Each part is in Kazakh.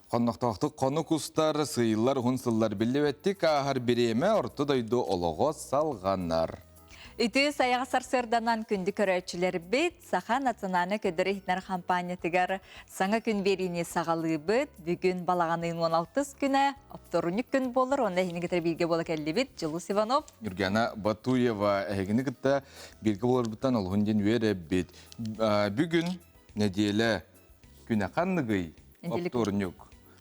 Қоннақтақты қоны кустар, сыйлар, ғынсылар біліветті қағар біреме орты дойды олығы салғанар. Үті саяға сарсырданан күнді көрәтшілер бет, Саха национаны көдірігінер компания тігер саңа күн беріне сағалы бет, бүгін балағанын 16 күні, опторуник күн болыр, онда хені кетер білге болы кәлі бет, Жылус Иванов. Юргена Батуева әгіні күтті білге болыр бұттан олғынден өрі бет. Бүгін неделі күні қаннығый опторуник.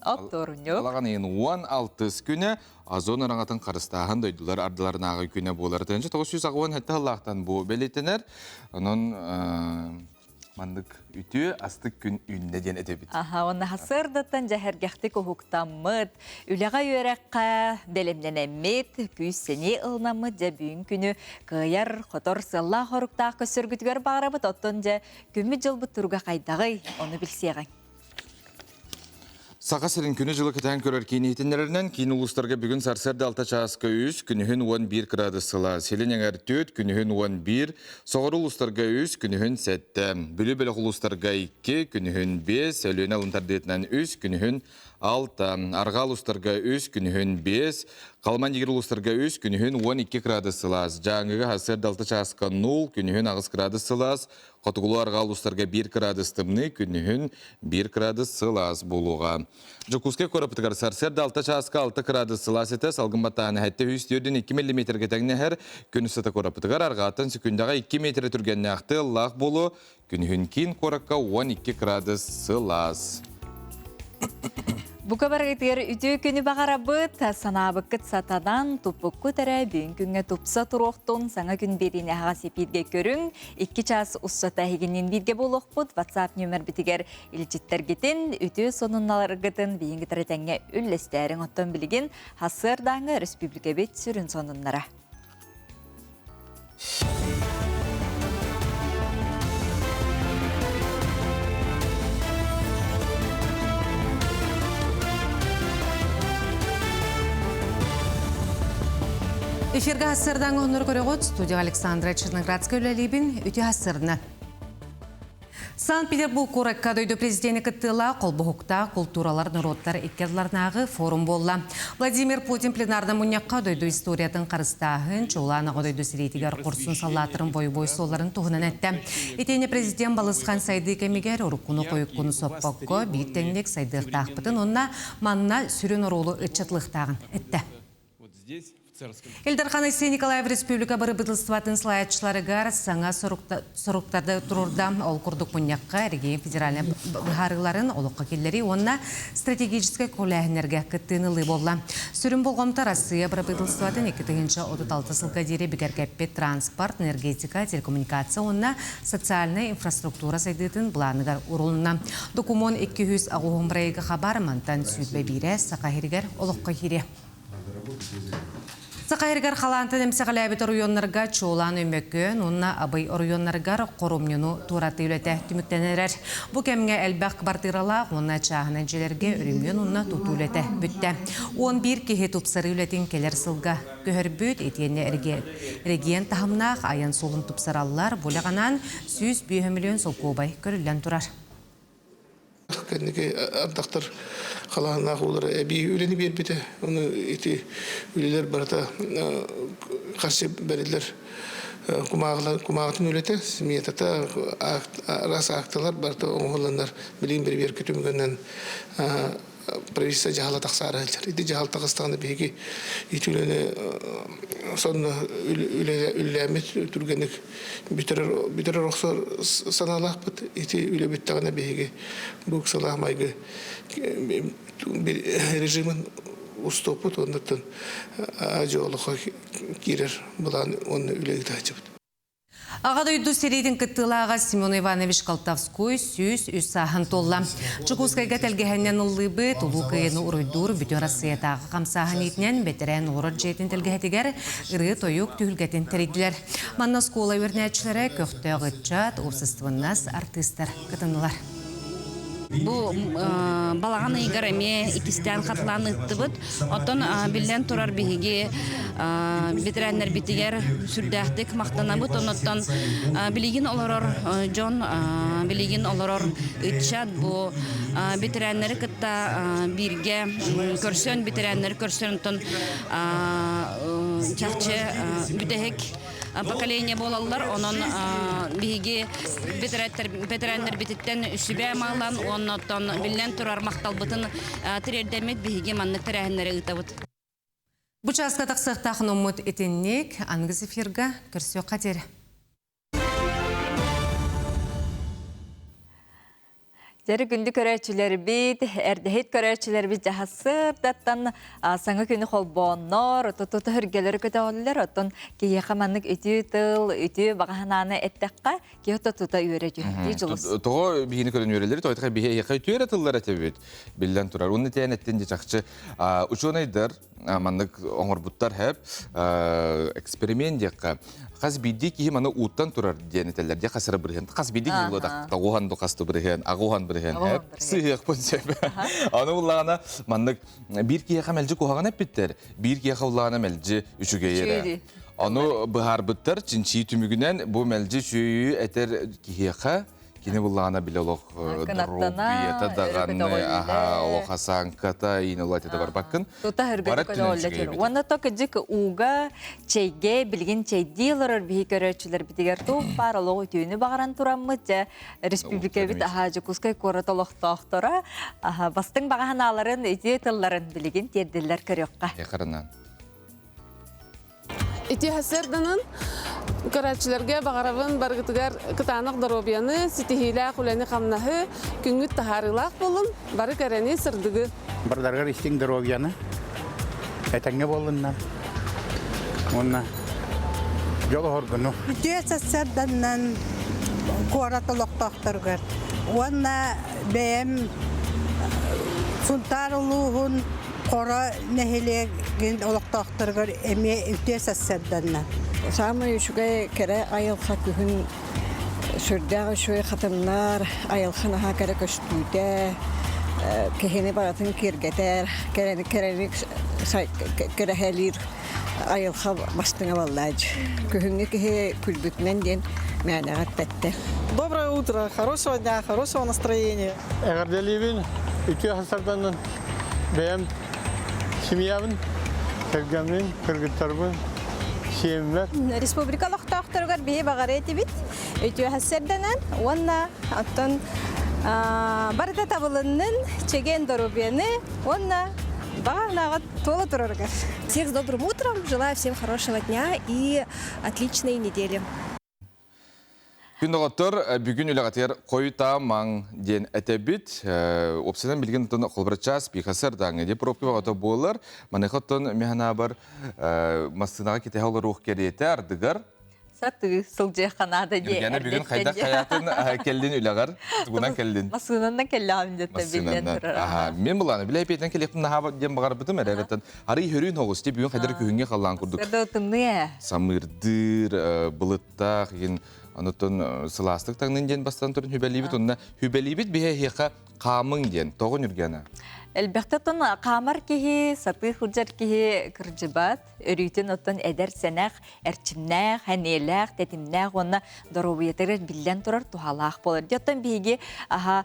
Балаған ең 16 күні азон араңатын қарыстағын дойдылар ардыларынағы күні болар. Тәнші 900 ағуан әтті ғылақтан бұл бәлетінер. Оның мандық үті астық күн үйінне ден әтебет. Оны хасырдаттан жәхәргәхті көхуқтамыд, үліға өрәққа бәлемненемет, күйсене ылнамыд, жа бүйін күні қияр, қотор сылла қорықтақ көсіргітігер бағарабыд, оттон жа күмі жылбы тұрға қайдағый, оны білсеғай. Сақа сәрін күні жылы кітән көрер кейін етінерінен, кейін ұлыстарға бүгін сарсәрді 6 часқа 3, күнігін 11 градусыла, селен әңір 4, күнігін 11, соғыр ұлыстарға 3, күнігін 7, бүлі-бөлік ұлыстарға 2, күнігін 5, өліен алынтардетінен 3, күнігін 6, арға ұлыстарға 3, күнігін 5, қалман егер ұлыстарға 3, күнігін 12 градусылас, жаңығы хасырды 6 часқа 0, күнігін 9 градусылас, Қотығылу арғал ұстарға 1 градустымны күнігін 1 градусылас болуға. Жүкуске көріпітігір сарсерді 6 часқа 6 градусылас еті салғымбаттағаны әтті үстерден 2 мм кетәңіне әр күні сыты көріпітігір арғатын секундаға 2 метр түргенне ақты лақ болу күнігін кейін қорыққа 12 градусылас. Бұқа барғайтығыр үті күні бағарабыт, санабыққыт сатадан тұппыққы тәрі бүйін күнге тұпса тұруқтың саңа күн беріне аға сепирге көрің. 2 час ұссата егенен бірге болуқ бұд, WhatsApp нөмір бітігер үлчеттер кетін, үті сонуналар ғытын бейін гітаретәңе үллестәрін оттан білген Хасырдаңы Республика бет сүрін сонунлара. Эфирге Хасырдан ғыныр көріғыт, студия Александра Черноградская өлелейбін үті Хасырны. Санкт-Петербург қораққа дойды президенті күттіла қолбұғықта культуралар народтар еккерларнағы форум болла. Владимир Путин пленарда мұнияққа дойды историятын қарыстағын чоланаға дойды сірейтігер құрсын салатырын бой-бой соларын тұғынан әтті. Етені президент Балысқан сайды кәмегер ұрыққыны қойыққыны соппаққа бейттенлік сайдықтақпытын онына манына сүрін ұролы үтчатлықтағын әтті. Эльдархан Исей Николаев Республика барыбытылстватын слайдшылары гар саңа сұрықтарды тұрырда ол күрдік мұнияққа әрген федеральный бұхарыларын олыққа келдері онына стратегическай коләхінерге күттінілі болла. Сүрін болғамта Россия барыбытылстватын 2036 сылға дере бігергәппет транспорт, энергетика, телекоммуникация онына социальная инфраструктура сайдытын бұланығар ұрылына. Документ 200 ағуғын бірайғы қабар мантан сүйтбе бире сақахиргер олыққа хире. Сақайыргар қаланты немсеғаләбет орыйонларға чоолан өмеккен, онына абай орыйонларғар қорумнену тураты үлеті түміктенерер. Бұ кәміңе әлбәқ бартырала, онына чағынан желерге өрімген онына тұту үлеті бүтті. 11 кеге тұпсары үлетін келер сылға көхір бүт, етені әрген тахымнақ аян солын тұпсаралылар, болағанан 100 миллион сол көбай көрілден тұрар. Кәдімгі ардақтар қалағынақ олар әбей өлені бербеді. Оны еті өлелер барата қарсы бәрелер құмағытын өлеті. Сметата рас ақтылар барата оңғыландар білейін бір күтімгеннен правительство жағала тақсары әлдер. Еті жағал тақыстағында бейге еті өлені сонына үлләмет түргенік бітірір оқсар саналақ бұд. Еті үлі бүттіғана бейге бұл салақ майғы режимін ұстопыд, ондықтан ажиолыға керер бұлан оны үлегі тәжібід. Ағады үйді серейдің күттілаға Семен Иванович Колтовской сүз үсағын толла. Чукускайға тәлгіхәнен ұллыбы тұлу күйені ұрыйдур бүтін Россиятағы қамсағын етінен бәтірән ұрыр жетін тәлгіхәтігер ұры тойық түйілгетін тәрейділер. Манна скола өрнәтшілері көқті ғытчат, орсыстывыннас артистер күтінілер. Бу балаган игереме икистен катланы ыттыбыт. Отон билен турар биһиги bitirenler bitiger sürdähtik maqtanabıt onottan biligin oloror John biligin oloror itchat bu bitirenleri kıtta birge körsön bitirenleri körsönton çakçı bütehek поколение болалар, onun bihi bitirenler bititten üsübe mağlan, ondan bilen turar maqtalbıtın tirerdemet bihi manlık tirehenlere ıtabıt. Bu çaska taqsıqtaqın umut etinnik, angız efirga kürsüyo qaderi. Jari gündü körәчиләр bit, erdehit körәчиләr bit jahasır dattan saňa günü holbonor, tutu hürgeleri kötәwәлләр, oton ki yaxamanlık ütü tıl, ütü bagahanany ettekka ki tuta öğretiyor. Dijulus. Togo bihini körün öğreleri toytka bihe yaka tüyere tıllara tebit. Billen turar. Onu teyen ettince çakçı uçonaydır. Manlık oňorbuttar hep eksperiment yakka. Qaz bidik ki mana uttan turar diyeneteller. Ya qasara birhen. Qaz bidik yuladak. Tagohan do qastı birhen, agohan birhen hep. Sıyık ponsep. Onu ullana manlık bir ki yaka melci kohagan hep bitter. Bir ki yaka ullana melci üçüge yere. Onu bahar bitter çinçi tümügünen bu melci şüyü eter ki yaka kine bullana bile olok drobiyata dağanı aha olok hasan kata yine ulatı var bakın. Tuta hürgeti kötәwәлләр. Onda tokajık uga çeyge bilgin çey diyorlar bihi körәчиләр bitiger tu paralog ütünü bağıran turamıca Respublika bit ahacı kuskay koratoloqtaqtora aha bastın bagahanaların ütütılların bilgin terdiler körökka. Yakarından. İti hasırdanın Karaçilerge bağırabın bargıtıgar kıtanıq darobiyanı, sitihila kuleni kamnahı, küngüt taharılaq bolun, barı kareni sırdıgı. Bardargar isting darobiyanı, etenge bolundan, onna yolu horgunu. Ütüye sasardannan koratoloqtaqtırgar. Onna beyem suntaruluğun kora nehilegin oloqtaqtırgar eme ütüye sasardannan. Самый шугай кере айылха күһүн сүрдәгы шуй хатыннар айылханаха кере көстүдә кехене баратын киргетер кереник керехелир айылха бастыңа баллаж күһүнгө кеhe күлбүтмен ден мәнәгат бетте. Доброе утро, хорошего дня, хорошего настроения. Эгарделивин, үтү хасарданын бәям семьябын, сергамын, кыргыттарбын. Республикалық тақтырғар бейі бағары еті бит. Өйтіу әсерденен, онна аттан барыда табылының чеген дорубияны, онна бағанағы толы тұрарғар. Всех с добрым утром, желаю всем хорошего дня и отличной недели. Gündogottor bugün ülaqater koyuta mang den etebit opsiyadan bilgin ton kolbrachas bihasar dange de propki bagata bolar manexoton mehanabar masınaga kite hawla ruh kereter digar Satı sılcı kanada diye. Yani bugün kayda hayatın keldin ülaqar bunan keldin. Masınından kellam jette bilden turar. Aha men bulany bile hepeten kelektin hava dem bagar bitim eretan hari hörün hogusti bugün kadar kühünge kallan kurduk. Kadotunu Samırdır bılıtta yin Anıtın sılastık tağının den bastan turun hübelibit onunla hübelibit bihe heka kamın den toğun ürgana. Elbette ton kamar kihi satı hurjar kihi kırcıbat örütün otun eder senek erçimnek haneylek tetimnek ona dorobiyetler bilden turar tuhalaq bolar. Jotan bigi aha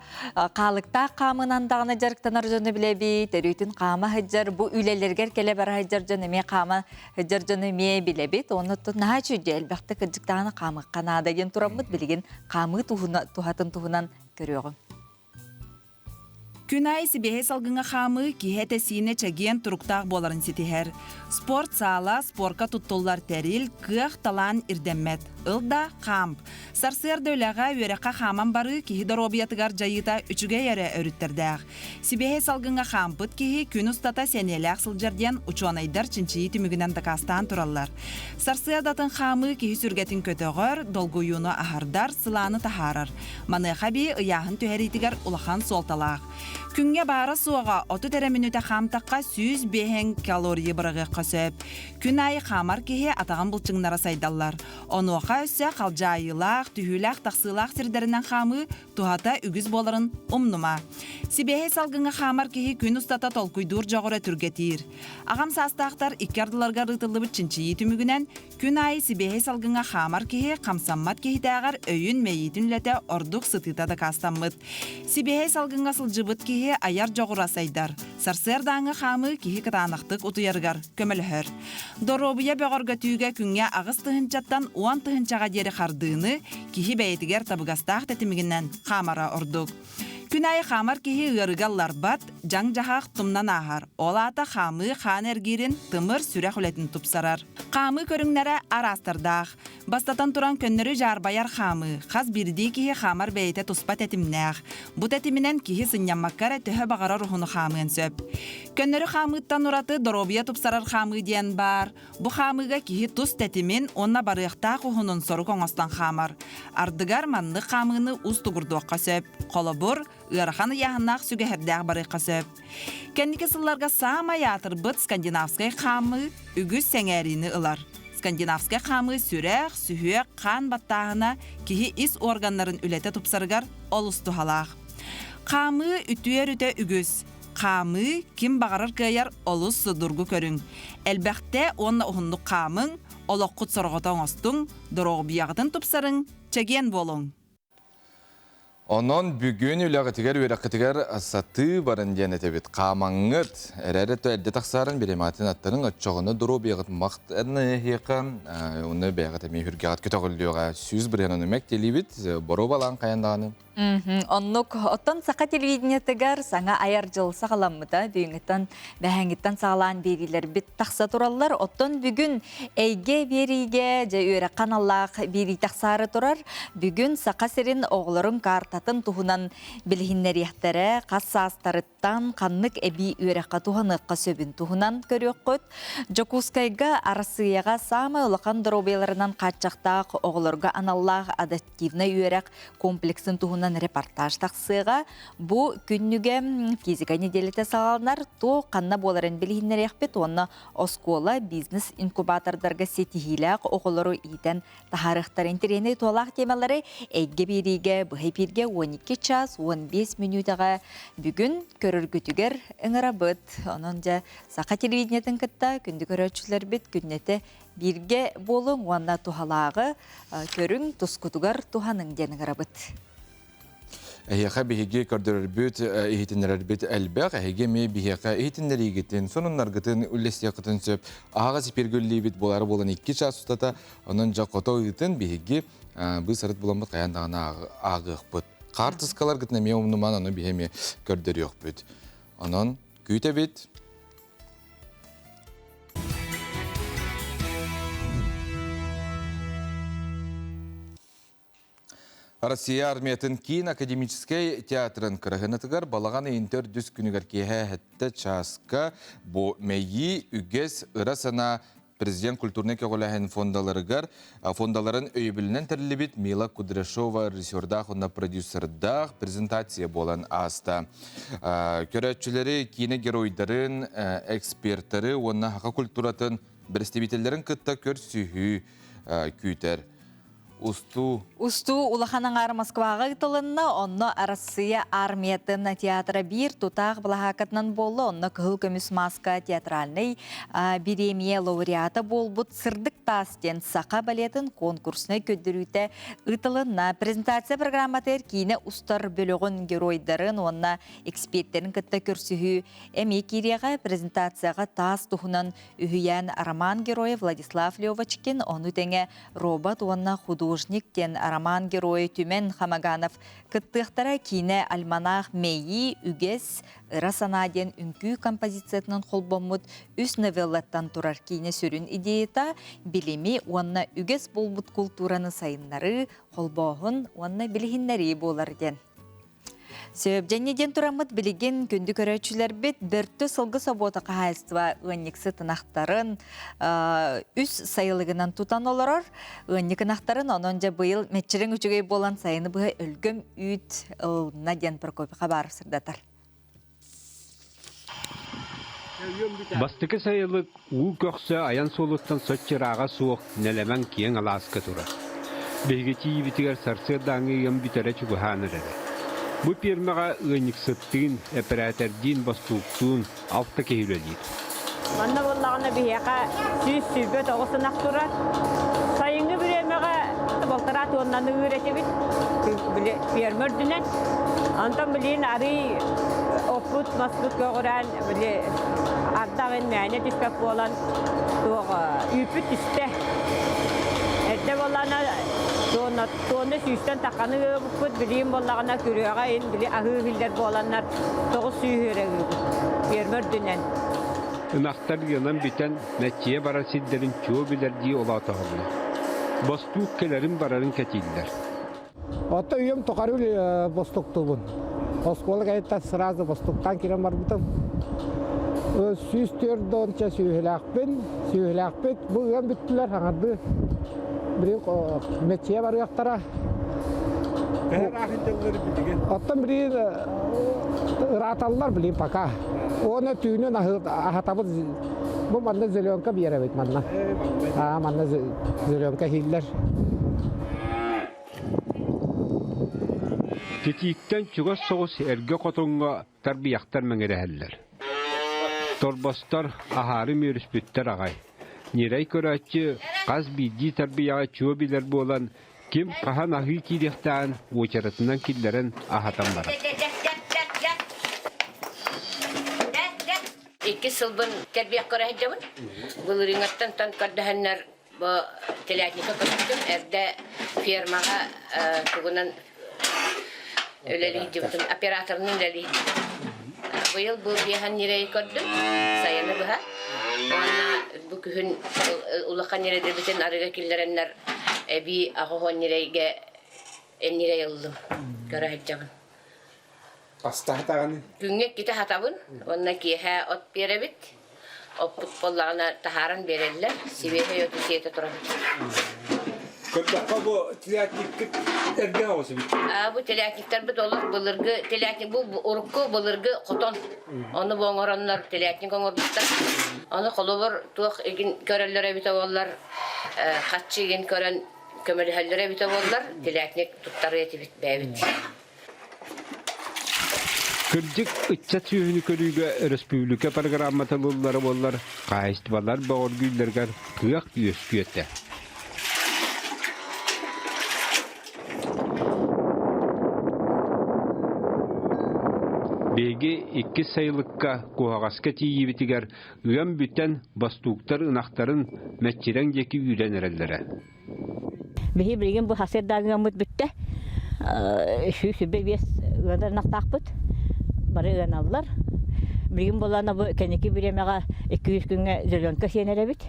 kalıkta kamınan dağına jarıktan arjonu bilebit örütün kama hıjar bu ülelerger kele bara hıjar jonu me kama hıjar jonu me bilebit onu ton naha çüce elbette kıcıktağına kamı kanada gen turamıt bilgin kamı tuhatın tuhunan görüyorum. Күнай сибеhe salgınga xamı kihete sine çegen turuktaq boların sitiher. Sport sala, sporka tuttullar teril, kıh talan irdemmet. Ilda kamp. Sarsıar döylağa üreqa xaman barı kihi dorobiyatıgar jayıta üçüge yere örütterdağ. Sibehe salgınga xampıt kihi kün ustata senelaq sıljardiyan uçuanaydar çinçiyi tümügünen dakastan turallar. Sarsıar datın xamı kihi sürgetin kötöğür, dolguyunu ahardar, sılanı taharar. Manıqa bi ıyahın tüheritigar ulahan soltalaq. Күнге бары суға 30 минута хамтаққа 105 калория бұрығы қосып. Күн айы қамар кеге атаған бұлчыңнара сайдалар. Онуға өсі қалжайылақ, түйілақ, тақсылақ сірдерінен қамы туғата үгіз боларын умнума. Сибехе салгыңа қамар кеге күн ұстата толкуйдур жоғыра түргетир. Ағам састақтар иккардыларға рытылы bütчінші етімігінен күн айы сибехе салгыңа қамар кеге қамсаммат кехитағар өйін мейетін ләті ордық сытытады кастаммыт. Сибехе салгыңа сылжыбыт кеге аяр жоғыра сайдар. Сарсердаңы қамы кеге кытанақтық ұтыярғар көмілхір. Доробия бөғырға түйге күнге ағыз тұхынчаттан 10 тұхынчаға дері қардыны кеге бәйтігер табығастақ тәтімігінен қамара ордық. Күн айы қамар кеге ұйарыгалар бат, жаң жағақ тұмнан ағар. Олата қамы қан әргерін тымыр сүрек үлетін тұпсарар. Қамы көріңнәрі арастырдақ. Бастатан тұран көннері жарбаяр қамы. Қаз бірді кеге қамар бәйті тұспа тәтімнәқ. Бұ тәтімінен кеге сыняммаккары түхі бағара рухыны қамын сөп. Көннері қамыттан ұраты доробия тұпсарар қамы ден бар. Бұ қамыға кеге тұс тәтімін онна барықтақ ұхынын сору коңостан қамар. Ардыгар манны қамыны ұз тұғырдуаққа сөп. Қолыбыр Ыараханы яһаннақ сүгәһәрдәг бары қасып. Кәннеке сылларға сама ятыр бұд скандинавскай қамы үгіз сәңәріні ылар. Скандинавскай қамы сүрәқ, сүйек, қан баттағына кеге ис органларын үләті тұпсарғар олысты халақ. Қамы үтүйер үті үгіз. Қамы кім бағарыр көйер олыс сұдырғы көрің. Әлбәқті онна ұхындық қамың, олыққыт сұрғытан остың, дұрғы бияғытын тұпсарың, чәген болың. Онон бүгін үләғітігер өрәқітігер саты барын ден әтебет қамаңыт. Әрәрі төәлді тақсарын берематын аттарын ұтчоғыны дұру бейғыт мақтаны еқін. Оны бейғыт әмей хүргеғат көтіғылдыға сүз бірген оны мәктелі бет, бору балан қаяндағаны. Оннук оттон сақа телевидениятыгар саңа аяр жыл сағаламмыда бүйіңіттен бәхәңіттен сағалан берилер бит тақса тураллар. Оттон бүгін әйге бериге жа өре қаналлақ бери тақсары турар. Бүгін сақа серин оғылырын картатын туғынан білгіннер ехтері қас састарыттан қаннық әбі өре қатуғаныққа сөбін туғынан көрек қөт. Жокускайға арасыяға самы ұлақан дұробеларынан қатшақтақ оғылырға аналлақ адаптивна өрек комплексін туғынан репортаж тақсыға бұ күнніге физика неделеті сағалынар то қанна боларын білгіннер еқпет онына оскола бизнес инкубатордарға сетихилақ оғылыру итен тахарықтар интерені толақ темалары әйге береге бұхайпирге 12 час 15 минутаға бүгін көріргітігер ыңыра бұд. Оның жа сақа телевидениятын кітта күнді көрөтшілер біт күннеті бірге болың онына тухалағы көрің тұскутығар туханың ден ыңыра бұд. Әйеқа бігеге көрдірір бүт, ехетінлер бүт әлбәқ, әйге ме бігеға ехетінлер егетін, сонынлар ғытын, үллесте қытын сөп, аға сепергөлі бүт болары болан 2 час ұстата, оның жа қото егетін бігеге бұл сарыт боламыд қаяндағына ағық бұт. Қартысқалар ғытына ме omнуман оны бігеме көрдір еқ бүт. Оның күйті бүт. Россия армиятын кейін академический театрын кырағынатығар балаған үйінтер дүс күнігер кейі әтті часқа бұ мәйі үгес ұрасана президент культурный кеғолайын фондаларын өйбілінен тәрілібет Мила Кудряшова режиссердақ, онна продюсердақ презентация болан аста. Көрәтшілері кейіне геройдарын, эксперттары, онна хақа культуратын бірістебетелерін күтті көр сүйі күйтер. Усту улаханан ар Москваға гытылынна, онно Россия армиятын театра бир тутақ балахакатнан болы, онно кыл көміс маска театральный биремия лауреата болбут сырдық тастен сақа балетін конкурсына көддірүйті ытылынна. Презентация программатер кейіне устар бөлігін геройдарын, онна эксперттерін кітті көрсігі әме кереға презентацияға тас тұхынан үйен роман геройы Владислав Левочкин, оны тәңе робот, онна художниктен роман геройы Түмен Хамаганов кыттықтара кейіне альманах мейі үгес ырасанаден үнкі композициятынан қолбомыд үс новеллаттан тұрар кейіне сүрін идеята білеми онна үгес болбут культураны сайынлары қолбоғын онна білгінлері болар ден. Сөйіп жәнеден тұрамыд білеген күнді көрәтшілер бет бірті сылғы собота қағайыстыва өңніксі тынақтарын үс сайылығынан тұтан оларар. Өңнік тынақтарын оның жа бұйыл мәтчірің үчігей болан сайыны бұға өлгім үйт ұлына ден Прокопиға барып сырдатар. Бастыкы сайылык уу көксө аян солуттан соччыраға суық нелемен киен аласка тура. Бейгети битигер сарсырдаңы ем битере чугуханыр эре. Бу пирмага ыйниксыттыгын оператордин бастууктуун алты кейлөлейд. Манна боллағына бияқа сүйбет оғысынақ тұра. Сайыңы біремеға болтырат оннаны үйреті бит. Фермердінен. Антон білейін ары опут, маспут көғыран, ардағын мәне түспек болан үйпіт түсті. Әрді боллағына тоны сүйістен тақаны өбіппіт, білейін боллағына күріға ең ағы хилдер боланlar тоғыз сүйірі фермердінен. Ынақтар янан битен нәтчие бара сиддерин чуо билерди олата холу. Бастук келерин барарын кәтилдер. Отто үйем тоқарыл бастуктугун. Осколы гайта сразу бастуктан кирен барбытым. Сүйістердонча сүйіләқпен. Бұл үйем біттілер аңарды. Бірек нәтчие бар ұяқтара. Оттан бірек раталылар білейін пока. Оны түйінен ахатабы бұл манна зеленка бейеребет манна. Манна зеленка хиллер. Тетиктен чугас соғыс әрге қотонға тарбияқтар мәңерәһәлләр. Торбастар ахары мөріспеттер ағай. Нерей көрәтчі қаз бидді тарбияға чуа билер болан кем қахан ағы кейдектен очаратынан келдерін ахатан бара. Iki sılbın terbiye körahıcamın. Bu ringattan tan kardahanlar bu telaknika kostüm evde firmaga tugunan öyleliydi bütün operatörünün öyleliydi. Bu yıl bu bihan nereye gördüm? Sayını bu ha. Ona bu kühün ulakan nerede bütün arıga killerenler bir ahon nereye yıldım körahıcamın. Pasta hatağını? Günlük gita hatabın, onunla ki ha ot birebit, o futbollarına taharan verirler, sivehe yotu siyete durabit. Köpekka bu telaknik erge havası bit. Bu telaknikler bit olur, bulurgu, telaknik bu urukku, bulurgu, koton. Onu boğuranlar, telaknik oğur bitler. Onu kolubur, tuğuk egin körellere bit oğullar, katçı egin kören kömürhellere bit oğullar, telaknik tuttarı eti bit, beybit. Kırcık ıççat sühünü körüge Respublika programmatalılları bollar, kayıstvalar bağır güllerger kıyak yüzküyette. Bege 2 sayılıkka kuhagaska tiyibitiger üyen büten bastuktar ınaktarın metçiren jeki üren erellere. Bihi bilgin bu hasır dağıgamıt bitti. Şu sübe bir ığınlar naqtaqbıt. Barı ığın aldılar. Bilgin bolana bu keneki biremeğe 200 günge zölönka senere bit.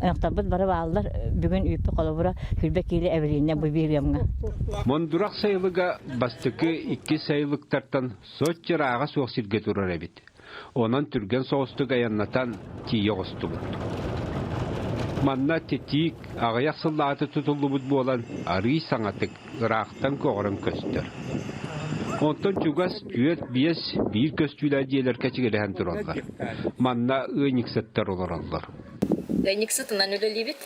Anaqtabıt barı bağlılar. Bugün üyüpü kolabura hülbekiyle evliliğine bu bir yamga. Mondurak sayılıga bastıkı 2 sayılıktartan soççırağa soğsirge durur ebit. Onun türgen soğustuk ayanlatan tiye ostubut. Manna tetik ağayak sıllatı tutulubut bolan arı sanatık ıraqtan koğran köstür. Ondan çugas tüyet biyes bir köstüler diyeler keçigeleyen dururlar. Manna ığıniksattar olurlar. Iğıniksatından ölelibit.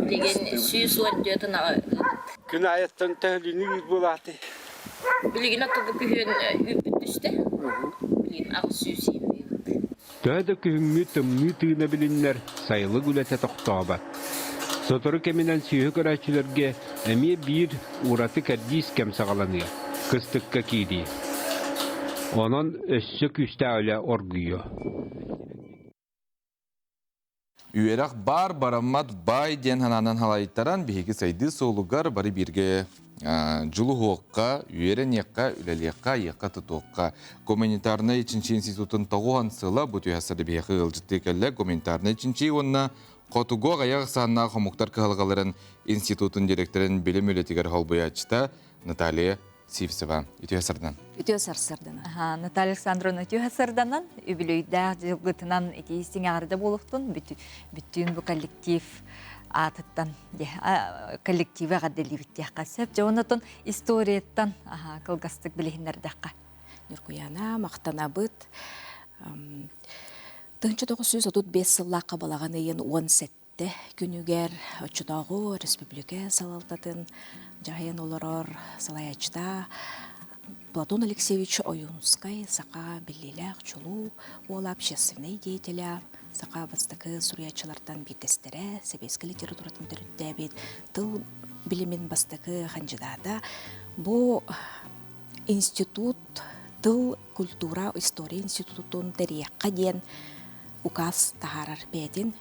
Bilgin suyu suat diyordan ağa. Gün ayettan tehlini yüz bulatı. Bilgin atıgı kühün üpüt düştü. Bilgin ağa suyu siyim. Tövde kühüngü tümmü tığına bilinler sayılı gülete toktaba. Sotoru keminden süyü köräçülerge emiye bir uğratı kerdis kemsağalanıyor. Kıstıkka kiydi. Onun össü küste öyle orguyor. Üyerak bar baramat bay den hananan halayıttaran bihigi saydı solugar bari birge Julu huokka, üyeren yakka, üleliyakka, yakka tutuokka. Komenitarna içinci institutun tağuhan sıla bu tüyasarı bihigi ılcıttı kelle komenitarna içinci onna Qotugo ayak sanna xomuktar kıhalgaların institutun direktörün bilim ületiger halbuya açta Natalia Sivseva. Ütüyasardan. Ütüyasardan. Natalia Alexandrovna Ütüyasardan. Übülüydağ jılgıtınan etiyistin ağrıda boluktun. Bütün bu kollektiv atıttan kollektive gadeli bittiyakka sep. Jonathan istoriyattan kılgastık bilehinlerdakka. Nurkuyana, maqtanabıt. Тынчы 935 сыллаққа балаған үйін 17 күнігер очудагы республика салалтатын жайын олорор салаячта Платон Алексеевич Оюнскай сақа биллилях чулу ол общественный деятеля сақа бастакы суриячылардан битестере себескі литературатын түрітті бит тыл билимин бастакы ханжидада бу институт тыл культура история институтун терияққа ден указ тахарар бедин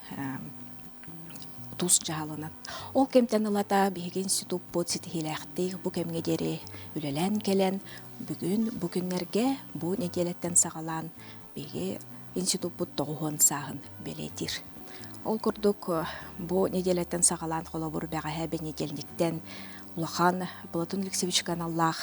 тус жаалынан. Ол кемтен ылата биһиги институт бот ситихилэхти бу кемге дери үлелен келен бүгүннерге бу неделеттен сагалан биһиги институт бут тогуон сагын белетир. Ол курдук бу неделеттен сагалан холобур бэгаһэ бенеделниктен улахан Платон Алексеевич каналлах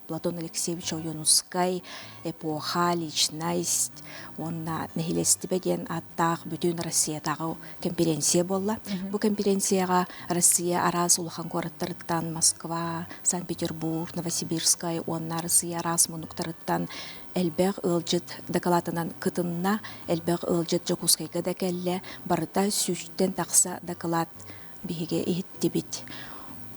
Платон Алексеевич Оюнускай эпоха, личность, он на нехилестибеден аттах бүтүн Россиядагы конференция болла. Бу конференцияга Россия арас улахан городтарыттан Москва, Санкт-Петербург, Новосибирскай, онна Россия арас мунуктарыттан элбэг ылжыт докладынан кытынна элбэг ылжыт жокускайга да келле барыта сүчтен такса доклад биһиге иһиттибит.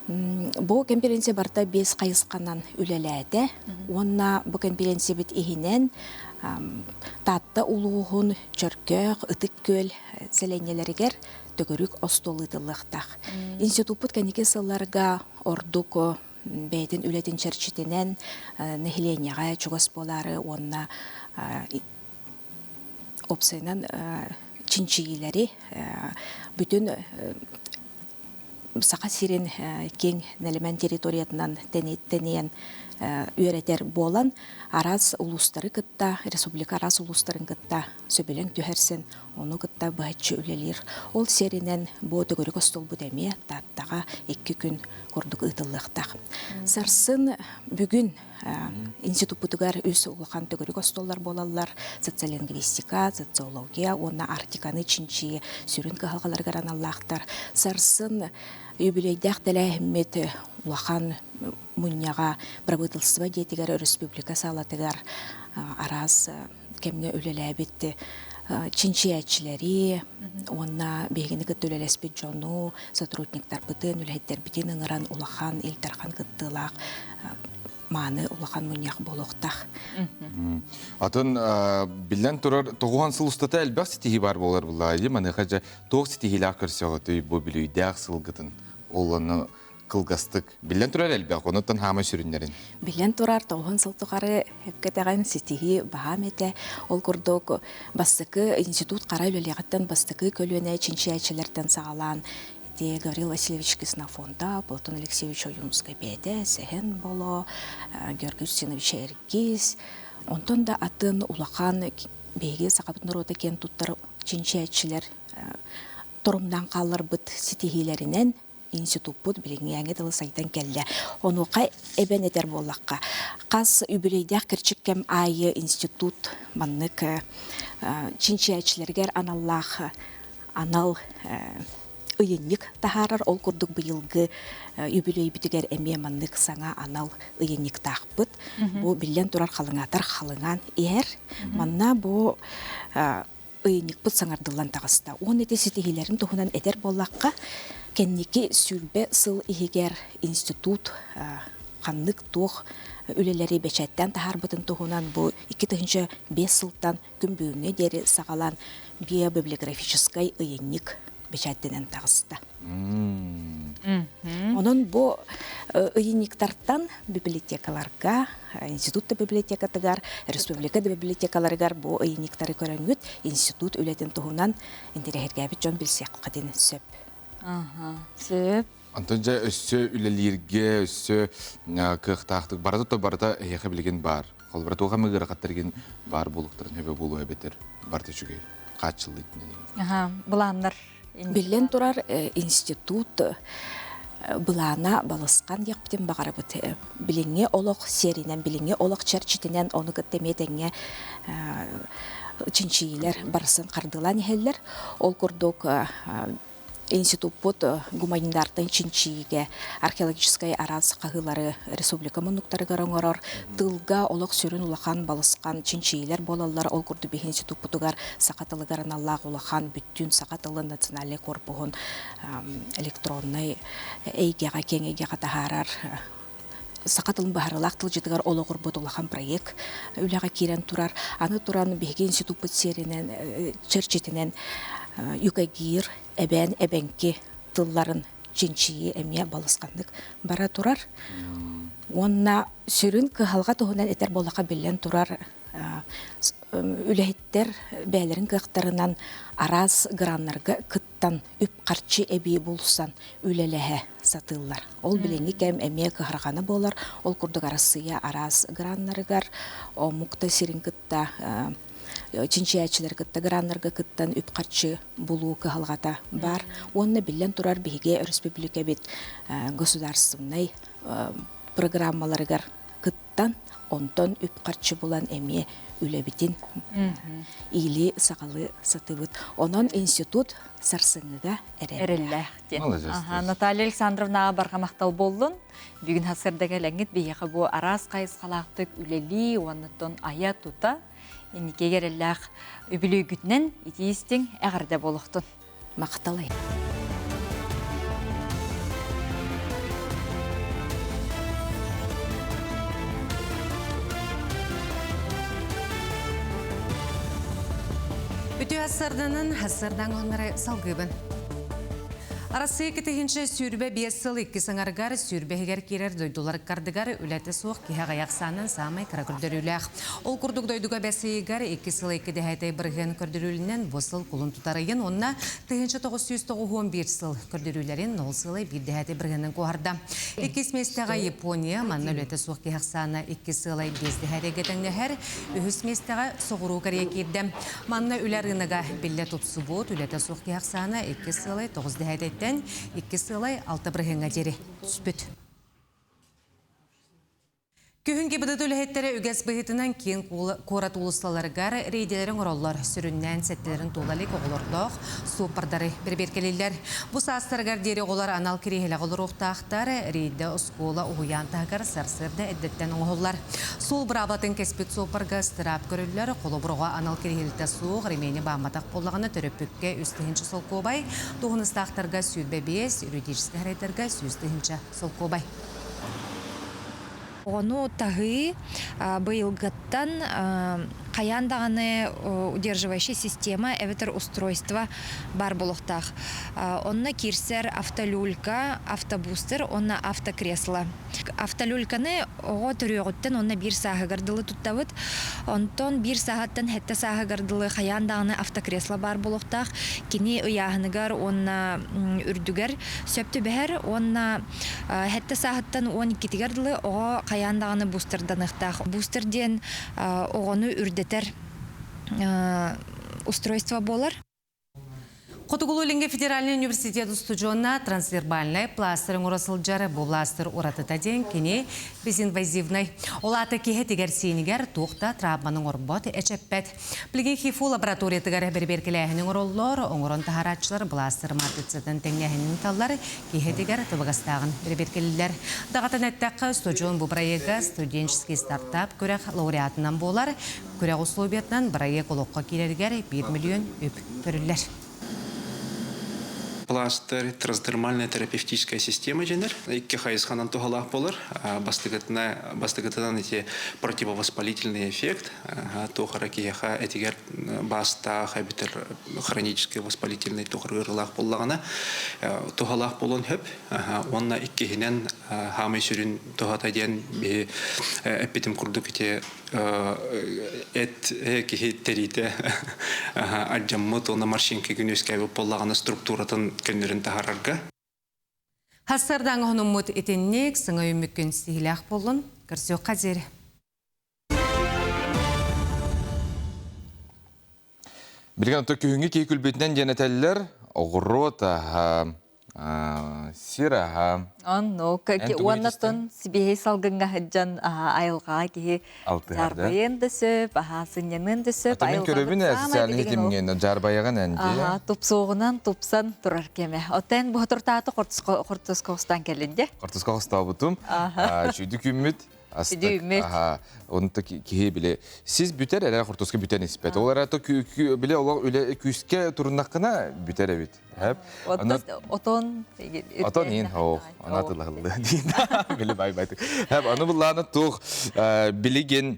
Бу конференция барта 5 кайысканан үлеләде. Онна бу конференция бит ихинен татта улуғын чөркөк, ытык көл селенелерігер төгөрүк остолыдылықтақ. Институт кәнеке сылларга ордук бәйдін үлетін чәрчетінен нехиленияға чугас болары, онна опсайнан чинчиилери бүтін сақа сирен кең нәлемен территориятынан тенен үйретер болан араз улустары кытта, республика араз улустарын кытта сөбелен түхерсен, оны кытта бәтчі үлелер. Ол серинен бу төгөрік остол бүдәме таттаға 2 күн көрдік ұтылықтақ. Сарсын бүгін институт бұтығар өз ұлған төгөрік остоллар болалар, социолингвистика, социология, онна артиканы чинчи сүрін кығалғалар гараналлақтар. Сарсын юбилейдәк тәләхімметі улахан мұнняға правительство детігер республика салатығар араз кемге үлелі бетті чинчиячилери, онна бегini кыт үлелеспет жону, сотрудниктар бытын, үлеттер битин ыңыран улахан, илтерхан кыттылақ, маны улахан мұнияқ болуқтақ. Атын билен турар тоғуан сыл ұстата әлбәқ сетихи бар болар бұлайды, маны қажа тоқ сетихилақ көрсеғыты бұл білуйдәқ сылғытын оланы кылгастык. Билен турар әлбәқ, онытын хама сүрінлерін. Билен турар тоғын сылтықары әпкетеген сетихи бағам еті. Ол күрдік бастықы институт қара үлелеғаттан бастықы көлуіне чинчиячилерден сағалан. Гаврил Васильевич Киснафонда, Платон Алексеевич Оюнскай бәді, сәхен боло, Георгий Устинович Эргиз. Онтон да атын улақан бейге сақапытын рота кен туттар чинчиячилер тұрымдан қалыр бұд сетихилерінен институт бұд біліңе әңе дылы сайдан келі. Оны қай әбен етер болаққа. Қас үбілейдәк кірчіккем айы институт маннык чинчиячилергер аналлақ анал ыйынник тахарар ол курдук быйылгы юбилей битигер эме маннык саңа анал ыйынник тахпыт. Бу билен турар халыңатар халыңан ер. Манна бу ыйынник пыт саңардылан тағыста. Он эти сетихилерин тухунан этер боллаққа кенники сүрбе сыл ихигер институт қаннык тух үлелери бечеттен тахар бытын тухунан бу 2005 сылтан күнбүйіңе дери сағалан биобиблиографическай ыйынник бечеттенен тағыста. Онын бу ыйынниктартан библиотекаларга, институтта библиотекатыгар, республикада библиотекаларгар бу ыйынниктары көрәнгүт институт үлетін туғынан интерегергәбіт жон білсек қаден сөп. Сөп. Антонжа өссө үлелерге, өссө кықтақтық барады барда еқі білген бар. Ол барда оға мүгірі қаттырген бар болуқтырын өбе болу өбетер барды жүгей. Қат жылды етінден. Бұландар. Билен турар институт былана балысқан яқтен бағары бұт. Біліңе олық серинен, біліңе олық чәрчетінен оны күттемедіңе чинчийлер барысын қардылан елер. Ол күрдік институт гуманитарный чинчиге археологической араз кагылары республика мунуктарыгар оңорор тылга олок сүрүн улахан балысқан чинчийлер болалар ол курду бих институттугар сакатылыгарын аллах улахан бүттүн сакатылы национальный корпугун электронный эйгега кеңеге катахарар сакатылын бахарылак тылжытыгар ологур ботулахан проект үлага кирен турар аны туран бихги институт серинен черчетинен юкагир эбен эбенки тылларын чинчии эмия балыскандык бара турар. Онна сүрүн кыхалга туһунан этер болака билен турар үлэхиттер бээлерин кыактарынан араз граннарга кыттан үп карчы эби булсан үлелеhe сатыллар. Ол билени кем эмия кыхарганы болар. Ол курдук арасыя араз граннарыгар о мукта сирин кытта чинчиячилер кытта граннарга кыттан үп карчы булуу кыхалгата бар. Онна билен турар биге республика бит государственный программаларыгар кыттан онтон үп карчы булан эмие үлебитин или сакалы сатыбыт. Онон институт сарсыңыга эрелле. Наталья Александровна баргамактал болдун. Бүгүн хасырдага леңит бияка бу арас кайыс калактык үлели, онтон ая тута. Эникеге эреллах үбүлүгүтнен итистиң эгерде болуктун. Макталай. Үтü асырданын асырдан онары салгыбын. Арасы кетігінші сүрбе 5 сыл 2 саңарғар сүрбегер керер дойдулар кардыгар үләті суық кеға аяқсанын самай кіра көрдіріліғ. Ол күрдік дойдуға бәсейгар 2 сыл 2 дәйтай бірген көрдірілінен бұсыл құлын тұтарыйын, онына тігінші 991 сыл көрдірілерін 0 сылы 1 дәйтай біргенін қоғарда. 2 местеға Япония, манна үләті суық кеғақсаны 2 сылы 5 дәйтай гетіңнәхер, 3 местеға соғыру кәрия керді. Манна үләрініға білі тұтсы бұд, үләті суық кеғақсаны 2 сылы 9 дәйтай 2 сылай 6 біргенға жері түспіт. Күхінге бұды төліхеттері үгәс бұғытынан кейін қорат ұлысталарығар рейделерін оралар сүріннен сәттелерін толалик оғылырдық супардары бір-беркелелер. Бұс астарығар дері оғылар анал керехелі ғылыр оқтақтар рейді ұскола ұғыян тағығар сарсырды әддеттен оғылар. Сол бір абатын кәспет супарға стырап көрілілер қолы бұрға анал керехелі суық ремені бағматақ болағыны түріпікке үстігінші сол көбай, туғыныстақтарға сүйдбе бес, юридическі әрайдарға сүйістігінші сол көбай. Ону тағы быйылгаттан қаяндағаны удерживающая система эветер устройства бар болуқтақ. Онна кирсер автолюлька, автобустер, онна автокресло. Автолюльканы оға түріғыттен онна бір сағығырдылы тұттавыд. Онтон бір сағаттан хетті сағығырдылы қаяндағаны автокресло бар болуқтақ. Кені ұяғынығар, онна үрдігер сөпті бәр, онна хетті сағаттан 12-тігірділі оға қаяндағаны бустерданықтақ. Бустерден оғаны үрдетер устройство болар. Котугулулинге федеральный университет устуджона трансвербальный пластырың урасылжары бұл пластыр уратыта ден кене безинвазивный. Олаты кеге тегер сенігер тоқта травманың орбот әчеппет. Білген хифу лаборатория тегер берберкеләхінің ороллар, оңырын тахарачылар пластыр матыцетін тәңнәхінің таллар кеге тегер тыбығастағын берберкелілер. Дағатын әттәқі устуджон бұл проекта студенческий стартап көрек лауреатынан болар. Көрек условиятынан проект олыққа келергер 1 миллион үп көрілер. Пластырь трансдермальная терапевтическая система женер. Икки хайсханан тугалах болар. Бастыгатынан эти противовоспалительный эффект. Тухара кияха этигер баста хабитер хронический воспалительный тухар ырлах боллагана. Тугалах болон хөп. Онна икки хинен хамы сүрін тухатаден би эпитем курдук эти кихи терите аджаммут онна маршинки күнөскәбі боллагана структуратын көннөрүн тахарарга. Хасардан ғынымыт етеннек сыңа өміккен стихилях болын, көрсеу қазері. Білген ұтты күйінгі кей күлбетінен денетелілер оғырот Сираха. Онно, Ән уаннатын сибихей салгынга хаджан айылға кихи жарбайын дөсөп, сынянын дөсөп, Атымен көрөбін социальный хитимген жарбайаған әнде. Тупсоғынан тупсан тұрар кеме. Отен бұғытыртаты қортыз қоғыстан келінде. Қортыз қоғыста бұтым. Шүйді күмміт. Онты кихи биле. Сиз бүтер әлі қортызға бүтен еспет. Олар аты биле олар күске тұрындаққына бүтер әбет. Отон ең, ана тұлағылы дейін. Білі бай-байтық. Аны бұлланы тұқ білеген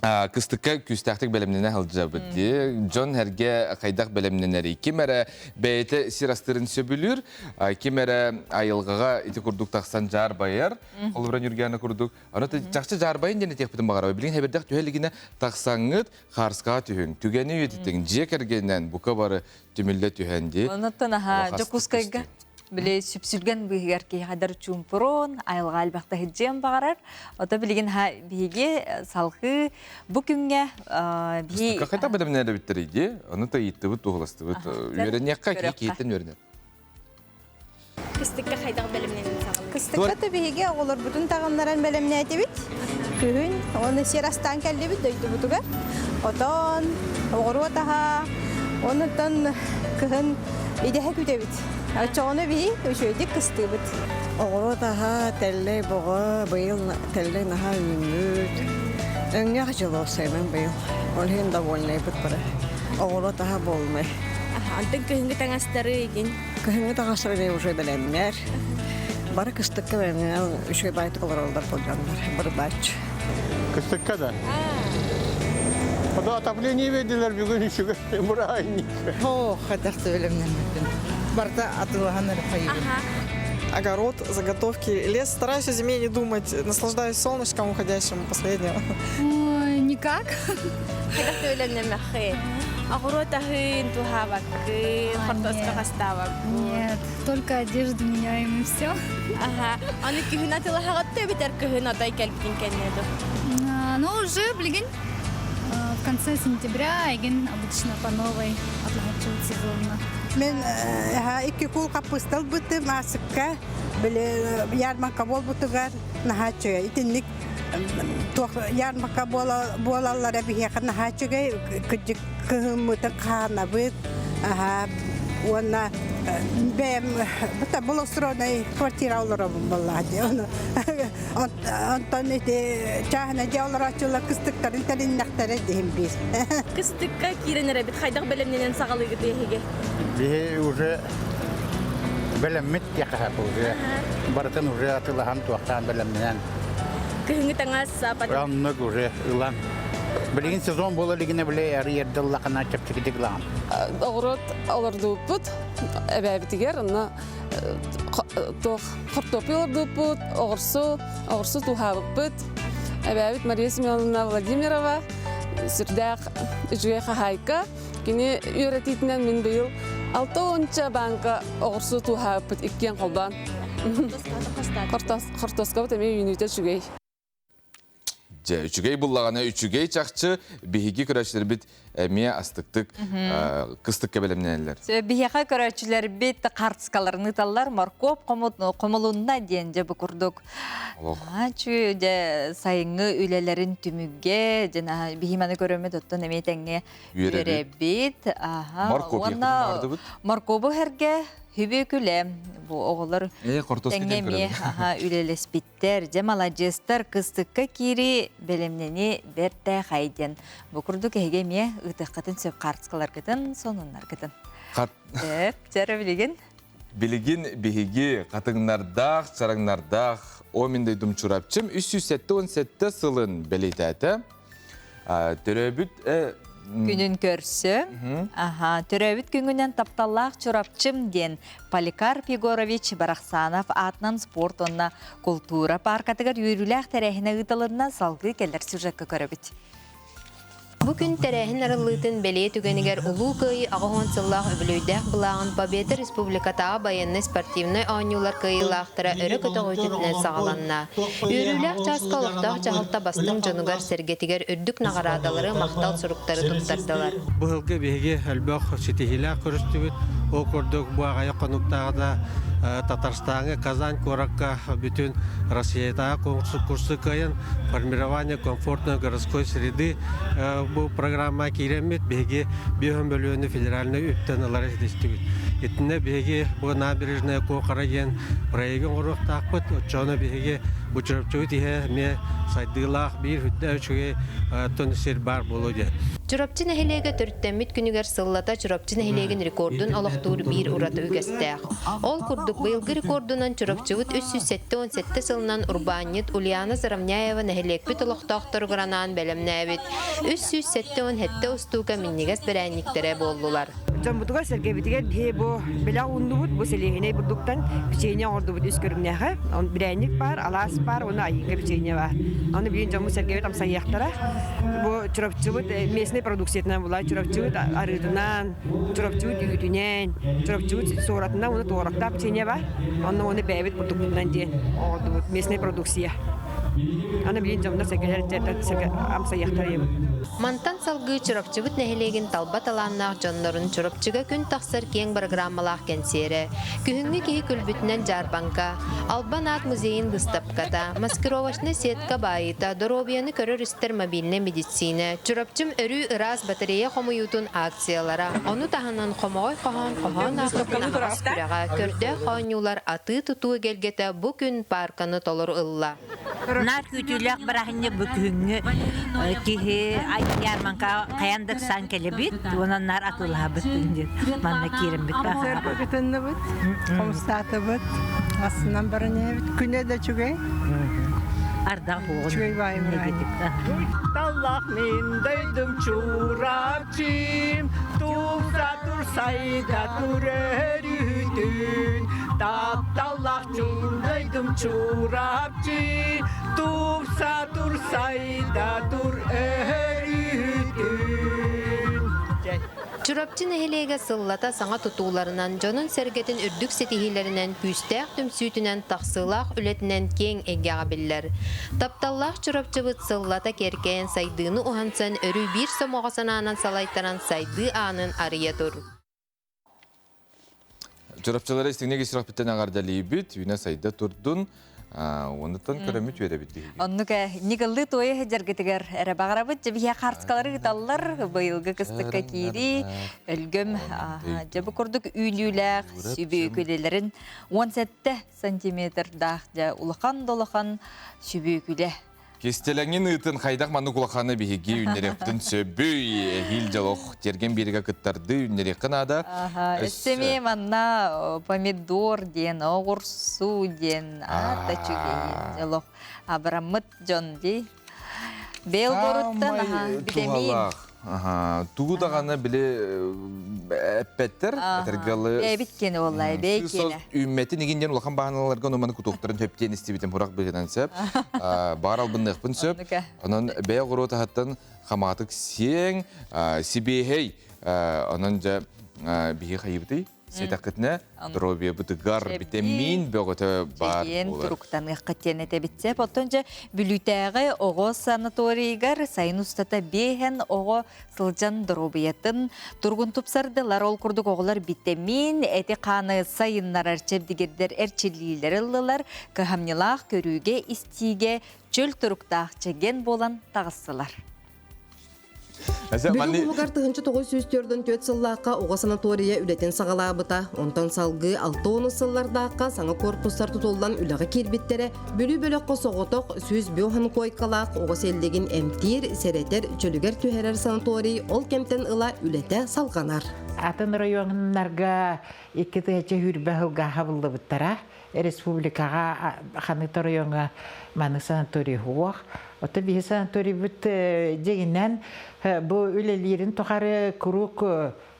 кыстыққа күстәқтік бәлемнені қалжа бұдды. Джон әрге қайдақ бәлемненері. Кемәрі бәйті сирастырын сөбілір, кемәрі айылғаға еті күрдік тақсан жар байар, қолыбыран үргені күрдік. Аны жақшы жар байын дені тек бұдың бағарабай. Білген әбердәқ түйелігіне тақсаңыд қарсқа түйін. Түгені өйтіттің жек әргенен бұқа бары түмілді түйенде. Онаттан жакускайға біле сүпсүлген бұйығар кей қадар чумпырон, айылға әлбақта хеджем бағарар. Ота білген бейге салқы бұл күнге бей... Қайта бәлемнері біттірейді, оны та етті бұд, тұғыласты бұд. Үйерінеққа кейттен өрінер. Кыстыққа қайдағы бәлемнен сағылы? Кыстыққа да бейге олар бұтын тағымларан бәлемне әте бит. Күхін, оны серастан кәлді бит, дөйті бұтығар. Отон, оғыру отаға, онытын күхін идеге күте бит. Çoğunu bir üşüydük kıstıbıt. Oğru daha telle boğa, bayıl telle naha ümüt. Önge hacılı olsayman bayıl. Olhen da volnay bıt para. Oğru daha bolmay. Antın kıhıngı tangastarı egin. Kıhıngı tangastarı ne uşay belenler. Bara kıstıkka belenler uşay baytı kolor oldular polcanlar. Bardaç. Kıstıkka da? O da atapleniye verdiler bir gün üşüge. Buraya indi. Хотях söylemden mümkün. Барда атылганыр хайыр. Огород, заготовки, лес. Стараюсь о зиме не думать, наслаждаюсь солнышком уходящим последнего. Никак. Хотях söylemden махе. Огород ахын, тухавакы, хортоска хаставак. Нет, только одежду меняем и все. Аны күхін атылағатты битер күхін атай кәлпін кәнеді. Ну, уже, блин, в конце сентября, еген обычно по новой отлагачивают сезонно. Мен iki kul kapıstal bıttı masıkka böyle yarmaka bol bıtıgar nahaçıya itinlik yarmaka bolallara bir yakın nahaçıya küçük kıhımıtı kahana bıt ona ben bıta bolostronay kvartira olarak vallahi onu ondan ete çahına cevler açıyorlar kıstıkların telinnektere diyeyim biz. Kıstıkka kirenere bit haydak belemnenen sağlığı diyege. Bir уже belemmet yakah уже baratan уже atılahan tuaktan belemnenen. Kıhıngı tangas sapat. Anlık уже ulan. Bilgin sezon bola ligine bile yarı yerde lakana çapçıkıdık lan. Ağrıt alırdı bud, ebevitiger, ana kurtopi alırdı bud, ağırsı tuhavık bud. Ebevit Maria Semyonovna Vladimirovna, sırdak ücüye kahayka, kini öğretitinden min beyil 6 banka ağırsı tuhavık bud ikkiyen kolban. Kurtoska bud emeği ünite çügey. Üçügey bullağına üçügey çakçı bihigi kıraçları bit emiye astıktık kıstık kebelemneler. Bihiga kıraçları bit kartskalarını tallar markop komulunda diyence bu kurduk. Çünkü sayıngı ülelerin tümüge bihimanı görüme dottan emeğitenge yüre bit. Markobu herge hübeküle bu oğullar tengemiye ülelespitler, cemalacestar kıstıkka kiri belemneni berte hayden. Bu kurduk egemiye ıtıqatın söp kartskalar gıdın, sonunlar gıdın. Jara bilgin? Bilgin bihigi katınlardağ, çaranglardağ o minday dumçurapçım 317 sılın beleytete. Töröbüt Günün körsü. Töröbüt gününden taptallaq çorapçım den Polikarp Yegorovich Baraksanov atnan sport onna kultura parkatıgar yürülək tərəhinə ıdalından salgı keller süjekka köröbüt. Bugün terehin aralığın beleye tügeniger ulu kıyı ağıhon sıllah öbülüydək bulağın Babeti Respublikatağı bayanlı sportivnay anyular kıyılaqtıra örü kötü ötütüne sağlanna. Yürülək çaskalıqtaq çahalta bastın jonugar sergetiger ürdük nağaradaları maqtal surukları tuttardılar. Bu hılgı bihigi elbaq sitihilaq körüstübüt, Ол көрдік бұағайы қонуқтағыда Татарстанға, Казань, Коракка, бүтін Россияда курсы кайын формирование комфортной городской среды бұл программа керемет беге бүйін бөліні федеральный үптенілері жетестігіт. Еттіне беге бұл набережная қоқарайын проегін ғұрық тақпыт, отчаны беге бұчырыпчығы тихе ме сайдылақ бір хүтті өчіге төнісер бар болу де. Чурапчын әхелеге түрттәммит күнігер сыллата чурапчын әхелеген рекордун олықтуыр бір ұраты үгістәқ. Ол күрдік бұйылғы рекордунан чурапчығыт 317 сылынан Урбанет Ульяна Зарамняева әхелекпіт олықтақтыр ғыранан бәлемнәбіт. 317 ұстуға миннегес бірәніктері болдылар. Жамбутуга сергебитиге бу бела ундубут бу селехине бурдуктан печенье ордубут үскөрүнөһө он бирәник бар алас бар оны айга печенье бар аны бүйүн жамбу сергебит амса яктара бу чурапчыбыт местный продукциятынан була чурапчыбыт арыдынан чурапчыбыт үтүнен чурапчыбыт соратынан оны тоорактап печенье бар оны бәбит продуктунан ден ордубут местный продукция аны бүйүн жамбу сергебит амса яктара. Мантан салгы чурапчыбыт нәһелеген талбат аланнақ жонларын чурапчыга күн тақсыр кең программалақ кенсері. Күхінгі кейі күлбүтінен жарбанка, Албанат музейін выставката, маскировочны сетка байыта, доробияны көрір істер мобильны медицина, чурапчым өрі ырас батарея қомуютун акциялара, оны тағынан қомой қоған ақыпын ағас күріға, көрді қоңюлар аты тұтуы келгеті бұ күн парканы толыр ылла. Нар күтілік бірағыны бүкіңі кейі ярманка каяндык сан келебит, онан нар атылha бүтүндү. Манна кирим бит. Бүтүндү бит. Комстаты бит. Асынан барыне бит. Күнө да чугай. Арда хугун. Чугай байым. Таллах мен дөйдүм чурапчым, туфра турсайда турөрүтүн. Таллах мен дөйдүм чурапчым, туфра турсайда Чурапчын әхелеге сыллата саңа тұтуларынан, жонын сәргетін үрдік сетихилерінен, пүстәқ түмсүйтінен, тақсылақ үлетінен кең әгеға білдер. Тапталлақ чурапчыбыт сыллата керкейін сайдыны ұхансан, өрі бір сомоғасананан салайтаран сайды анын ария тұр. Чурапчылары істігіне кесірақ біттен ағардалы бүт, үйіне сайды тұрдың. Онытан көрөмүт өйді бітті. Оннука никылды тойы жәргетігер әрі бағарабыт, жабия қарскалары ғыталылар, бұйылғы қыстыққа кейді, өлгім жабы көрдік үйліләқ, сүбі өкілелерін 17 сантиметр дақ улақан-долақан сүбі өкілі. Кестеләңін ұйтын қайдақ маны құлақаны бейге үнеректін сөбүй хил жалоқ терген беріге күттарды үнерек қынада. Өссеме манна помидор ден, оғырсу ден, ата чүгейін жалоқ. Абрамыт жон дей. Бел боруттан, витамин. Туғудағаны біле әппеттер, әтіргалы... Бәйбіткені олай, бәйкені. Үмметі негенден ұлақан бағаналарға нөмені күтуқтарын төптен істебетін бұрақ білгенен сөп. Бар албынны ұқпын сөп. Оның бәй ғыру тағаттан қаматық сең, сибейхей. Оның жа бейге қайыбыдай. Сетақытына дробия бұтығар витамин бөғіті бар болар. Жеген тұруқтан ұққаттен әте бітсе. Потон жа бүлітәғі оғы санаторийгар сайын ұстата бейхен оғы сылжан дробиятын тұрғын тұпсардылар ол күрдік оғылар витамин әте қаны сайыннар әрчевдігердер әрчелілер ұлылар көхамнелақ көріге істиге чөл тұруқтақ жеген болан тағысылар. Бүгін бұлғар тұғыншы 904-ден төт сыллаққа оға санатория үлетін сағалабыта, онтан салғы 6-10 сыллардаққа саңа корпустар тұтолдан үліға кербеттері бөлі-бөлі қосоғытық сөз бөған қойқалақ оға селдеген әмтир, серетер, чөлігер түйерер санаторий ол кемтен ұла үлеті салғанар. Атын районларға екі түйече хүрбәғылға хабылды бұттара, республикаға қаныты районға маны санаторий хуақ. Ота бие санаторий бұт дегеннен бұл үлелерін тұқары күрук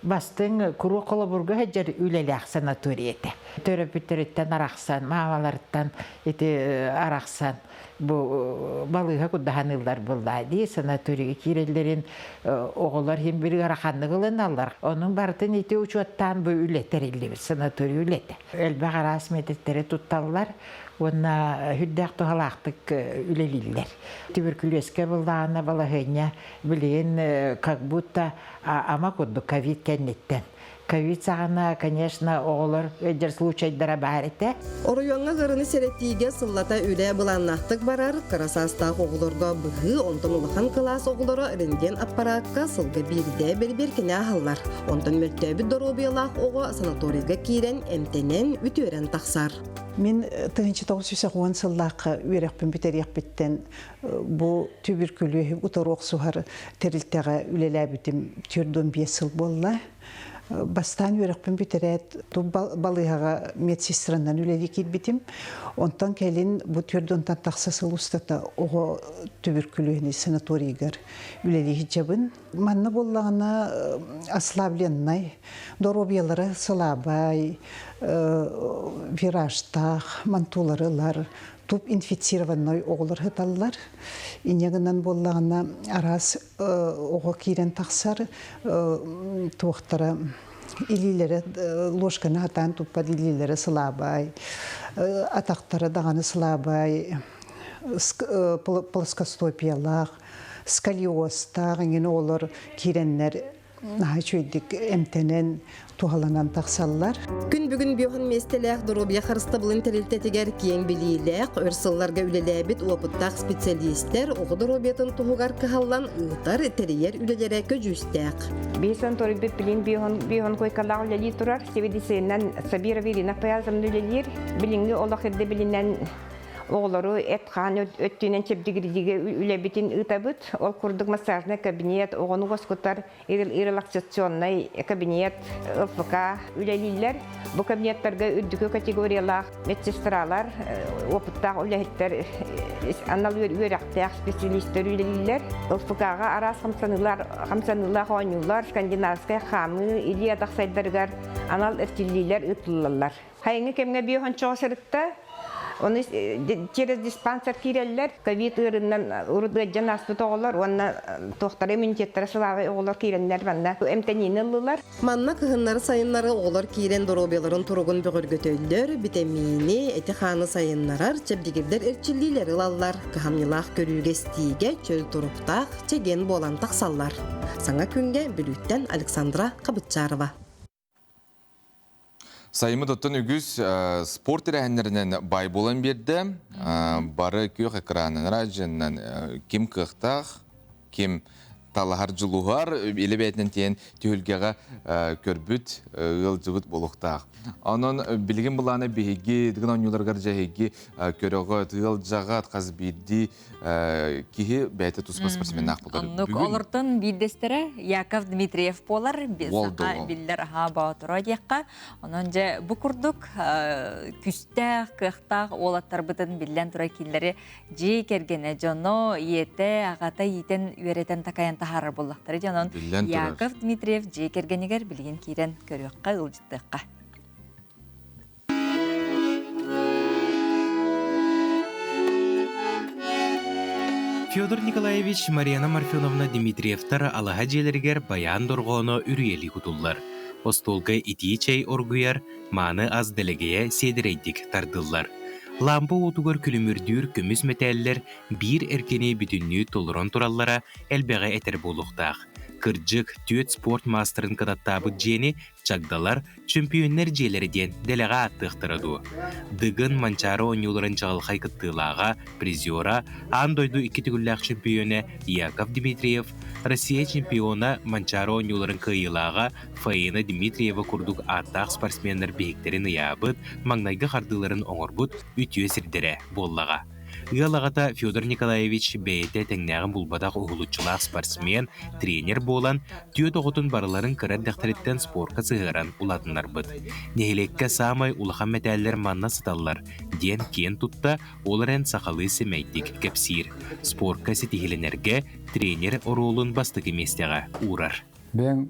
бастың күрук қолабырғы әджер үлеләқ санаториеті. Төрөпүттеріттен арақсан, мағаларыттан арақсан. Бұл балыға күддағанылар бұлдайды. Санаториге керелерін оғылар хем бір арақанны қылын алар. Оның бартын еті ұчуаттан бұл үлеттер елді санаторий үлеті. Әлбәқ арас мететтері тұтталылар. Онна хүддәқ тұғалақтық үлелілер. Туберкулезке бұлдағына балағыня білейін как будто ама құдды ковид кәнеттен. ковид сағына, конечно, оғылар өйдер случайдара бар еті. Оройонга гырыны сереттиге сыллата үле быланнақтық барар, қарасастақ оғыларға бұғы, онтын улахан класс оғылары рентген аппаратқа сылғы бірде берберкіне ағылар. Онтын мөлтөбі доробиялақ оғы санаторийға кейрен әмтенен үтөрен тақсар. Мен 1990 сыллаққа үйрекпен бітерек біттен бұл туберкулез ұтаруқ суғар терілтеға үлелі бітім түрден 5 сыл болла. Бастан үйрекпен бітерет балығаға медсестраннан үлелі кет бітім. Онтан кәлін бұл түрден тақса сыл ұстата оғы туберкулезіне санаторийгар үлелі жабын. Манна боллағына аслабленнай, доробиялары сылабай, вираштақ, мантуларылар, туп инфицированной оғылар хыталлар. Инегінен боллағына арас оғы кейрен тақсар туқтары илилері, ложканы атан туппад илилері сылабай, атақтары дағаны сылабай, плоскостопиялақ, сколиостақ, олар кейренлер чөйдік әмтенен туғаланан тақсаллар. Күн бүгін бүйін местеләқ дұрубия қарысты бұлын тәрілтетігер кейін білейләқ, өрсылларға үлеләбіт опыттақ специалистер оғы дұрубиятын туғығар кығалан ұғытар тәрейер үлелері көжістәқ. Бейсан торибет білін бүйін койкалақ үлелі тұрар, себедесенен Сабира Верина паязым үлелер, білінгі олақ ерді білінен оғылары әтқан өттінен чепдігірдігі үләбетін ұтабыт, ол күрдік массажный кабинет, оғыны ғосқыттар релаксационный кабинет, ЛФК үләлілер. Бұл кабинеттарға үддікі категориялақ медсестралар, опыттақ үләхеттер, анал өрәқтәқ специалистер үләлілер. ЛФК-ға арас қамсанылар, қойнулар, скандинавская қамы, или адақсайдарға анал әртілілер ұтылылар. Хайыңы кемге бейхон чоғысырықта, оны через диспансер киреллер, ковид ырынан урудгаджан аспыты оғылар, оны тоқтары иммунитеттері сылағы оғылар киренлер банда әмтәнейін ылылар. Манна кығынлары сайынлары оғылар кирен доробияларын тұрғын бүгіргөтөлдер, витамини, әті қаны сайынларар, чәбдегердер әрчілдейлер ылалар, кығамнылақ көрүүге стиге, чөл тұрыптақ, чеген болан тақсаллар. Саңа күнге бүліттен Александра Қабытчарова. Сайымы доттын үгіз спорт әрәхінлерінен бай болан берді. Бары көк экранын ражыннан кем қықтақ, кем талағар жылуғар, елі бәйтінен тейін түйілгеға көрбіт, ғылжығыт болуқтақ. Onun bilgin bulana bihigi, digin oynayulargar jahigi, körögöt, ғылжағат, қаз бейді, кихи бәйті тұспа спортсмен нақпылдар. Оннук олыртын бейдестері Яков Дмитриев болар, бізаға білдер аға баутыра дейққа. Онын же бұқырдық, күстәқ, қықтақ, олаттар бұтын білден тұра келдері жей кергені жоно, еті, ағата етен үйретен такаян тахары болақтары. Jonun Яков Дмитриев жей кергенігер білген кейден көріққа ұлжыттыққа. Федор Николаевич Марьяна Марфеновна Дмитриевтар алаға желергер баян дұрғыны үрелі күтулар. Остолға ити чай оргуяр, маны аз делегея седірейдік тардылар. Лампы отугар күлімірдүр көміс метәллер бір әркені бүтінні толыран тураллара әлбәғі әтір болуқтақ. Кырджык түйет спорт мастерын кадаттабы жені чагдалар чемпионнер желерден делеға аттықтырыду. Дыгын манчары ойнуларын жағылғай кыттылаға призиора андойду 2 түгілләқ чемпионы Яков Дмитриев, Россия чемпиона манчары ойнуларын кыйылаға Фаина Дмитриева күрдік аттақ спортсменнер бейіктерін ұябыд, маңнайғы қардыларын оңырбыд үтіе сірдері боллаға. Ұялағата Федор Николаевич бәйті тәңнәғын бұлбадақ ұғылытшылақ спортсмен, тренер болан, түйет оғытын барыларын кірі дәқтіреттен спортқа сығыран ұладынар бұд. Нехелекке самай ұлақан мәтәлілер манна сыталар, ден кен тұтта оларын сақалы семейдік кәпсир. Спортқа сетихеленерге тренер оролын бастығы местеға урар. Бәң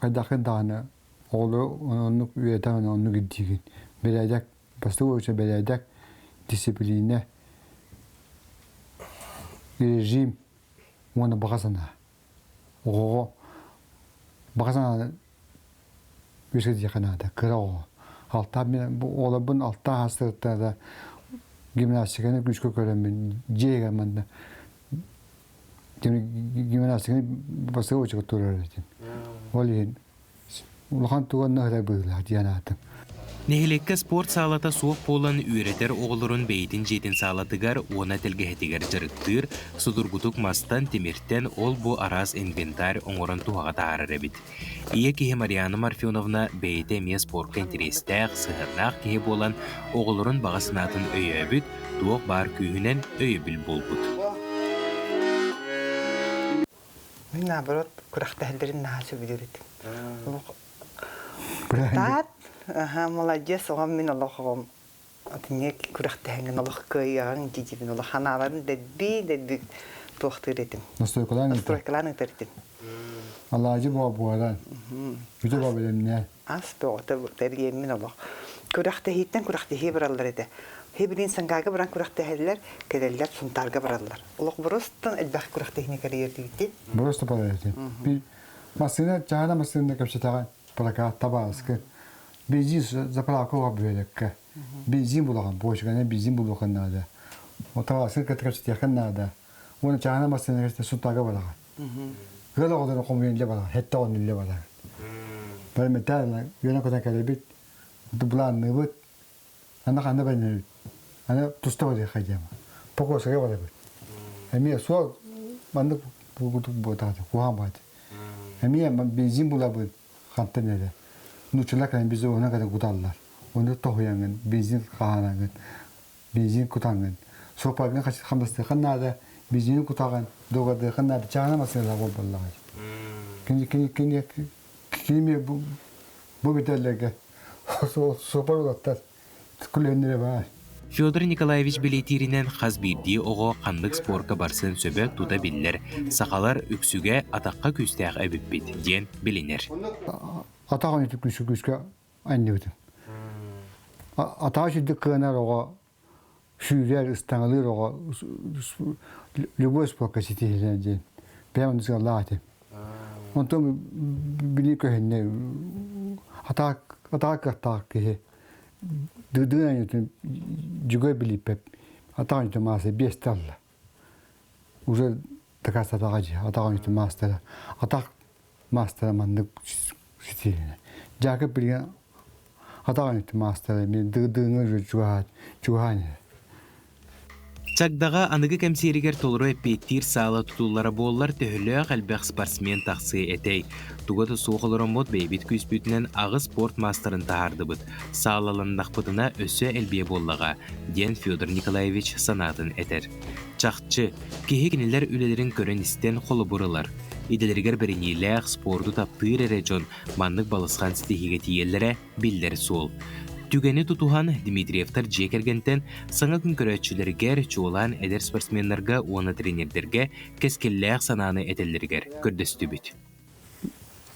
қайдақын дағаны оғылы онық үйетен онық үддеген. Бәләдәк, бастығы өші бәләдәк дисциплине режим оны бағасана. Оғы бағасана өшкеде қанады, кірі оғы. Олабын алта хастырыттарда гимнастиканы күшкі көремін, жейге манда. Гимнастиканы бастығы өшкі тұрар екен. Ол ең улахан туганна хата быгла диянатым. Нехилекке спорт салата суох болан үйретер оғылырын бейтін жетін салатыгар оны тілгехетігер жырықтыр, судургутук мастан темірттен ол бұ араз инвентарь оңырын туаға тағарыр әбіт. Ие кеhe Марияна Марфеновна бейті ме спортқа интерестәқ, сығырнақ кеhe болан оғылырын бағасынатын өй әбіт, туақ бар күйінен өй біл болбұд. Мен наоборот, күрақтәлдерін нағасы бүдіретім. Молодец, оған мен Аллахым. Атынек күрақтәңін Аллах көйяғын дедебін. Аллах ханаларын дәдбі тоқтыр етім. Настройкаларын етім. Allah acı buğadan. Güzel babelemler. As boğda tergemin Allah. Күрақтәхиттен күрақтәхи баралар еді. Хебір инсанғаға баран күрақтәхилер, кәлелер сұнтарға баралар. Олық бұрыстан әлбәқ күрақтәхіне кәрерді етті. Бұрысты бала етті. Масына, жағана масында көпшетаған бұрақа табағызғы. Бензин запалақуға бөліккі. Бензин бұлаған, бойшығаны бензин бұлықын нады. O табағызғы көтікөпшет яқын нады. Оны жағана масында сұнтарға бараған. Ғылы қолдары қомуенле бараған, хетті қонылле бараған. Бәрі мәттәлі, үйені көтен кәлебет, бұланны бұд, ана қанды бәйні бұд. Ана тұста бәді қайдема. Покосыға бәді бұд. Әмия суа мандық бұдағады, қуған бәді. Әмия бензин бұла бұд, қанттын әді. Нұчылар кәлем бізді оны кәді құдалылар. Оны тоғыяңын, бензин қағанаңын, бензин құтаңын. Соқпағын қашет қамдасты қаннады, бензин құтаған, доғады қаннады, жағына масынала бол боллағай. Кеме бұл бетерлерге соқпар олаттар, күлендері бар. Федор Николаевич билетиринен қазбирди оғы қандық спорка барсын сөбек тута білілер. Сақалар үксуге атаққа күстәқ әбіппет, ден білінер. Атағын етіп күшке әнне өтім. Атаға жүдік қығынар оға шүйрер, ұстаңылыр оға любой спорка сетелер ден. Бәмін дүзгі Аллах атым. Онтон білі көхінне атаға қақтақ кеге дұдығын өтім жүгөй біліп бәп. Атағын өтім масы бесті алла. Уже дұқас атаға жи, атағын өтім мастары. Атақ мастары мандық сетелер. Жақып білген атағын өтім мастары, мен дұдығын жүгәйін. Чагдаға анығы кәмсерігер толыру әппеттер сала тұтулары боллар төхілі қалбәқ спортсмен тақсы әтей. Туғаты соғылыры мод бәйбет күспүтінен ағы спорт мастарын тағарды бұд. Салаландақ бұтына өсі әлбе боллаға, ден Федор Николаевич санатын әтер. Чақчы, кеге кенелер үлелерін көрін істен қолы бұрылар. Иделергер бірінейләқ спорду таптыр әрі маннық балысқан стихиге тиеллері білдер сол. Түгені тұтуған Дмитриевтар жекергентен саңа күн көрәтшілергер чуылан әдер спортсменлерге, оны тренердерге кәскелләқ сананы әтеллергер көрдісті бүт.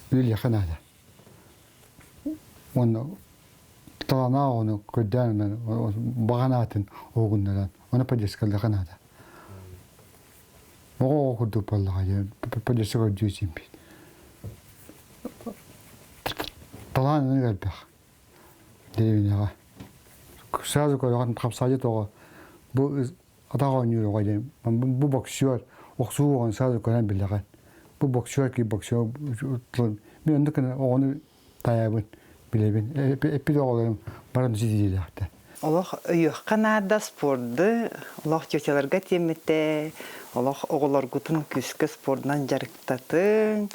Үйл яқын ады. Оны талана оны көдден бағанатын оғындан, оны падескал яқын ады. Оға оқырды болыға, падескал дүйсен бейт. Таланын әлбәқ. Деревняға. Сразу көрген қапсадет оға. Бұл атаға өнер оға дейм. Бұл боксер, оқсу оған сразу көрген білдіған. Бұл боксер ки боксер. Мен өндікін оғаны таябын, білебін. Әппеді оғаларым барын жеде дейді ақты. Олақ үйіқ қанада спорды, олақ тетелерге теметті, олақ оғылар күтін күскі спордынан жарықтатын,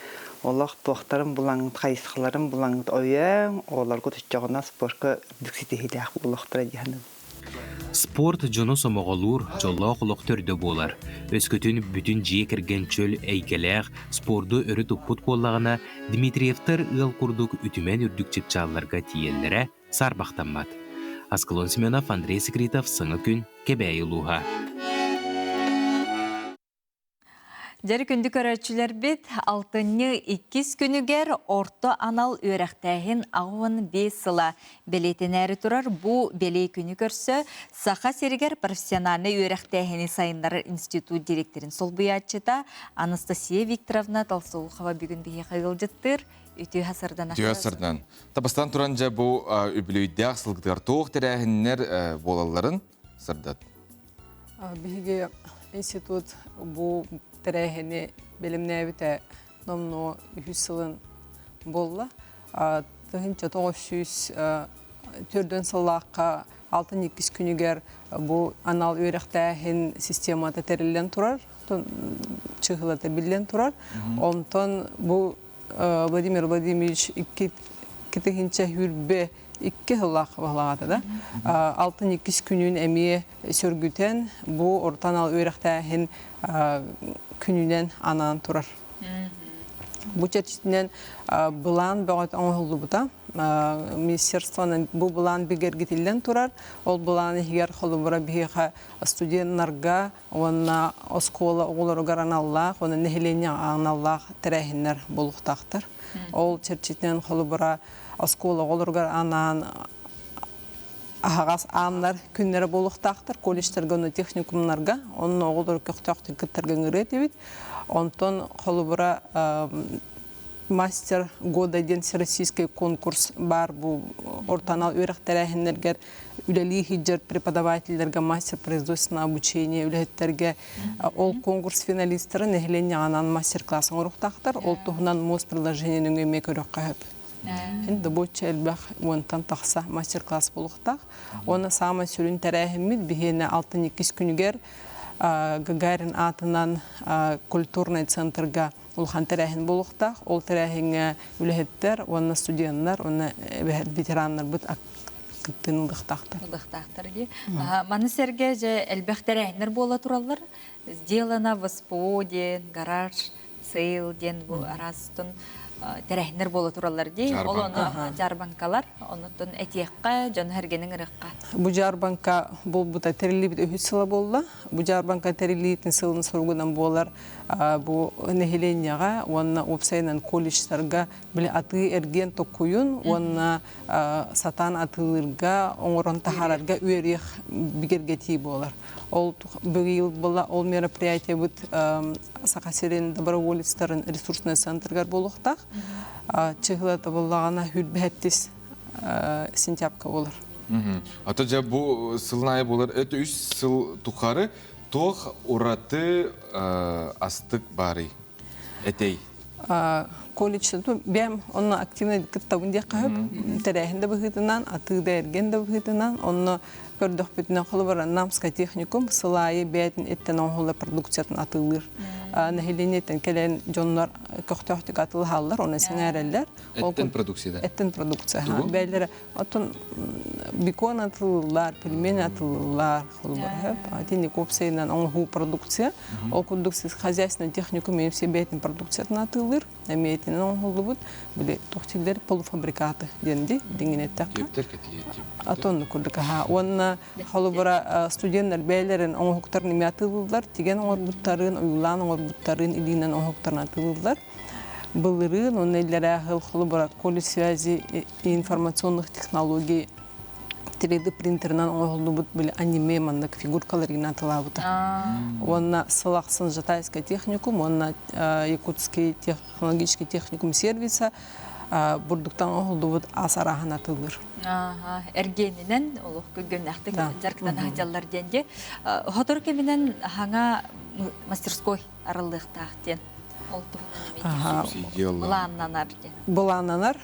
олақ тоқтарым бұлаң, қайысқыларым бұлаң ойын, олар күтіш жағына спортқа дүксеті хилях болықтыра дегенім. Спорт жоны сомоғылур, жолла оқылық түрді болар. Өскөтін бүтін жие кірген чөл әйгеләқ, спорду өрі тұппұт болағына Дмитриевтар ұл күрдік үтімен үрдік чепчалыларға тиеллері сарбақтанмад. Аскалон Семенов, Андрей Секретов, Сыңы күн, Кебәйі Луға. Жәрі күнді көрәтшілер бет, 6-2 күнігер орто анал өрәқтәйін ағуын 5 сыла белетін әрі тұрар. Бұ белей күні көрсі, Сақа Серігер профессиональны өрәқтәйіні сайынлары институт директорын сол бұятчыда Анастасия Викторовна Талсоуқова бүгін бейе қайғыл жыттыр. Үті ғасырдан ақырдан. Табыстан тұран жа бұл үбілейдіғ сылғытығар тоқ тәрәхіннер болаларын сырдат. Бігі институт бұл тәрәхіні білімне әбіті номно 100 сылын болла. тыгынча 900 төрдөн сыллаққа алтын 2 күнігер бұл анал өріқтәхін систематы тәрілден тұрар, чығылаты білден тұрар. Онтон бұл Владимир Владимирович 2 хүрбе 2 сыллақ бағлағады да. Алтын 2 күнін әмие сөргітен бұл ортанал өріқтәхін күнінен анан тұрар. Бұл чәрчетінен бұлан бағат оңғылды бұта. Министерствоның бұл бұлан бігергетілден тұрар. Ол бұлан егер қолы бұра бігеға студенттарға, онына оскола оғылырғар аналлақ, оны нәхелене аналлақ тәрәхінлер болуқтақтыр. Ол чәрчетінен қолы бұра оскола оғылырғар анан ағас анлар күннері болуқтақтыр. Колледжтерге, оны техникумларға, оның оғылыр көқтақты күттерген үретевет. Онтон холубра мастер года ден всероссийский конкурс бар бу ортанал өрәхтәрәһеннәргә үләли хиджер преподавательләргә мастер производственного обучения үләһеттерге ол конкурс финалистлары нәһлен янан мастер классын урухтактыр. Ол туһунан мост приложениенең эме көрәккә һәп. Инде бу челбәх онтан тахса мастер класс булуктак. Оны сама сүрүн тәрәһемит бихене 6-2 күнүгәр Гагарин атынан культурный центрга улхан тәрәһен булуктак. Ол тәрәһенгә үләһеттер, оны студентлар, оны ветераннар бит активлыктактыр. Манысерге же әлбәх тәрәһеннәр була туралар. Сделано в СПО ден, гараж, сейл ден бу арастын тәрәһеннәр була туралар ди. Ол оны жарбанкалар, онытын әтиякка, жан һәргенең рыкка. Бу жарбанка бул бута терили бит өһүсела болла. Бу жарбанка терилитин сылын соргудан болар. Бу нехеленияга, онна опсайнан колледжларга биле аты эрген токуюн, онна сатан атылырга, оңорон тахарарга үерих бигергети болар. Ол быйыл болла ол мероприятие бит Сакасерен доброволецлерин ресурсный центргар болуктак. Чыгылата боллагана хүлбәттис сентябрьга болар. Ата жа бу сылнай болар. Өтө 3 сыл тухары тох ураты астык бары. Этей. Колледжда бем онна активный кыттабын кахып, тәрәһендә быгытынан, атыда эргендә быгытынан, онна көрдөх бүтүнөн колу бар Намская техникум сылайы бәйтин эттен оңгылы продукциятын атылыр. Нәһиленетен келен жоннор көктөктүк атылы халлар, оны сеңәрелләр. Эттен продукцияда. Эттен продукция. Бәйләре отын бекон атылылар, пельмени атылылар, колу бар. Атини копсайнан оңгы продукция. Ол продукция хозяйственный техникум эмсе бәйтин продукциятын атылыр. Әмиетинен оңгылы бут. Биле тохтилер полуфабрикаты денди, диңинеттәк. Атонны күрдүк. Онна холубара студенттер бәйләрен оңгыктарын эме атылылар, тиген оңгыттарын, уйлан оңгыттарын илинен оңгыктарын атылылар. Былырын, он элләре холубара колледж связи и информационных технологий 3D принтернан оңгылы бут биле аниме мандык фигуркалар атылабыта. Онна Салахсын Жатайская техникум, онна Якутский технологический техникум сервиса бурдуктан оңгылы бут асарахан атылыр. Эргенинен олух күгөннәхтек жарктан хаҗаллар денде. Хотор кеминен хаңа мастерской аралыктактен. Буланнанар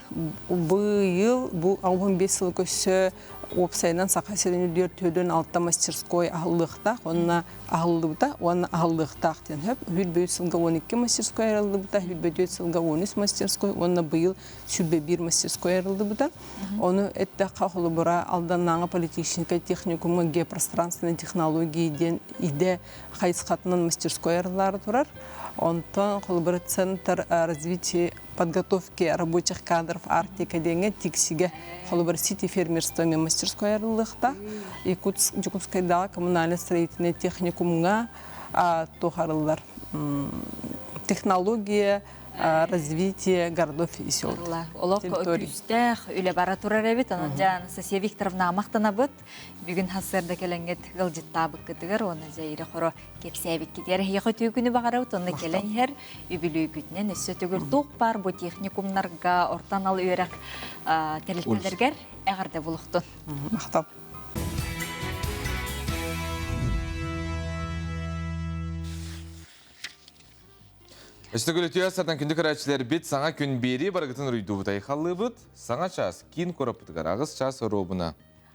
быйыл бу 15 ел көсө опсайнан Сакасерен үдөртөдөн алтта мастерской ахыллыкта, онна ахыллыбыта, онна ахыллыктактен хөп хүлбө сылга 12 мастерской аралыбыта, хүлбө сылга 13 мастерской, онна быйыл сүлбө 1 мастерской аралыбыта. Оны этте кахылы бура алданнаңа политехника техникумга геопространственный технологии ден иде хайскатынан мастерской аралары турар. Онтон центр развития подготовки рабочих кадров Арктика денге тиксиге сити фермерства мен мастерской арылыкта Якутская да коммунальный строительный техникумга тохарылар технология развитие городов и сел. Олог күстәх үле бара турар әбит, аны жан София Викторовна мактана бит. Бүген хасырда келенгет гылжыттабык кытыгыр, оны жайры хоро кепсәбит китер. Яхы түгүнү багарып, оны келен һәр үбүлү күтнен эссе түгүл тук бар бу техникумнарга ортан ал үйрәк терилтелергә әгәрдә булыктын. Мактап. Өстігілі сардан күнді көрәтшілер бет саңа күн бері барғытын рүйді бұтай қалы бұд, саңа час, кейін көріп бұтығар ағыз час ұрабына.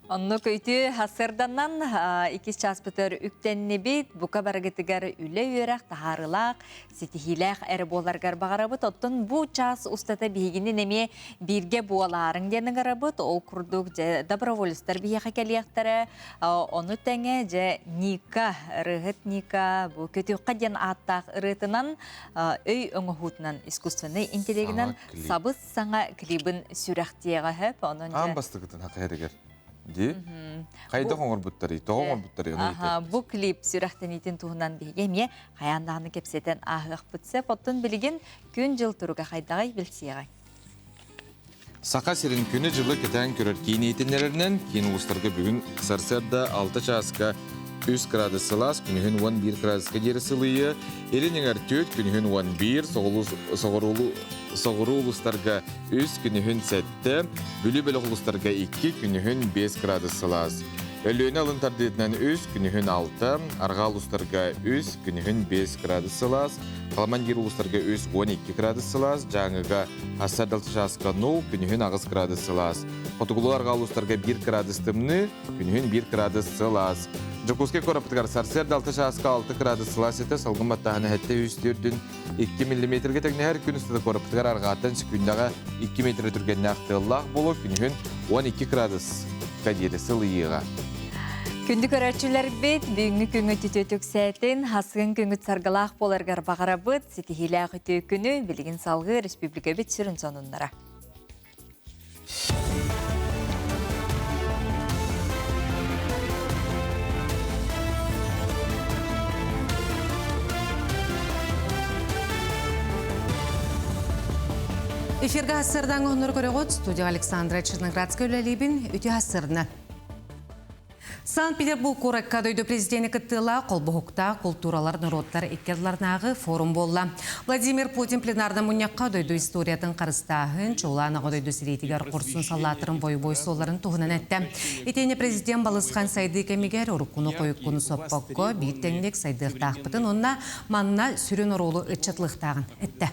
Онны көйті хасырданнан 2 час бұтыр үктенні бет, бұқа барғытығар үлі өрәқ, тахарылақ, сетихиләқ әрі боларғар бағарабыт. Оттын бұ час ұстата бейгіні неме бірге буаларың дені ғарабыт. Ол күрдік доброволістер бейеқі кәлияқтары. Оны тәңе жа Ника, рығыт Ника, бұ көті қаден аттақ ұрытынан өй өңі хутынан искусственный интеллегінен сабыз саңа клибін сүрәқтияға хөп. Ан бастығытын хақы әрігер. Де? Қайда қоңыр бұттары, тоғыр бұттары. Бұл клип сүрәқтен етін туғынан бейге ме қаяндағыны кепсетен ағық бұтсы, поттын білген күн жыл тұруға қайдағай білсеғай. Сақа серін күні жылы кетен көрір кейін етінерінен, кейін ұстарға бүгін сарсерді 6 часқа 3 градус сылас, күнігін 11 градусқа дері сылыйы, елінің әртөт күнігін 11, соғыру ұлыстарға 3 күнігін 7, бүлі-бөлі ұлыстарға 2 күнігін 5 градус сылас. Өліні алынтардетінен 3 күнігін 6, арға ұлыстарға 3 күнігін 5 градус сылас, қаламан ер ұлыстарға 12 градус сылас, жаңыға асардалты жасқа 0 күнігін 9 градус сылас. Қотығылы арға ұлыстарға 1 градус тымны, күнігін 1 градус сылас. Жокуске көріптігар сарсерді 6 жасқа 6 градус сылас еті, салғын баттағаны әтті үстірдің 2 миллиметрге тәгіне әр күн үстіді көріптігар арғаттан сүкіндағы 2 метр түрген нақтылақ болу күнігін 12 градус кәдері сылыйыға. Күнді көрәтшілер бет, бүгінгі күңі түтөтік сәтін, хасығын күңі сарғалақ боларғар бағара бұд, сетихилі ағыты күні, білген салғы республика бет сүрін сонынлара. Эфирға хассырдан ғоныр көріғыт, студия Александра Черноградская үләлейбін үті хассырына. Санкт-Петербург қоракка дойды президенті кіттіла қолбұғықта культуралар народтар еккерларнағы форум болла. Владимир Путин пленарда мұньяққа дойды историятын қарыстағын, чоуланаға дойды сірейтігер құрсын салатырын бой-бой соларын тұғынан әтті. Етені президент Балысқан сайды кәмегер ұрыққыны қойыққыны соппаққа бір тәңдек сайдықтақпытын, онына манына сүрін ұролы үтчатлықтағын әтті.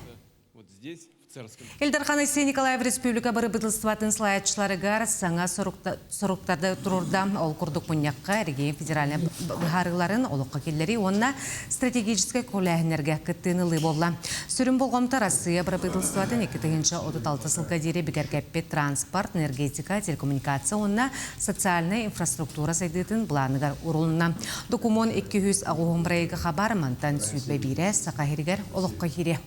Эльдар Ханайсы Николаев Республика бары бытылстватын слайдшылары гар саңа сұрықтарды тұрырда ол күрдік мұньяққа әрген федеральны бұхарыларын олыққа келдері онына стратегическай коләхінерге күттінілі болла. Сүрін болғамта Россия бары бытылстватын 2036 сылға дере бігергәппет транспорт, энергетика, телекоммуникация онына социальная инфраструктура сайдытын бұланығар ұрылына. Документ 200 ағуғын бірайғы қабар мантан сүйбе бире сақахиргер олыққа хире.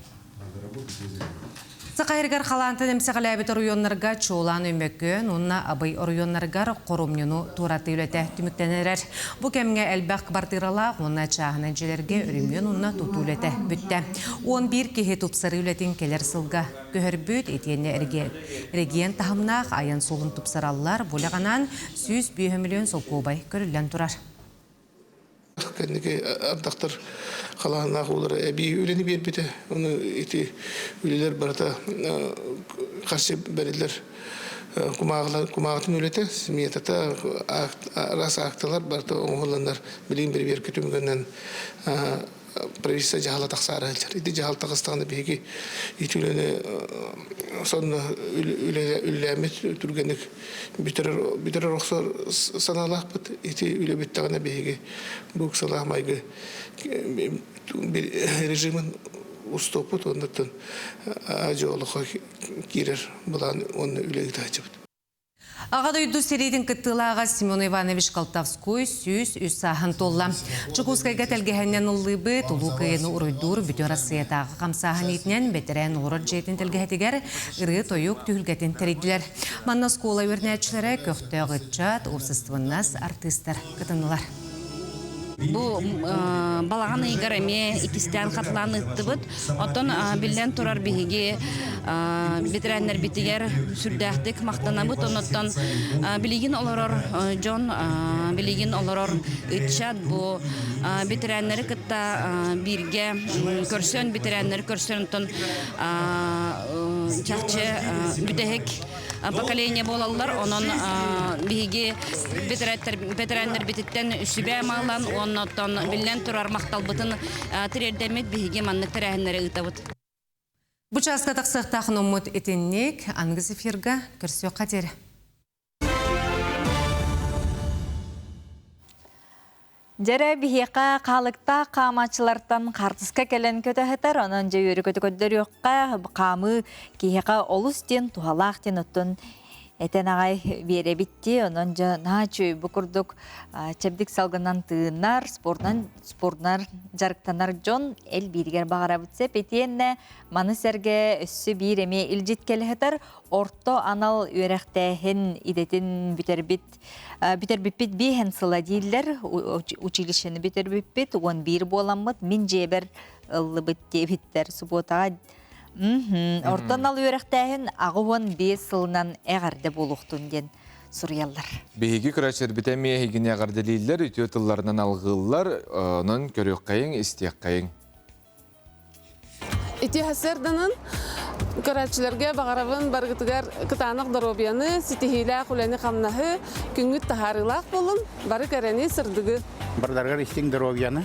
Сақайыргар қалантын әмсіғаләбет орыйонларға чоулан өмеккен, онына абай орыйонларғар қорумнену тураты үләті түміктенерер. Бұ кәміңе әлбәқ бартырала, онына чағын әнжелерге өрімген онына тұту үләті бүтті. 11 кеге тұпсары үләтін келер сылға көхір бүт, етенне реген тахымнақ аян солын тұпсаралылар, болағанан 100 миллион сол көбай көрілген тұрар. Кәдімгі ардақтар қалағанақ олар әбей өлені бербеді. Оны еті өлелер барыта қарсы бәрелер құмағытын өлеті. Сметата рас ақтылар барыта оңғыландар білейін бір күтімгеннен правительство жағала тақсары әлдер. Еті жағала тақыстағында бейге еті өлені сонына үләмет түргенік бітірір оқсор саналақ бұд. Еті үлі біттіғана бейге бұл кісалақ майғы режимін ұстопыд, ондықтан жолыққа керер бұлан оны үлегі тәжібід. Ағады үйді серейдің күттілаға Семен Иванович Колтовской сүз үсағын толла. Чукускайға тәлгіхәнен ұллыбы тұлу күйені ұройдур бүтін Россиятағы қамсағын етінен бәтірән ұрыр жетін тәлгіхәтігер ұры тойық түйілгетін тәрейділер. Манна скола өрнәтшілері көқті ғытчат, ұпсыстывыннас артистер күтінілер. Бұл балаған үйгәріме икістен қатыланы ұттыбыд. Оттан білден тұрар бігіге бітірәнлер бітігер сүрдәқтік мақтанабыд. Оттан білеген оларыр жон, білеген оларыр үтчат. Бұл бітірәнлері күтті бірге көрсен, бітірәнлері көрсен. Оттан чақчы бүтәхік поколение болалар. Onun бігіге бітірәнлер бітіттен үсібә мағлан. Ondan billen turar maqtal butun tirerdemit bihiге manlık tirahenlere ıtabıt. Бу часка тақсықтақын ұмыт етеннек, аңыз эфирға көрсө қатері. Жәрі бігеқа қалықта қамачылардан қартысқа кәлін көтіғітар, оның жүйері көті көттері өққа қамы кейеқа олыстен туғалақтен ұттын Этен ағай бере бітті, оның жана чөй бұқырдық чәбдік салғынан тыынар, спорнар жарықтанар жон әл бергер бағара бүтсе, петенне маны сәрге өссі бір еме үлжет келіғітар, орто анал өрәқтәхін идетін бүтербіппет бейхен сыла дейілер, училищені бүтербіппет, он бір боламыд, мен жебір ұлы бітте біттер сұботаға. Ортан ал өрәқтәйін ағуын 5 сылынан әғарды болуқтын ден сұрыялар. Бейгі күрәшер бітәме әйгіне әғарды лейлер, үтіо тылларынан алғылар, оның көрек қайын, істек қайын. Ити хасерданын көрәтшілерге бағарабын барғытығар қытанық дұробияны, сетихилі құләні қамнағы күнгіт тахарылақ болын, бары кәрәне сырдығы. Бардарға істің дұробияны,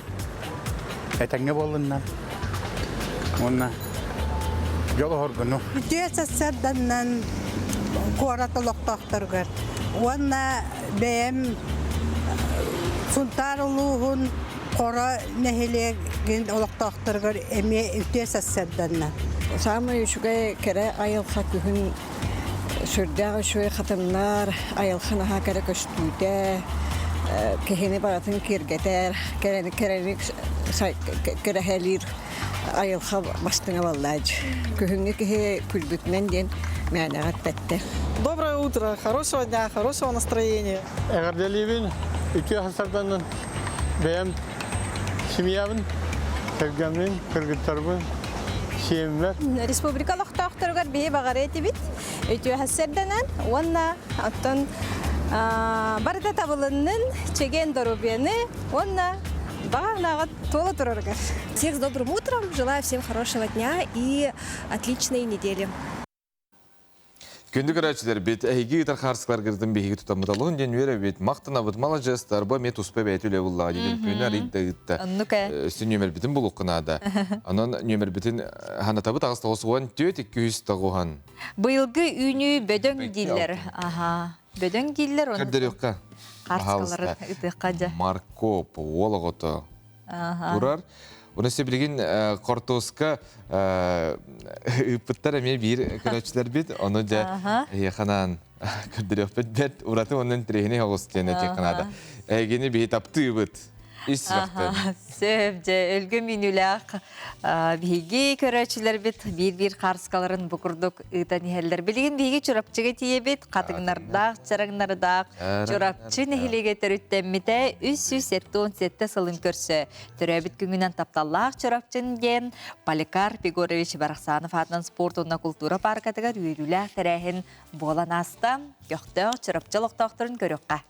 әтәңе болыннан. Онна жол оргыну. Үтіе сәсәрдәннен қуараты лоқтақтырғыр. Онна бәйім сұнтар ұлығын қора нәхелеген лоқтақтырғыр әме үтіе сәсәрдәннен. Самый үшіге кәрі айылға күхін сүрдәғі шөй қатымнар, айылғынаға кәрі көстүйді, кехені баратын кергетер, кәрәнік кәрәхәлір айылға бастыңа баллач. Күхінгі кеге күлбүтінен ден мәнәғат тәтті. Доброе утро, хорошего дня, хорошего настроения. Эгарделивин, үтіе хасарданын, бәйім семьявын, кәргәмін, кіргіттарбын, семьялар. Республикалық тақтырғар бейі бағар еті бит. Үтіе хасарданын, онна аттын барда табылының чеген дорубияны, онна бағанағы толы тұрырғар. Всех с добрым утром, желаю всем хорошего дня и отличной недели. Күнді көрәтшілер бет әйгі ұтар қарсықлар кірдің бейгі тұтамыдалығын ден өрі бет мақтына бұдмалы жастар ба мет ұспай бәйті өлі бұллаға деген көні аридді ұтты. Үстін нөмір бітін бұл ұққынады. Анын нөмір бітін ғана табы тағысты осыған төт 200 тағуған. Бұйылғы үйні бөдөң дейлер. Бөдөң дейлер. Кәрдер өққа? Қарсықлары ұтыққады. Маркоп, олығыты. Тұрар. Оны себілген қортуысқа үпіттар әме бір көрәтшілер бет, оны да қанан көрдірі өпіт бәт, ұраты оның тірегіне оғыстен әте қанады. Әгені бейт апты үбіт. Сөп же өлгі менуләқ бейге көрәтшілер бет, бір қарсықаларын бұқырдық ұйтан ехелдер. Білген бейге чұрапчыға тие бет, қатыңнардақ, чараңнардақ, чұрапчы нехелеге түріттәмметі 317 сылын көрсі. Түрәбіт күңінен тапталлақ чұрапчын ген, Поликарп Егорович Барақсанов атынан спорт онна культура паркатығар үйріләқ тәрәхін болан астан, көқтіғ чұрапчылықтақтырын көріққа.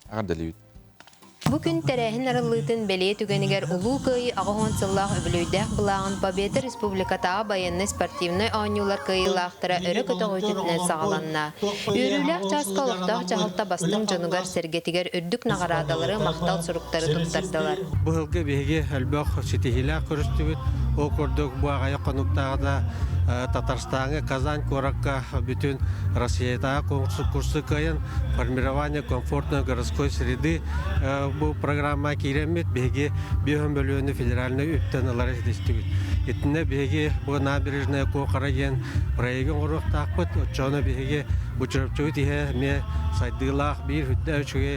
Бүгін тәрәхін арылытын бәле түгенігер ұлу көйі ағуын сыллақ өбілөйдәк бұлағын Победа Республикатаға баянны спортивный ойнулар көйілақтыра өрі көтіғ өтетінен сағаланна. Үйріләк жасқа ұлықтақ жағалта бастың жонығар сәргетігер үрдік нағарадалары мақтал сұруқтары тұттардылар. Бұғылғы бейге әлбәқ сетихилә көрістібіт, ол көрдік бұғая қонуқтағыда Татарстанға, Казань, Коракка, бүтін Россиятаға конкурсы курсы кайын формирование комфортной городской среды бұл программа керемет беге бейхен бөліөні федеральный үптен алар етестігіт. Етіне беге бұл набережная қоқараген проеген ғұрық тақпыт, отчаны беге бұчырапчығы тихе ме сайдығылақ бір хүтті өчіге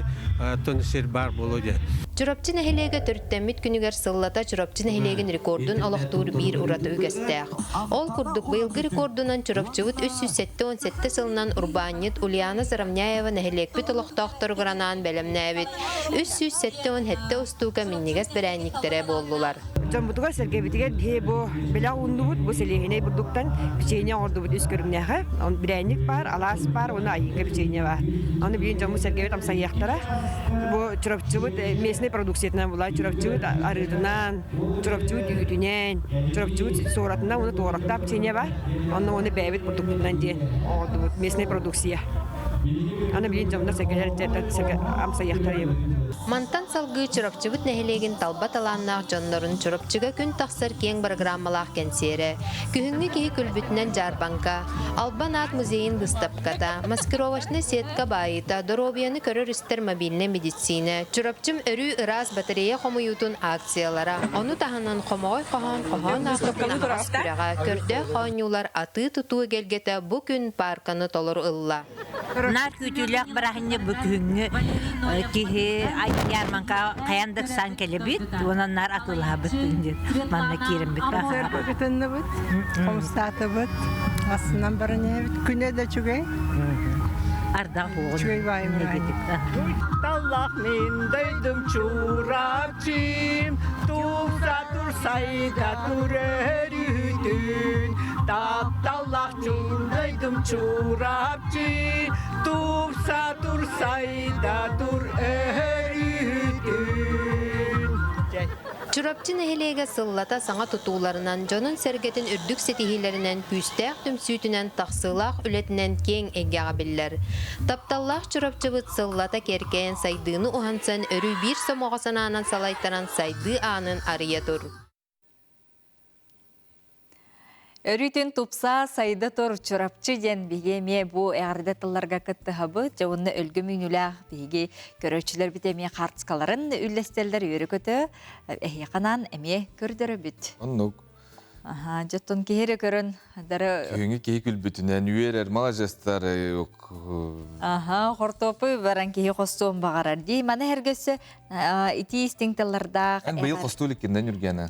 төнісер бар болу де. Чурапчы нәхелеге түрттәммит күнігер сыллата чурапчы нәхелеген рекордун олықтуыр бір ұраты үгестәқ. Ол күрдік бұйылғы рекордунан чурапчығыт 317 сылынан Урбанет Ульяна Заравняева нәхелекпіт олықтақтыр ғыранан бәлемнәбіт. 317 ұстуға миннегес бәрәнниктері болдылар. Жамбутуга сергебитиге бу бела ундубут бу селехине бурдуктан печенье ордубут үскөрүнәгә. Он бирәнник бар, алас бар, оны айга печенье бар. Аны бин жамбу сергебит амса яктара. Бу чурапчыбыт местный продукциятынан була, чурапчыбыт арыдынан, чурапчыбыт үтүнән, чурапчыбыт соратынан оны торакта печенье бар. Оны бәбит продуктунан ди. Ордубут местный продукция. Аны бин жамбу сергебит амса яктара. Мантан салгы чурапчыбыт нәһилеген талба таланнақ жоннорун чурапчыга күн тақсыр кең программалақ кенсере. Күхінгі кеһи күлбүтінен жарбанка, Албанат музейин гыстапката, маскировочны сетка байыта, доробияны көрөр істер мобильный медицина, чурапчым өрі ырас батарея хомуютун акциялара, оны таханан хомой кохон ақыпын ағас күрәға, көрді хонюлар аты тұтуы келгеті бұ күн парканы толыр ылла. Нар күтүләк барахынны бүкүнгө кихи айярманка каяндык сан келебит, онан нар атылха бүтүндү. Манна кирим бит баха. Бүтүннү бит. Комстаты бит. Асынан барыне бит. Күнө да чугай. Арда хугун. Чугай байым. Таллах мен дөйдім чурапчим, туфра турсайда турерүтүн. Таллах мен дөйдім чурапчим, туфра турсайда турерүтүн. Чурапчы нәһилеге сыллата саңа тутууларынан, жонун сергетин үрдүк сетихилеринен, күстәк түмсүтүнен, тақсылақ үлетінен кең эгеға биллер. Тапталлах чурапчыбыт сыллата керкейен сайдыны ухансан, өрі бір сомоғасананан салайтаран сайды анын арыя тур. Өрүтін тупса сайды тур чурапчы ден бігеме бұ әғірді тылларға кітті хабы, жауынны өлгі мүніләғ біге көрөчілер бітеме қартскаларын үллестелдер өрі көті әйеқанан әме көрдірі бүт. Оннук. Жаттон кейері көрін. Күйіңі кей күлбүтінен үйерер мала жастар Қортопы баран кейі қостуын бағарар. Дей, маны әргесі ити істің тылларда. Бұйыл қостулік кенден үргені.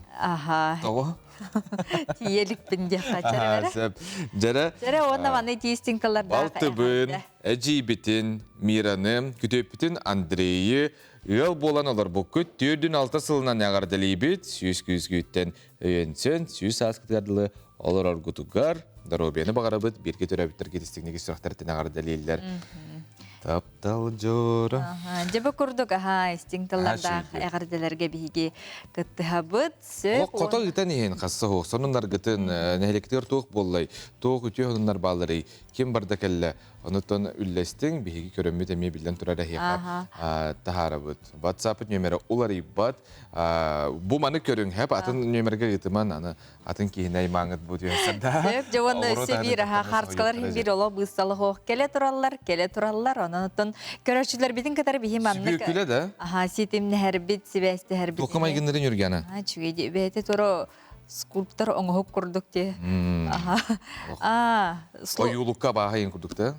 Тоғы? Тиелік бінде қачары бәрі. Жәрі онна маны ити істің тылларда. Балтыбын, әжейбітін, Мираны, күтөпітін Андрейі, Ел болан олар бұқыт, 4-6 сылынан яғардалейбет, сүйіс күзгүйттен өйенсен, сүйіс асқытқадылы олар аргутугар, даробияны бағарабыт, берге төрәбіттер кетістігінегі сұрақтардың яғардалейлер. Таптал жора. Жебі күрдік, істің тылларда яғардаларға бейге күтті хабыт. Қота ғытан еген қасы хоқ, сонынлар ғытын нәхелектер тоқ боллай, тоқ үтіе онынлар балырай, кем барды кәлі, онытын үллестің бейге көрімі дәме білден тұрары хеқап тахары бұд. WhatsApp нөмері олар иббат, бұ маны көрің хәп, атын нөмерге ғытыман, атын кейін әймаңыд бұд өйсірді. Жауынны сөбір, қарскалар хембір олы бұсталы хоқ келе тұралылар, онытын көрәшілер бетін кәтар бейім аннық. Сібір күлі да? Сетімні әрбет, себәсті әрбет. Тоқым айгындарын үргені? Чүгейді, бәйті тұры скульптор оңғып күрдік де. Ойулыққа баға ең күрдік де?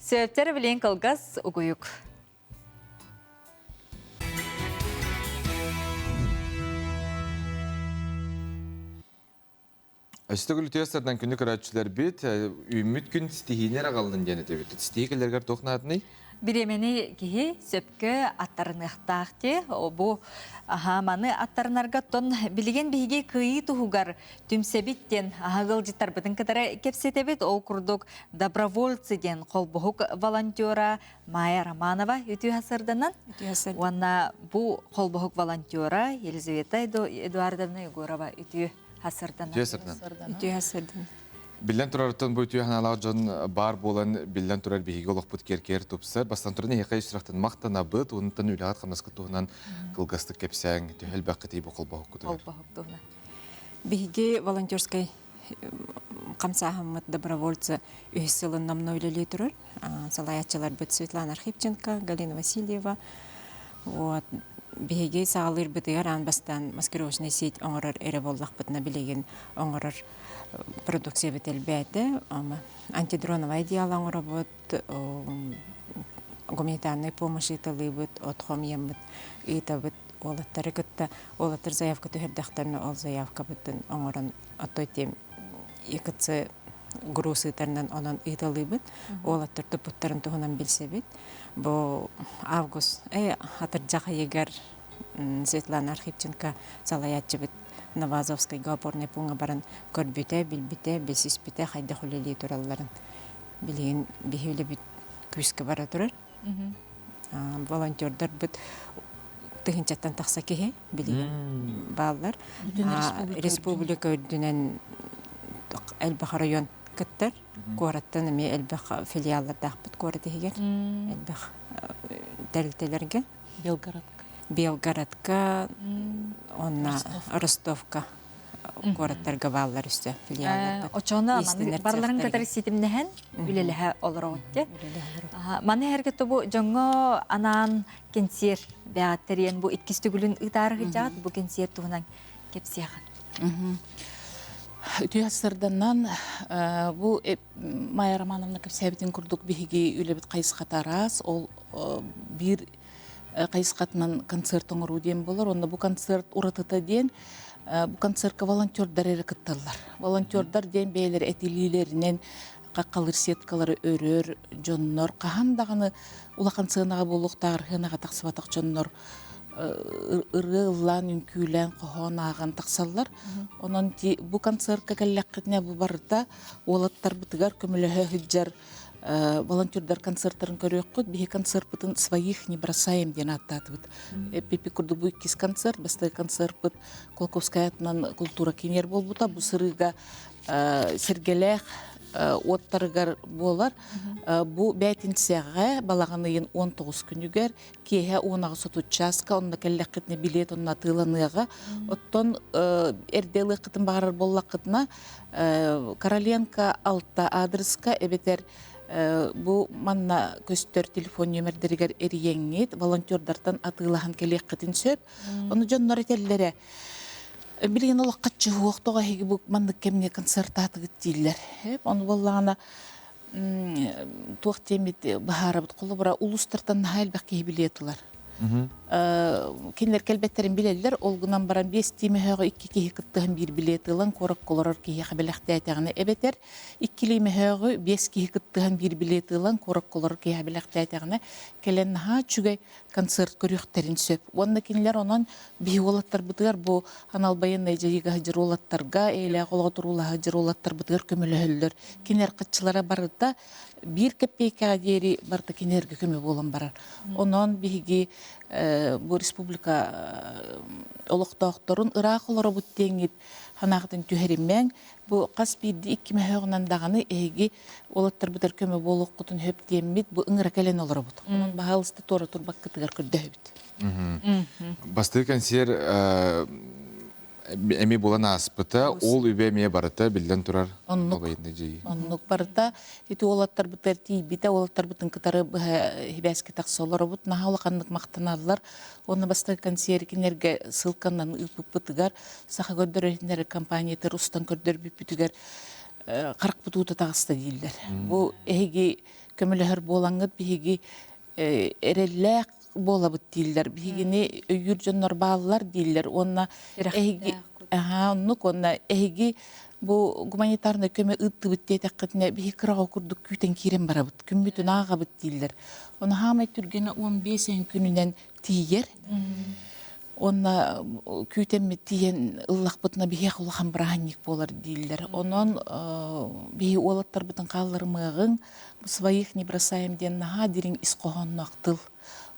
Сөптері білен қылғас ұғыйық. Әстігіл тестардан күнді көрәтшілер бет, үміт күн стихинер ағалдың дені төбет. Стихикелергер тоқынатыны? Биремени кихи сөпкө аттарынықтақты. Бұл маны аттарынарға тон білген бігі күйі тұхугар түмсебіттен ағыл життар бұдың кітары кепсетебет. Ол күрдік добровольцы ден қолбұғық волонтера Майя Романова үті ғасырданан. Уанна бұл қолбұғық волонтера Елизавета Эдуардовна Егорова үті ғасырданан. Үті ғасырдан. Билен турартын bu tüy hanalar jon bar bolan billen turar bihiga olaqput kerker tupsar bastan turne heqay sıraqtan maqtana bıt ondan ülahat qamnaskı tuğunan qılgastık kepsang tühel baqti bu qolbaq kutu. Биге волонтерской камсахаммат добровольцы үйсілін намны үйлелей тұрыр. Салаятчылар бұд Светлана Архипченко, Галина Васильева. Биге сағалыр бұдығар анбастан маскировочный сеть оңырыр әрі боллақ бұдына білеген оңырыр продукция бітел бәді. Антидроновая идеалан работ, гуманитарной помощи италы бұд, отхом ем бұд, ита бұд. Олаттары күтті, олаттар заявка түхердіқтарына ол заявка бұттын оңырын оттойтем екітсі грусытарынан онан италы бұд. Олаттар тұпыттарын тұғынан білсе бұд. Бұл август, атыр жақа егер Светлана Архипченко салаятчы бұд. Новоазовской геопорный пунга баран көрбіте, білбіте, білсіспіте, қайды құлелей тұраларын. Білген бейхеулі бұд күскі бара тұрар. Волонтердар бұд тыгынчаттан тақса кеге білген балалар. Республика өдінен Әлбақ район кіттір. Қораттан әме Әлбақ филиаллар дақпыт қораты егер. Әлбақ дәрілтелерге. Белгородка, онна Ростовка городтарга баллар үстө филиалдар. Очона барларын катар ситимнehen үлелеһе олоротте. Маны хәргә тобу жаңа анан кенсер бәтерен бу иккистүгүлүн ытарыгы жат бу кенсер тугунан кепсияхан. Түйәстердәннән бу Майя Романовна кепсәбитен курдук биһиги үлебит кайсыкатарас ол бир кайсыкатынан концерт оңору ден болар. Онда бу концерт уратыта ден бу концертка волонтердар эрекетталар. Волонтердар ден бейлер этилилеринен каккалыр сеткалары өрөр жоннор кахандаганы улакан сынага болуктар хынага таксыбатак жоннор ырылан үнкүлән кохонаган таксаллар. Онон бу концертка келлеккетне бу барда олаттар бытыгар көмөлөһө хыджар волонтердар концерттарын көрөккөт бихи концерт бытын своих не бросаем ден аттатыбыт. Пепи курду бу иккис концерт, басты концерт быт Колковскаятынан культура кенер болбута, бу сырыга сергелех оттарыгар болар. Бу бәйтинсеге балаганыйын 19 күнүгер кеһе 10 участка, онда келлеккетне билет онна тыланыга. Оттон эрделы кытын барар боллакытына Короленко алта адреска эбетер бу манна көстөр телефон нөмердеригер эрiyеңет волонтердардан атылахан келеккетин сөп. Оны жоннор этеллере билген олақ қатшы хуақтоға хеге бұл мандық кемне концерт атығыт дейлер. Оны болағына туақ темет бағара бұд қолы бұра ұлыстырдан найл бәкке билетілер. Кенлер кәлбеттерін білелер, олғынан баран 5 теме хөғы 2 кейі күттіғын бір билетілін, қорық қолырыр кейі қабеләқті әтіғіне әбетер, 2 лейме хөғы 5 кейі күттіғын бір билетілін, қорық қолырыр кейі қабеләқті әтіғіне кәлен наға чүгай концерт көріқтерін сөп. Онда кенлер онан бей олаттар бұдығар, бұл аналбайын әйжайыға ғыжыр олаттарға, әйлі қолға тұрула ғыжыр олаттар бұдығар көмілі өлілер. Кенлер қытшылара барыда 1 копейкаға дері барды кенерге көмі болын барар. Онан бейге бұл республика олықтақтарын ұрақ олары бұд теңет ханағытын түйерімен бұл қас бейді 2 мәхеғынан дағаны әйге олаттар бұдар көмі болық құтын хөп демет бұл ұңыра кәлен олары бұд. Онан бағалысты торы тұрбақ кітігер көрді өбіт. Басты консер әме болан аспыта, ол үбе әме барыта білден тұрар олайында жейі. Оннық барыта, еті олаттар бұтар тейбіті, олаттар бұтын кітары хебәске тақсолары бұт, наға олақандық мақтаналылар. Оны басты консер кенерге сылқаннан ұпып бұтығар, сақа көрдір өтінері компаниятар ұстан көрдір бүпітігер 40 бұтуыты тағысты дейілдер. Бұл әйге көмілігір болаңғыд, бейге әрелләқ бола бут дилер. Бигини өйүр жоннор баалар дилер. Онна эги оннук онна эги бу гуманитарный көмө ытты бит тетеккетне биги кырага курдук күтен кирен барабыт. Күмбүтүн ага бит дилер. Оны хама түргене 15 күнүнөн тиер. Онна күтен тиен ыллакбытына биги кулган браанник болар дилер. Онон биги олаттар бутун каллармыгын своих не бросаем ден нага дирин искогоннактыл.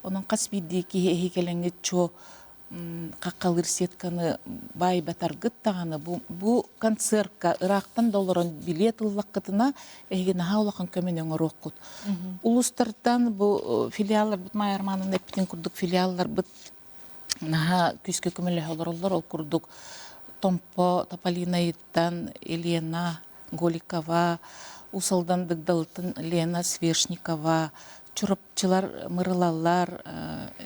Onun qasbidiki heykelenget ço qaqqalır setkаны бай батар гыттаганы бу концертка Ирактан долларын билет ыллакытына эгене хаулакан көмөнөн ороккут. Улустардан бу филиаллар бут Майя Романовна эпитин курдук филиаллар бут наха күскө көмөлө холорлор ол курдук Томпо Тополинайыттан Елена Голикова, Усалдан Дыгдалтын Лена Свешникова, Чурапчылар, мырылалар,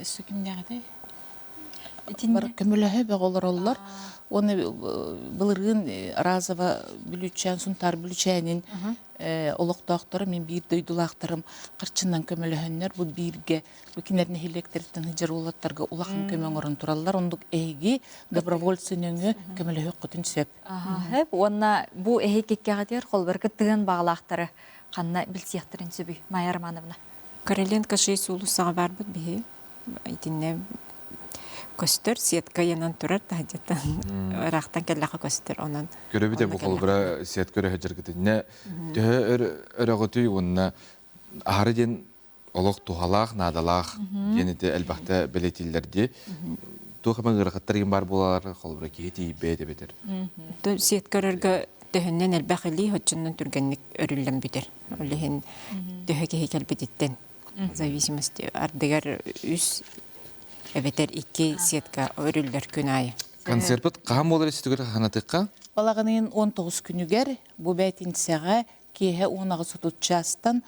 сөкімдегі бар көмілігі бәғолар олар. Оны бұлырғын Разова бүлүчән, Сунтар бүлүчәнін олықтақтары, мен бір дөйдулақтарым қырчыннан көмілігінер, бұл бірге өкінеріне электріктен хыжар олаттарға улақын көмін орын тұралар. Ондық әйге добровольцын өңі көмілігі құтын сөп. Онна бұл әйге кеккеғатер қолбіргі тығын бағалақтары қанна білсияқтырын сөбі, Майя Романовна. Короленко 6 улусаға бар бұд бейі. Айтинне көстер, сетка янан тұрар тағдеттан. Рақтан кәліға көстер онан. Көрі біте бұл қолбыра сет көрі әжіргіті. Не түхі өріғыты онына ағыры ден олық туғалақ, надалақ, енеті әлбақты білетелерде. Туғымын ғырғыттар ен бар болар, қолбыра кейті бәйді бетер. Сет көріргі түхіннен әлбәқілі хөтчіннен түргенлік өрілін бітер. Олығын түхі кейі кәлбететтен. Зависимости ардыгар үс эбетер 2 сетка өрүллөр күн айы. Концерт қам болар істігір қанатыққа? Балағанын 19 күнігер бұл бәйтінсеға кейі оңағы сұтутчастан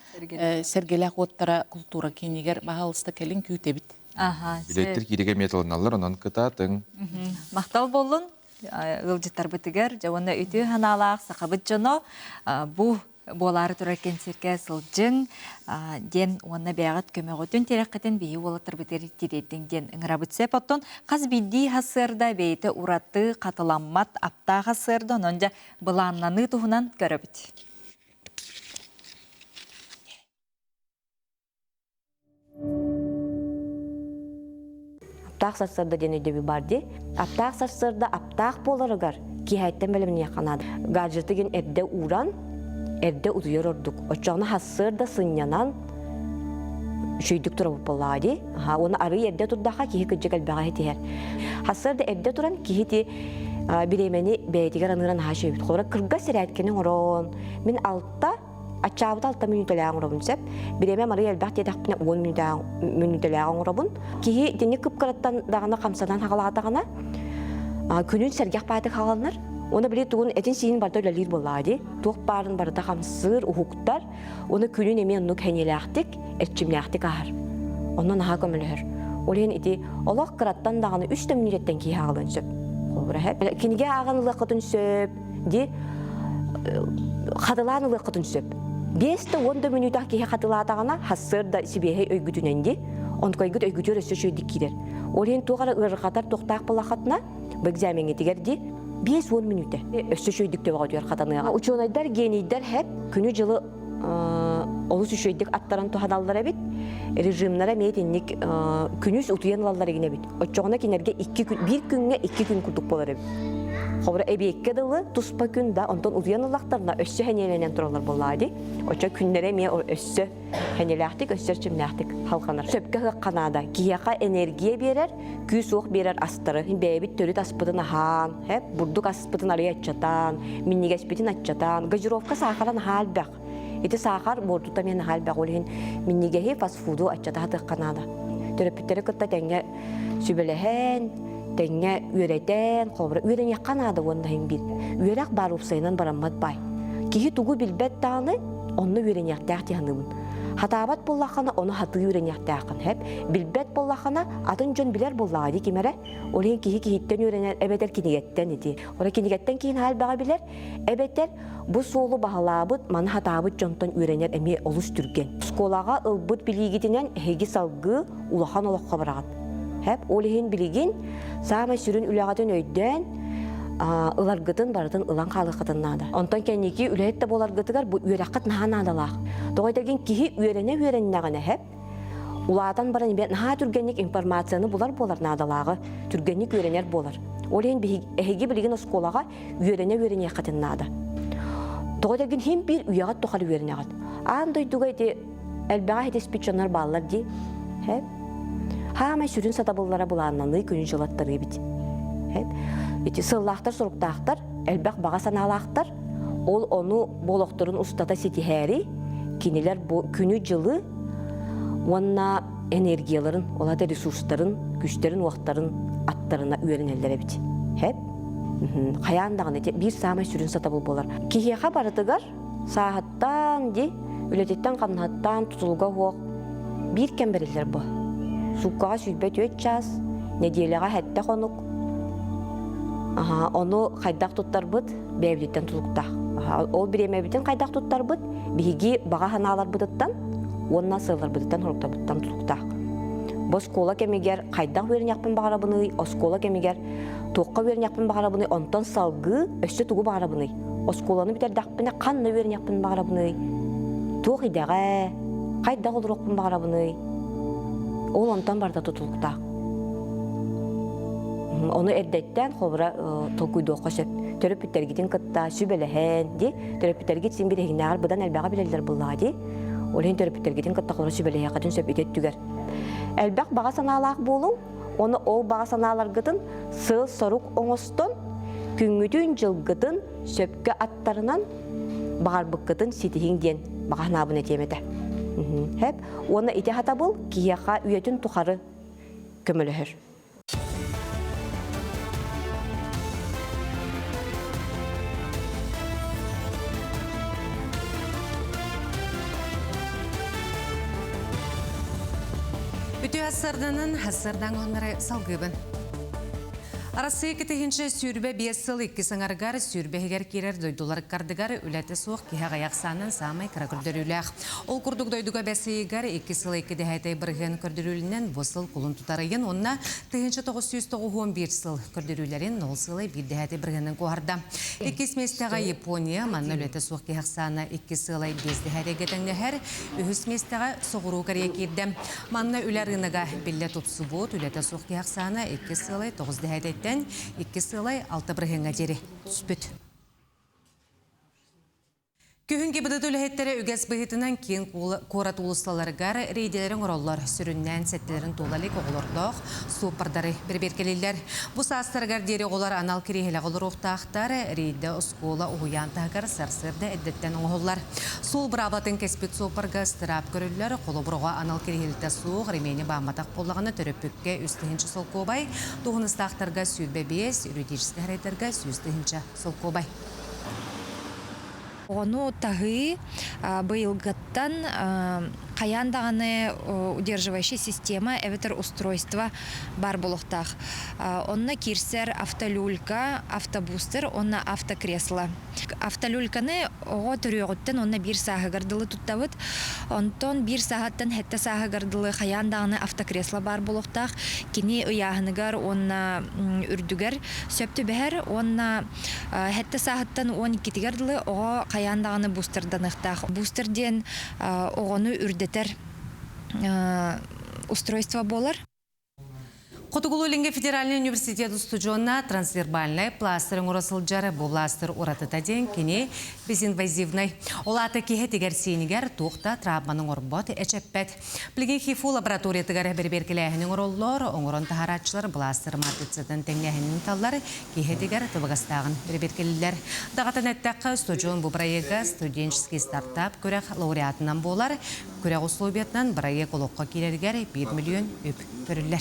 сәргелек оттара культура кенегер бағалысты кәлін күйте біт. Билеттер киреге металыналар, онан кытатын. Мақтал болын, ғылжыттар бітігер, жауында өті ханалақ, сақабыт жоно, бұл болары тұраркен серке сылжың, ден онына бәғат көмек өтін тереккетін бейі олаттыр бітері тереддің ден ұңыра бүтсе поттон, қаз бидді хасырда бейті ұратты қатыламмат апта хасырда, онынжа бұланнаны тұғынан көрі біт. Аптақ сарсырда ден өйдебі барды. Аптақ сарсырда аптақ боларығар кейхайттен бәліміне қанады. Гаджетіген әрде уран, әрде ұтыйыр ордық. Очағына хассырда сынянан шүйдік тұрабы болады. Оны ары әрде тұрдаға кейі күджек әлбәға етер. Хассырда әрде тұран кейі біремені бәйтігер аныран хашы өйбіт. Қолыра кырға сәрәйткенің ұрон. Мен алтта Ачабыда 6 минуталағын ұрабын сөп. Біреме мары әлбәқ дедақпіне 10 минуталағын ұрабын. Кейі дене күп қараттан дағына қамсадан хағалағатағына күнін сәргәқ байды қағалынар. Оны біле тұғын әтін сейін барда өлелер болады. Тоқ барын барда қамсыр, ұхуқтар. Оны күнін еме ұнық әнеләқтік, әтчімләқтік ағар. Онын аға көмілер. Олен еті олақ қараттан дағына 3 минуттен кей қағалын сөп. Кенеге ағын ұлақытын сөп, қадылан ұлақытын сөп. 5-10 минутах кеhe қатылатағана хассырда сибеhe өйгүтүненди, онкойгут өйгүтөр өссө шөйдік кейдер. Олен туғара ұрғатар тоқтақ бұлақатына бәгзәменге тегерди 5-10 минуты өссө шөйдік төбі ғадуер қатаныға. Учонайдар, генейдар хәп күні жылы олыс үшөйдік аттаран туғадалдар әбет, режимнара мейтінник күнүс ұтуян алалар егіне бет. Отчоғына кенерге 1 күнге 2 күн күрдік болар әбет. Хобра эбекке дылы туспа күн да онтон уян аллахтарна өссө хенеленен туралар болады. Оча күннере ме өссө хенелектик, өссө чимлектик халканар. Сөпкө хакканада кияка энергия берер, күй соқ берер астыры. Бебит төрүт аспытын ахан, хеп бурдук аспытын арыя ачатан, миннигеспитин ачатан, газировка сахаран халбак. Эти сахар бордута мен халбак олин миннигеhi фастфуду ачата хакканада. Төрөпүттөрү кытта теңге сүбелехен Тәңе үйретен, қобыра, үйрен яққан ады ондайын бит. Үйрек бар ұпсайынан бараммат бай. Кейі туғы білбәт тағыны, оны үйрен яқтақ тияғыныбын. Хатабат боллаққана, оны хаты үйрен яқтақын. Білбәт боллаққана, атын жөн білер боллағы кемәрі. Олеген кейі-кейіттен үйренер, әбетер кенегеттен еді. Ола кенегеттен кейін хал баға білер, әбетер бұ солы бағалабыт, маны хатабыт жонтан үйренер әме олыс түрген. Сколаға ылбыт білігетінен әйгі салғы улахан олаққа бараған. Олеген білеген, сама сүрін үләғатын өйден ыларғытын барытын ылан қалықытыннады. Онтан кәнеке үләетті боларғытығар бұл үйрәққыт нахан адалақ. Доғайдырген кейі үйрәне-үйрәнінағына әп, улаатан баран бәт наға түргенник информацияны бұлар надалағы, түргенник үйрәнер болар. Олеген әйге білеген осколаға үйрәне-үйрәне қытыннады. Доғайдырген хем бір үйағат тоқар үйрәнеғат. Андойдуға әлбәға хетеспетчонар балалар де, Хама сүрін сатабыллара бұланнаны күнін жылаттары бит. Сыллақтар, сұрықтақтар, әлбәқ баға саналақтар, ол оны болуқтырын ұстата сетихәри, кенелер күні жылы, онна энергияларын, олады ресурстарын, күштерін, уақыттарын, аттарына үйерінелері бит. Қаяндағын бір сама сүрін сатабыл болар. Кейеға барытығар, сағаттан, үлететтен қанаттан, тұтылға оқ, бір кәмберелер бұл. Суккаға сүлбет 3 час, неделяға хәтті қонық. Оны қайдақ тұттар бұд, бәйбілеттен тұлықтақ. Ол біреме бітін қайдақ тұттар бұд, бігі баға ханалар бұдыттан, онына сылар бұдыттан ұрықта бұдыттан тұлықтақ. Бұл скола кемегер қайдақ өрін яқпын бағара бұны, о скола кемегер тоққа өрін яқпын бағара бұны, онтан салғы өсті тұғы бағара бұны. О сколаны бітер дақпыны қанны өрін яқпын бағара бұны. Тоқ идағы, қайдақ олыр оқпын бағара бұны. Ол онтан барда тұтылықта. Оны әрдеттен қобыра толкуйды оққа сөп. Төрөпүттергитин кытта сүбелехен, төрөпүттергит син бір егінағар бұдан әлбәға білелер бұллады. Олен төрөпүттергитин кытта қобыра сүбелеге қатын сөп етет түгер. Әлбәқ баға саналақ болың, оны ол баға саналар гытын сыл сорук оңостон, күнгүтін жылгытын сөпке аттарынан бағар бұққытын сетихин ден баға набын етеметі. Оны ите хата бұл, кияқа үйетін тұқары көмөлөһөр. Үтü асырданын асырдан онлары салгыбын. Арасы кетігінші сүрбе 5 сыл 2 саңарғар сүрбе хегер керер дойдулар кардыгар үләті суық кеға ғаяқсанын самай кіра көрдіріліғ. Ол күрдік дойдуға бәсейгар 2 сыл 2 дәйтай бірген көрдірілінен бұсыл құлын тұтарыйын, онна тігінші 991 сыл көрдірілерін 0 сылы 1 дәйтай біргенін қоғарда. 2 местеға Япония, манна үләті суық кеғақсаны 2 сылы 5 дәйтай кетіңді әр, үхіс местеға соғыру кәрия керді. Манна үләрініға білі тұпсы бұд, үләті суық кеғақсаны 2 сылы 9 дәйтай 2 сылай 6 біргенға жері түспіт. Күйінге бұды төліхеттері үгәс бұғытынан кейін қорат ұлысталарғар рейделерін ұралар сүріннен сәттелерін толалик оғылырдық супардары бір-беркелелер. Бұс астарғар дері оғылар анал керехелі ғылыр оқтақтар рейді ұскола ұғыян тағар сарсырды әддеттен оғылар. Сол бір аблатын кәспет супарға стырап көрілер, қолы бұрға анал керехелі суық ремені бағматақ болағыны түріпікке үстігінші сол көбай, туғыныстақтарға сүйірбе 5, үрудежісті әрайдарға сүйістігінші сол көбай. Оны тағы бұйылғаттан қаяндағаны удерживающая система эвитер устройства бар болуқтақ. Онна кирсер автолюлька, автобустер, онна автокресло. Автолюльканы оға түріғыттен онна бір сағығырдылы тұттавыд. Онтон бір сағаттан хетті сағығырдылы қаяндағаны автокресло бар болуқтақ. Кені ұяғынығар, онна үрдігер сөпті бәр, онна хетті сағаттан 12-тігерділі оға қаяндағаны бустерданықтақ. Бустерден оғаны үрдетер устройство болар. Қотығылы федеральный университет студионна трансвербальный пластырың ұрасыл жары бұл пластыр ұратытаден кене безинвазивный. Олаты кеге тегер сенігер тоқта травманың орбот әчеппет. Білген хифу лаборатория тегер берберкеләхінің ұроллар, оңырын тахаратшылар пластыр матыцетін тәңнәхінің таллар кеге тегер тұбығыстағын берберкелілер. Дағатын әттәққа студион бұл проекті студенческий стартап көрек лауреатынан болар. Көрек условиятынан проект олыққа келергер 1 миллион өп көрілер.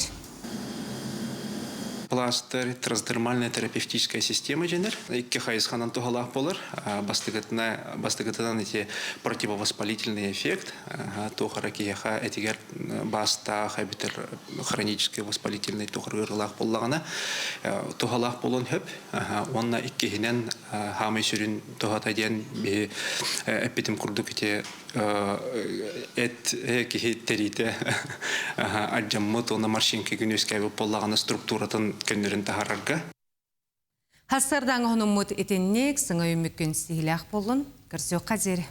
Пластырь трансдермальная терапевтическая система женер. Икки хайсханан тугалах болар. Бастыгатынан эти противовоспалительный эффект. Тухара кияха этигер баста хайбитер хронический воспалительный тухар ырлах боллагана. Тугалах болон хөп. Онна иккихинен хамы сүрін тухатаден би эпитем курдук эти кихи терите аджаммот онна маршинки күнөскәбі боллагана структуратын көннөрүн тахарарга. Хастардан ғыныммыт етеннек сыңа өміккен стихилях болын, көрсеу қазері.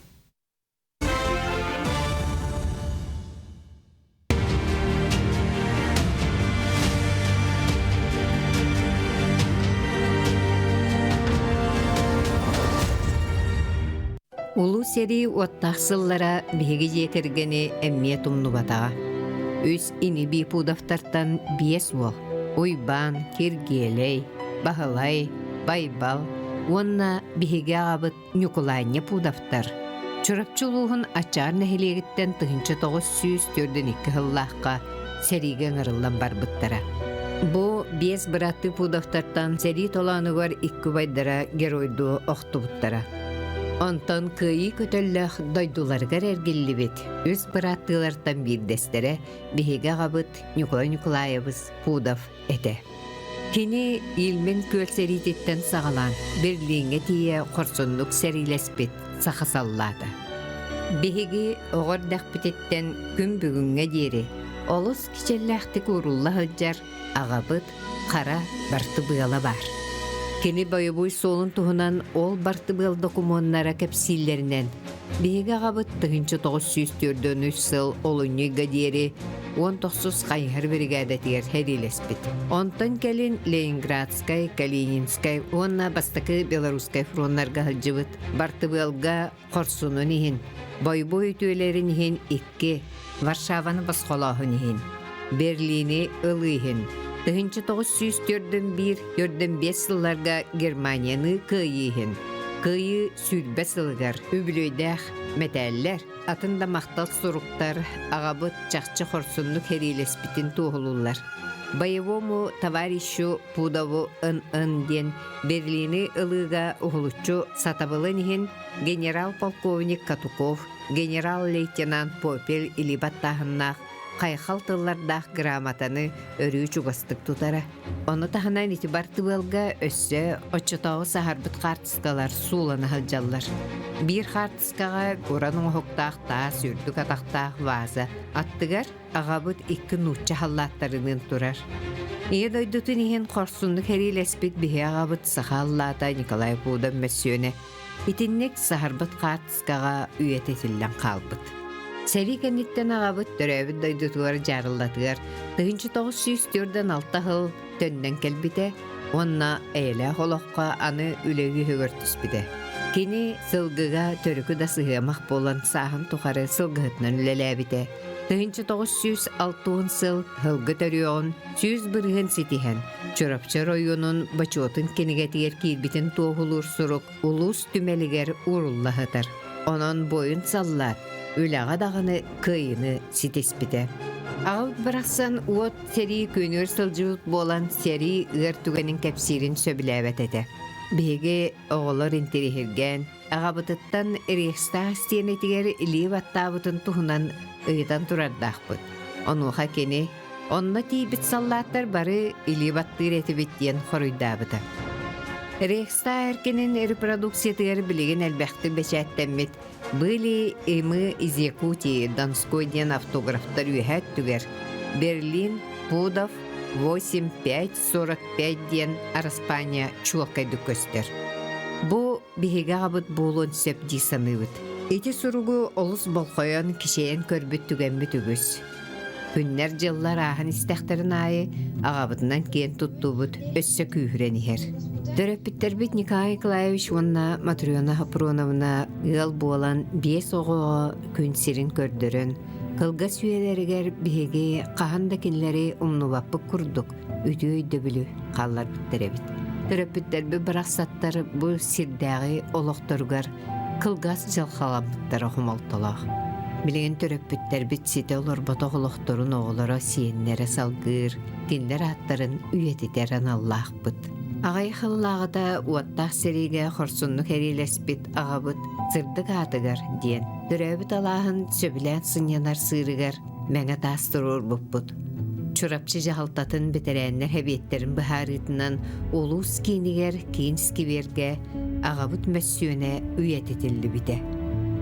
Улу сери оттақсыллара беги жетергені әмме тұмны батаға. Өз иниби пудафтартан биес ол. Ойбан, кергелей, бағалай, байбал, онна беге ғабыт нүкулайне пудафтар. Чұрапчылуғын ачар нәхелегіттен тұхынчы 942 ғыллаққа сәриген ұрылан бар бұттара. Бұ 5 бұратты пудафтартан сәри толанығар 2 байдара геройду оқты бұттара. Онтан күйі көтілләқ дойдуларғар әргелі бет. Өз бұраттылартан бір дәстері беге ғабыт Николай-Николаевыз пудав әді. Кені илмен көл сәритеттен сағалан, бірліңе тие қорсынлық сәрилеспет сақасаллады. Беге оғырдақ бітеттен күн бүгінге дері, олыс кичелләқті көрулла ғылжар, ағабыт қара барты бұйала бар. Кені байыбой солын туғынан ол барты был документнара кәпсиллерінен. Беге ғабыт 1943 сыл олыны гадері 19 қайғыр бригада тегер хәрелеспет. Онтан кәлін Ленинградскай, Калининскай, онна бастықы Белорусскай фронларға ғылжыбыт. Барты былға қорсуны нехін, байбой өтөлерін нехін 2, Варшаваны басқолағын нехін, Берлини ылыйын. 1941-45 сылларға Германияны күйейін. кыйы сүрбе сылыгар, үбілөйдәқ мәтәлләр, атында мақтал суруктар, ағабыт чақчы хорсунлuk херилеспитин туғылулар. Боевому товарищу Пудову ын ден Берлины ылыга уғылучу сатабылынихин генерал-полковник Катуков, генерал-лейтенант Попель илибаттахыннақ қайқал тыллардақ грамотаны өрі чугастык тутара. Оны тахынан итибар тывалга өссө очотағы сахарбыт қартыскалар суланы хылжаллар. Бір қартыскаға көранын оқтақта, сүрдік атақтақ ваза. Аттыгар ағабыт иккі нутча халлаттарының турар. Ие дойдутын ихен қорсундық херилеспит бихе ағабыт сахаллата Николай Пудов мәсүйөне. Итиннек сахарбыт қартыскаға үйететілден қалбыт. Сәри кәнеттен ағабыт төрәбіт дойдутуар жарылдатығар. 1904-ден 6 хыл төннен кәлбіте, онна әйлі қолыққа аны үлегі хөгіртіспіде. Кені сылғыға төрікі да сығымақ болан сағын тұқары сылғытнын үлеләбіде. 1906 сыл хылғы төріон, 100 бірғын сетіхен. Чорапчар ойынын бачотын кенігетігер кейбітін тоғылыр сұрық, улус түмелігер уруллағытыр. Онын бойын саллат. Үләға дағаны кыйыны ситеспіде. Ағыл бірақсан уот сери көнер сылжуыт болан сери ұғыр түгенің кәпсирін сөбіләбәт әді. Беге оғылар интерехерген, ағабытыттан рейхстаг стенетігер илиев аттабытын тұхынан ұйыдан тұрардақпыд. Онуға кені, онна тейбіт саллаттар бары илиев аттыр әті біттен қорыйдабыды. Рейхстаг әркенін репродукциятығар білеген әлбәқті бәчәттәммет, были мы из Якутии, Донской ден автографтар үйәт түгер. Берлин, Пудов, 85-45 ден Араспания чуақайды көстер. Бұ бігеге ғабыт болуын сөп дейсанывыд. Эти сұруғы олыс болқойын кішейін көрбіт түгенбі түгіз. Күннер жыллар ағын істәқтарын айы ағабытынан кен тұттубыд өссі күйіренігер. Дөрөппиттербит Николай Николаевич онна Матриона Хапроновна ыл болан 5 оғыға күн сирин көрдірін. Кылға сүйелерігер бігеге қағанда кенлері умнуваппы күрдік, үті өйді білі қалар біттеребит. Дөрөппиттербі бірақсаттар бұл сирдәғі олықтырғар кылғас жалқаламыттары құмалтылақ. Білген төрөппиттербит сете олар батоғылықтырын оғылары сиеннері салғыр, кенлер аттарын үйететерін Аллах бұд. Ағай қыллағыда уаттақ сереге қорсынлық әрелеспет ағабыт сырдық атығар ден. Дүрәбіт алағын сөбілән сынянар сырығар мәңі тастырыр бұппыд. Чурапчы жағалтатын бетерәнлер әбеттерін бұхарытынан олус кейінігер кейінскі берге ағабыт мәсүйіне үйететілді біде.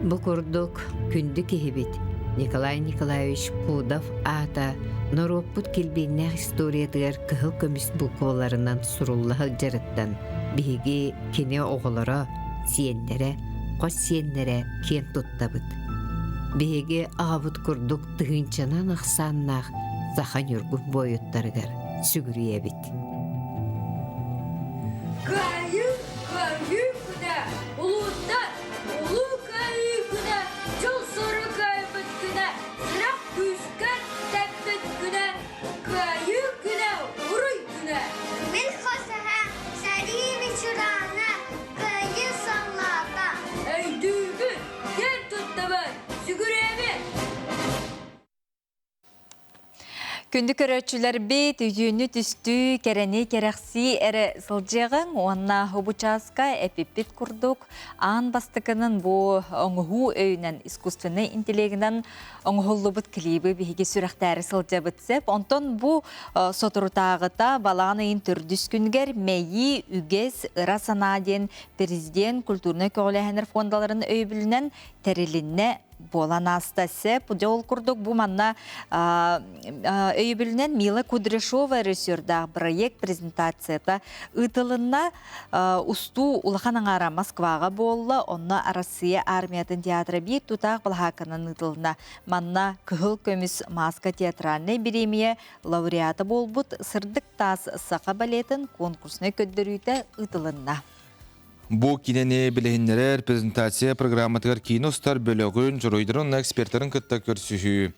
Бұл күрдік күнді кехебет Николай Николаевич Пудов ата Нороппут келбейнәқ историядығар кығыл көміс бұлқоларынан сұруллағы жарыттан бігі кене оғылары, сиенлері, қос сиенлері кен тұттабыд. Бігі ағабыт күрдік тұғынчанан ақсаннақ захан үргін бойыттарығар сүгірие бет. Кайы күнә, ұлуыттар, ұлу кайы күнә, жол сұры кайы бұт күнә, сұрақ күскән тәппіт күнә, кайы күнә, ұруй күнә. Мен қосаға сәрі чұраны кайы саллата. Әйдігін, кен тұттабы, сүгіреме. Күнді көрөтчілер бет, үйіні түсті, кәрәне кәрәқси әрі сылжығын, онна хубучаска әпіппет күрдік, аң бастықының бұл оңғу өйінен искусственный интеллегінен оңғылы бұд клибі бейге сүрәқтәрі сылжы бұтсеп, онтон бұл сотырутағыта балағынайын түрдіс күнгер мәйі үгез ырасанаден президент культурны көләхенер фондаларын өйбілінен тәрілінне болан астасы. Бұды ол күрдік бұл манна өйбілінен Мила Кудряшова режиссердағы проект презентацияда ұтылына ұсту ұлғанын ара Москваға болы, онна Россия армиятын театры бек тұтақ бұлғақының ұтылына манна күхіл көміс маска театральный беремие лауреаты бол бұд сырдық тас сақа балетін конкурсны көддірүйті ұтылына. Бу кинене билегиннерер презентация программатыгар киностар бөлөгүн жоройдырын эксперттерин кытта көрсүхү.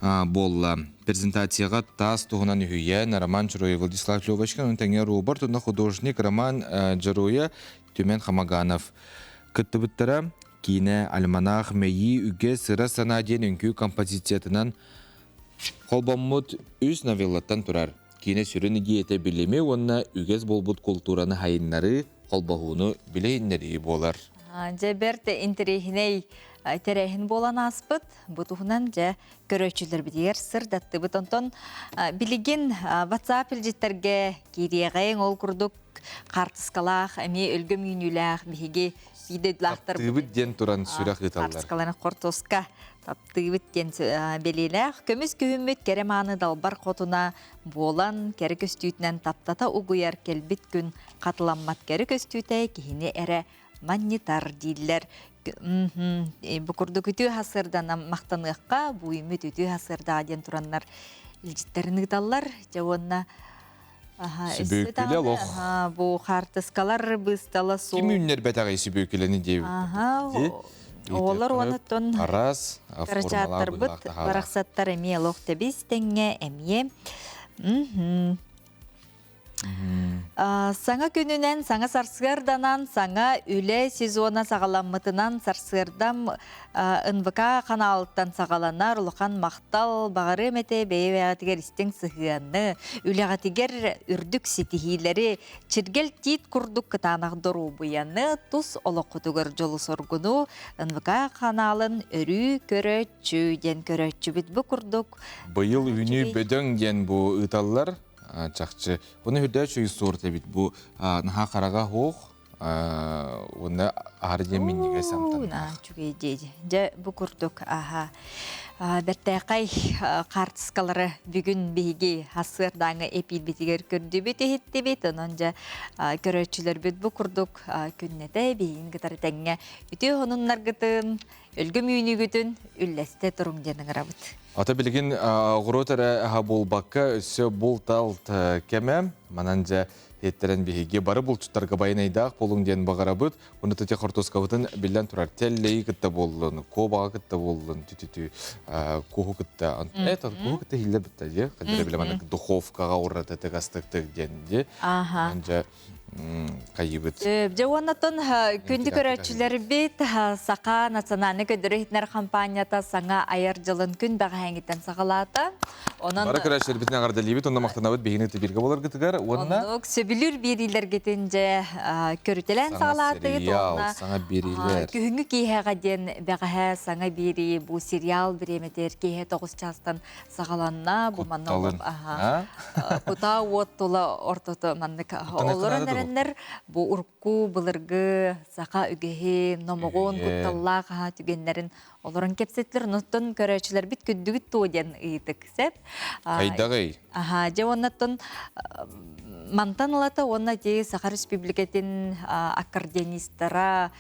болла. Презентацияға тас туғынан үйен Роман Жыроя Владислав Левочкин, тәңе Роберт, онда художник Роман Жыроя Тюмен Хамаганов. Күттібіттірі кейіне альманах мәйі үге сыра сана ден үнкі композициятынан қолбаммыд үз новеллаттан тұрар. Кейіне сүрін ете білеме, онна үгез болбуд культураны хайыннары қолбағуыны білейіннері болар. Жаберді интерехіней терехин болан аспыт, бұтуғынан жа көрөчілер бідер сыр датты бұтонтон білеген WhatsApp үлжеттерге кейреғайын ол күрдік қартысқалақ, әме өлгім үйніләқ, бігеге бидедлақтар Таптыбыт ден тұран сүрәқ еталар. қартысқаланы қортосқа таптыбыт ден белеләқ. Көміз күйіммет кереманы далбар қотына болан кәрі көстүйтінен таптата ұғыяр келбіт күн қатыламмат кәрі көстүйті кейіне әрі маннитар дейділер. Бұқырды күті хасырдан мақтаныққа, бұйымет үті хасырда аден тұранлар үлжеттерін ұғдалар. Жауынна Сүбөкілі лоқ. Бұ қартысқалар бұстала сол. Кем үннер бәтағай сүбөкіліні дейбі? Олар онытын Арас, қарачаттар бұт, барақсаттар әме лоқ тәбіз тәңе әме. Саңа күнінен, саңа сарсырданан, саңа үлі сезона сағаламытынан сарсырдам НВК қаналыттан сағаланар, ұлықан мақтал, бағары мәте бейвәғатігер істен сығыянны, үліғатігер үрдік сетихилері, чиргел тит күрдік кытанағдыру бұяны, тұс олы құтығыр жолы соргуну, НВК қаналын үрі көрөтчі, ден көрөтчі біт бұ күрдік. Бұйыл үйіні бөдің ден бұ ұталылар, чақчы. Оны хүрді чөй сорты бит. Бұ наға қараға хоқ, оны ағырден меннеге самтан. Чүгей дейді. Жа бұ күрдік. Бәртәқай қартысқалары бүгін бейге хасырдаңы эпил бетігер көрді беті хетті бет. Онын жа көрөтчілер бет бұ күрдік күннеті бейін ғытары тәңе. Үті онынлар ғытын, өлгім үйіні ғытын, үлләсті тұрың денің ғырабыт. Ата білген ғұротары әға бол баққа өсі бол талт кәмәм. Манан жа еттерін бейге бары бұл чүттарға байынайдақ болың ден бағара бұд. Оны түте қортосқа бұтын білден тұрар. Тәллей күтті болын, қобаға күтті болын, түті қоғы күтті. Қоғы күтті хилі бітті де. Қадыры білемені духовкаға ұраты тігастықтық денде. Қайыбыт. Жауанатын күнді көрәтшілер бет сақа национальны көдірі компанията саңа айыр жылын күн бәға әңгеттен сағалата. Бара көрәтшілер бітіне ағарда лебет, онда мақтанабыт бейгінекті бірге болар күтігер. Онық сөбілір берилер кетінже көрітелен сағалаты. Саңа берилер. Күхіңі кейхеға ден бәға саңа бері бұл сериал біреметер кейхе 9 частан сағаланна. Құта оттылы ортоты маннық олырын әрінлер бұл ұрқу бұлырғы сақа үгеге номығын құтталлаға түгенлерін олырын кепсетлер нұттын көрәчілер бит күддігіт тооден ұйытық сәп. Қайдағай? Же оннаттын мантан алата онна де Саха Республикатын аккордеонистара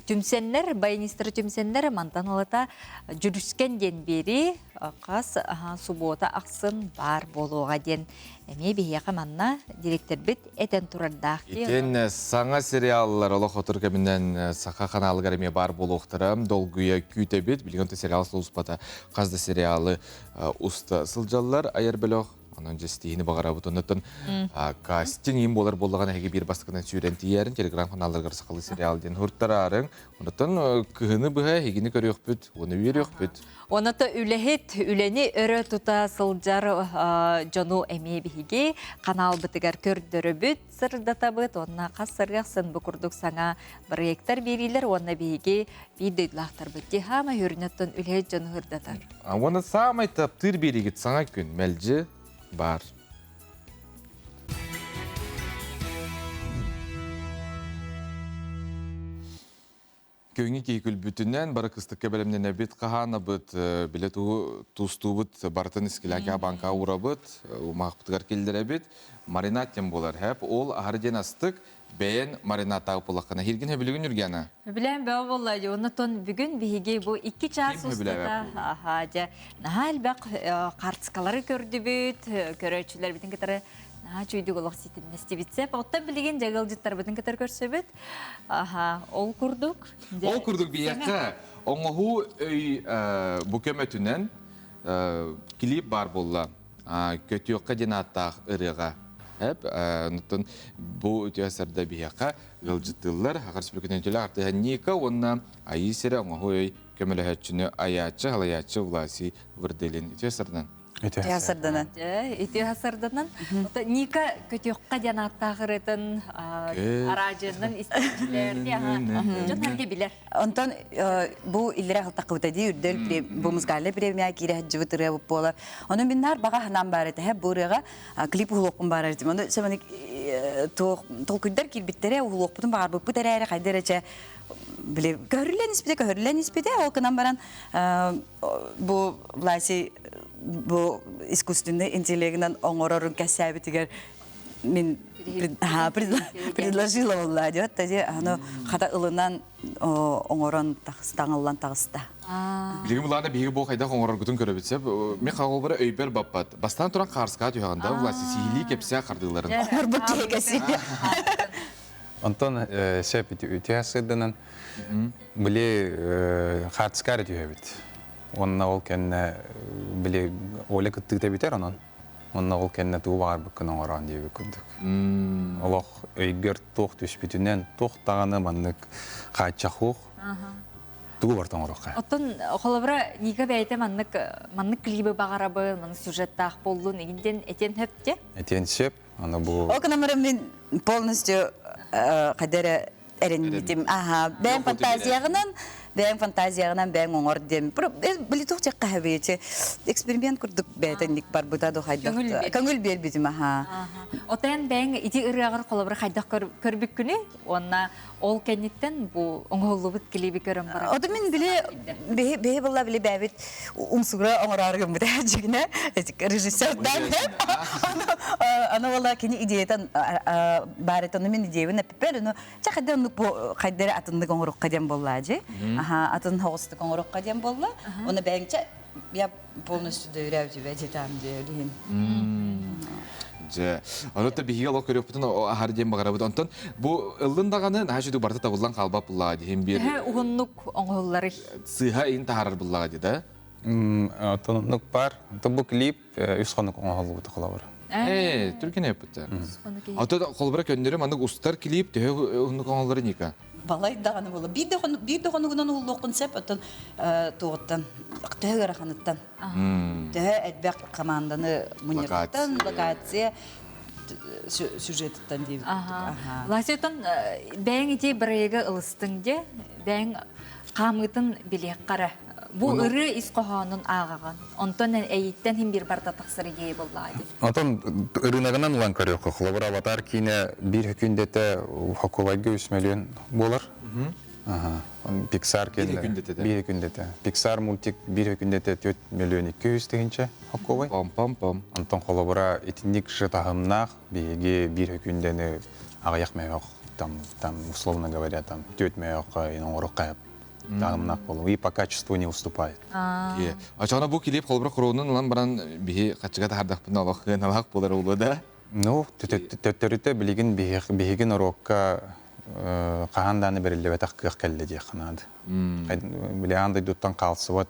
түмсенлер, баянистары түмсенлер мантан алата жүріскен ден бері қас субота ақсын бар болуға ден. Әме бейеға манна директор бит әтен тұрардақ. Етен саңа сериаллар олық отыр кәмінен Саха қаналығар әме бар болуқтырым. Долгуя күйті бит, білгенті сериал сұлыспата қазды сериалы ұсты сылжалылар айыр біліқ. Onun jestihini bağıra butonatın casting им болар болған әге бір бастықынан сүйренті ерін, телеграм каналларға сақалы сериалден хұрттарарын. Онытын күхіні бұға егені көрі өкпіт, оны үйер өкпіт. Оныты үләхет, үләні өрі тұта сылжар жону әме бігі канал бұтығар көрдірі бүт, сырдата бұт, онына қас сырғақсын бұқырдық саңа проекттар берілер, онына бігі бейдейлақтар бұтте хама үрінеттін үләхет жону хұрдатар. Оны самай таптыр берегет саңа күн, мәлжі бар. Кöyüňe keýkül bütünden bары kıstıkka bölümden ebit kahana bıt bile tuğstu bıt barıtın iskilaka banka uğra bıt mağpıtıgar keldir ebit marinatyen bolar hep ol aharden astık beğen marinat ağıp olaqına hirgin hebilgün ürgana? Bilem be vallahi onatın bugün bihige bu 2 ças ustada haja nahal baq qartskaları gördü bit köröçüler bitin ketara çüydük olaq sitin istibitse ottan bilgen jagalcıtlar bitin ketar görsebet ol kurduk bir yakka oňa hu bu kömetünen Клип бар болла. Көтüyökkä dinаттaq ырыга. Hep nutun bu ötüyasarda biyaka gılcıtıllar Haqar Respublikasının artıhannika onna ayisere oňoy kömelehetçini ayatçı halayatçı vlasi vırdelin ötüyasardan. Ötüyasardan. Ötüyasardan. Nика көтüyökkä dinаттaqırıtın aracının isteçilerdi. Jön herge biler. Ondan bu illere haltaqıvda di ürdel bu muzgalle premia kire hajjıvıtırı bu polar. Onun binler baga hanan barete hep buraya klip hulukun barete. Onu semanik tolkudar kirbittere hulukun bar bu terere kayderece bile görülen ispide o kanan baran bu vlasi bu искусственный интеллектнан оңорорун кәсәбитигер мен предложила владет тади аны хата ылынан оңорон таңыллан тагыста. Билигим буларда биги бу кайда оңорор гутун көрөбүтсеп, мен кагыл бара өйбер баппат. Бастан туран карска түйганда власти сихили кепсе кардыларын. Оңор бу кегеси. Антон сепит үтәсәдәнән биле хатскар түйәбит. Онна ол кенне биле оле кыттыта битер анан. Онна ол кенне туу бар быкын оңоран дип күрдүк. Олох өйгөр тох түшпүтүнөн тохтаганы маннык качахук. Туу бар тоңорокка. Оттон холобра ника бәйте маннык клибы багарабы, ман сюжеттах болду негинден этен хепте. Этен сеп, аны бу. О канамара мен полностью кадере эренитим. Бәң фантазиягынан бәң оңор дем. Били тох чак кахабече эксперимент курдук бәйтенник бар буда до хайда. Көңүл бер битим Отен бәң ити ырыгыр колобра хайда көрбүк күнү, онна ол кенниттен бу оңолубут клиби көрөм бара. Ода мен бе булла биле бәбит умсугра оңораргым бит жигне режиссердан. Ана вала кини идеятан баретон мен идеяны пепер, но чакадан бу хайдер атындык оңорок кадем боллажы. Атын хогусты оңорок кадем болла. Оны бәңче я полностью доверяю тебе там делин. Же. Анытта биһиге ло көрөп бутун ахар дем багарабыт. Онтон бу ылдындаганы хажыды барта табылган калбап булла дем бир. Угуннук оңоллары. Сыха ин тахарар булла диде. Тонук бар. Бу клип үскөнүк оңолубут калабыр. Түркене yapıttı. Ata kolbara gönderim anlık ustar klip de onun kanalları nika. Vallahi dağını bolu. Bir de konuğundan uğurlu konsept atın tuğuttan. Tühüger kanıttan. Tühü etbek kamandanı munyaktan, vakatiye süjetten diye. Lasyotan ben iti birayga ılыстın de, ben kamıtın bilek kara. Bu ırı iskohanın ağağın. Ondan eğitten hem bir barda taksırı geyi bolladı. Ondan ırınağından ulan körüyor. Kolabora avatar kine bir hükündete hakovayga 3 milyon bolar. Pixar kene bir hükündete. Pixar multik bir hükündete 4 milyon 200 degince hakovay. Pam. Ondan kolabora etnik жытағымнақ bir hükündeni ağayak meyok. Там, условно говоря, там 4 meyok оңорокка Дагымнак болу. И по качеству не уступает. Ачана бу клип колбра куронун лан баран бихи качыга тардакпын алак налак болар болду да. Ну, төттөрүтө билигин бихигин урокка каханданы берилебе таккык келди дей канады. Билегандай дуттан калсыбат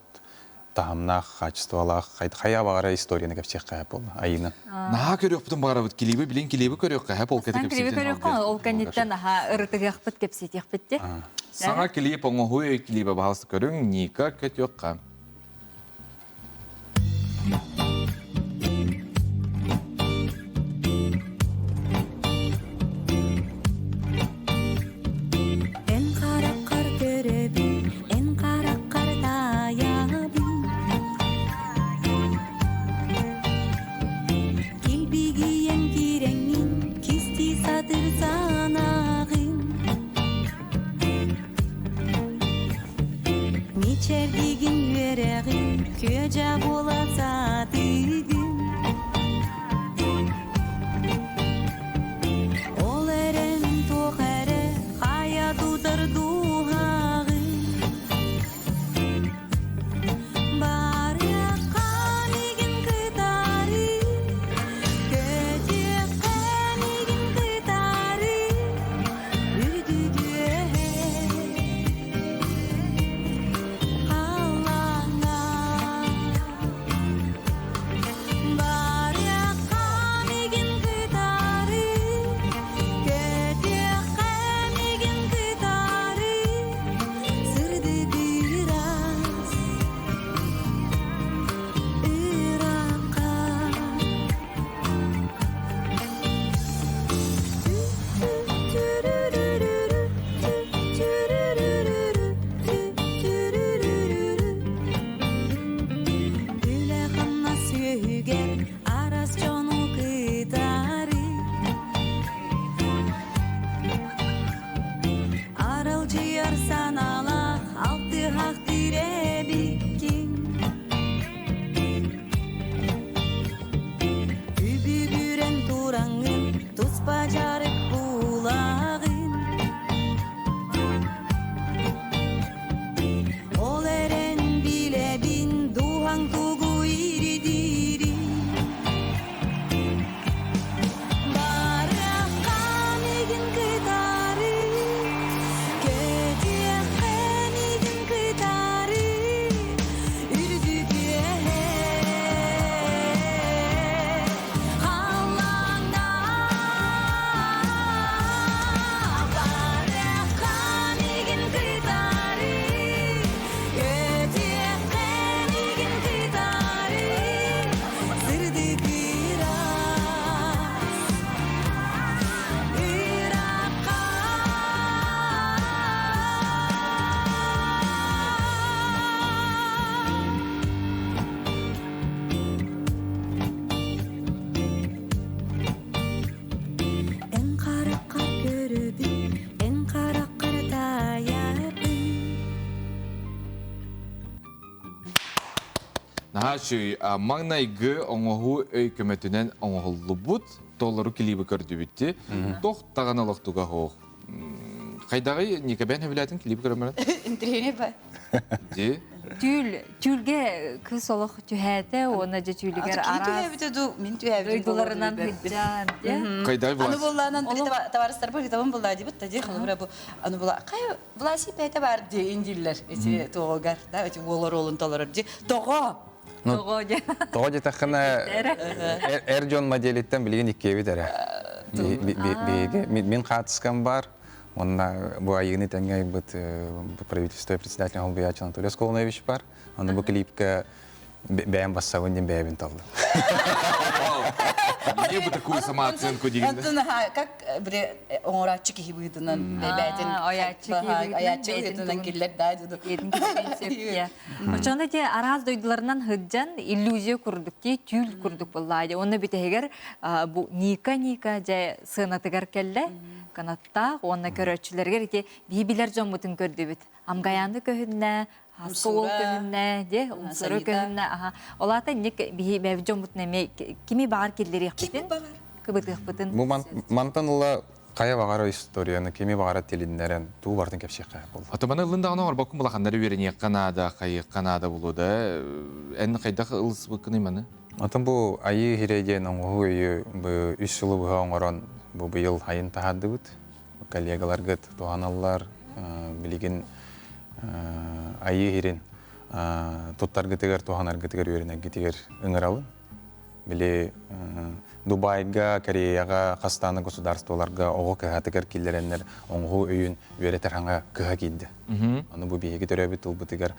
тагымнак качестволак кая багара историяны кепчек каяп болду. Айынан. Наа көрөк бутун багарабыт клиби билин клиби көрөк каяп ол кетип клиби көрөк ол кенеттен ырытыгакпыт кепсетекпитти. Саңа клип оңохуй клипа баалсы көрүң ника көтөкка. Çerdigin бажарып булагын ол эрен билебин дуаң тугу иридири баракка мигин кытары кетиякка мигин кытары үрдүгү халаңда баракка мигин кытары кетиякка мигин кытары сырдыгыра Иракка Эн каракка көрөбүн эн каракка таябын Нахашуй, маңнайгы оңоху өйкөмөтүнен оңохуллубут, толору килибі көрді бітті. Тоқ тағана лоқтуға хоқ. Қайдағы некебен өбілетін килибі көрімерін? Интерене ба? Де? Тюлге кыз олық тюхәті, оны же тюлгер арас. Мен түйәбіті Өйдуларынан хүджан. Қайдағы Аны боласың? болланан товарыстар бар, табын болла дейбіт, тади қылыбыра бұл. Аны болла, қай бұласи пәйті бар де, индиллер, эти тоғығар, да, эти олар олын толарыр де. Тоғы! Тоғы де таққына әр жон моделеттен білген иккеби дәрі. Мен қатысқан бар. Онна bu ayını tengay bu правительство председатель Албияча Анатолий Сколнович бар. Оны bu клипка бәйін бассауын ден бәйін талды. Мне бы такую самооценку дегенде. Как бір оңыратчы кейі бұйдынан бәйбәйтін. Аячы бұйдынан келер дайдыды. Очонда те араз дойдуларынан хыджан иллюзия курдук те тюл курдук боллайды. Оны битегер бу ника же сынатыгар келле. Канатта, оны көрөтчүлерге те бибилер жон бутун көрдү бит. Амгаянды көһүннө, Сол көһүннө, де, умсуру көһүннө. Олата ник бибе жон бутун эме кими багар келдери хпитин? Кыбытык бутун. Бу мантаныла кая багара историяны, кими багара телиндерен туу бартын кепсек кая болду. Атаманы ылындагына бар бакун булакандары берене Канада, Канада болуда. Эн кайдак ылыс быкыны маны? Атам бу айы хиреген оңгой бу 3 жылы бу оңорон бу быйыл айын тахады бут. Коллегалар гыт, туганалар билеген айы хирен тоттар гытыгар, туганар гытыгар өренә гытыгар ыңыралы. Биле Дубайга, Кореяга, Кастаны государстволарга ого кыгатыгар киллереннер оңгу өйүн өретер ханга кыга килди. Аны бу биеге төрөбүт ул бутыгар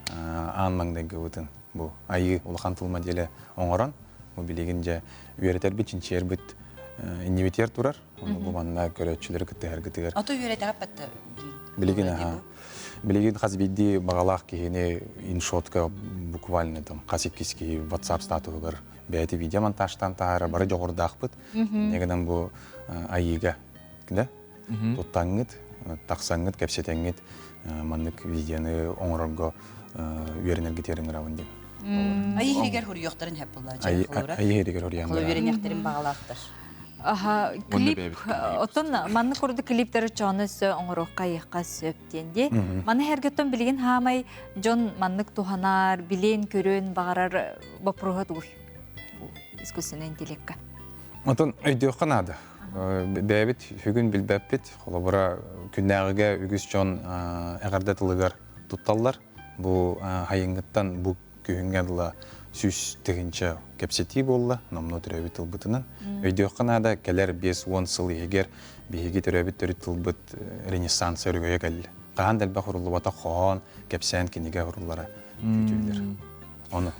анмаңдагы бутын. Бу айы улахан тыл моделе оңорон, бу билеген же өретер бичинчер бит инвитер турар. Бу манна көрөтчүлөр гытыгар. Аты өретер апатты. Билеген Билеген хазбидди багалах кихине иншотка буквально там касипкиски WhatsApp статугар бәйті видео монтажтан тағара бары жоғырдақпыт. Негеден бұл айыға, да? Тоттаңыт, тақсаңыт, кәпсетеңіт, маннык видеоны оңырынға үйерінерге теріңір ауын деп. Айы херегер хұры yoqtарын хәп болла. Айы херегер хұры яңғыра. Қолы верен яқтарын бағалақтыр. Клип, отон манны курды клиптері чоны сө оңырыққа еққа сөптенде. Маны әргеттен білген хамай жон маннык туханар, билен көрін бағарар бапруға дуй. Искусственный интеллектка. Отон өйдеу қанады. Бәбіт, хүгін білбәппет, қолабыра күннәғіге үгіз жон әғардатылығар тұтталар. Бұл хайыңғыттан бұл күйінгәділа сүз тігінші кәпсеті болла, намны түрәбіт ұлбытынан. Өйдеу қанада кәлер 5-10 сыл егер бейге түрәбіт түрі тұлбыт ренессанс өргөе кәлі. Қаған дәлбә құрылы бата қоған кәпсән кенеге құрылара күтілдер. Оны.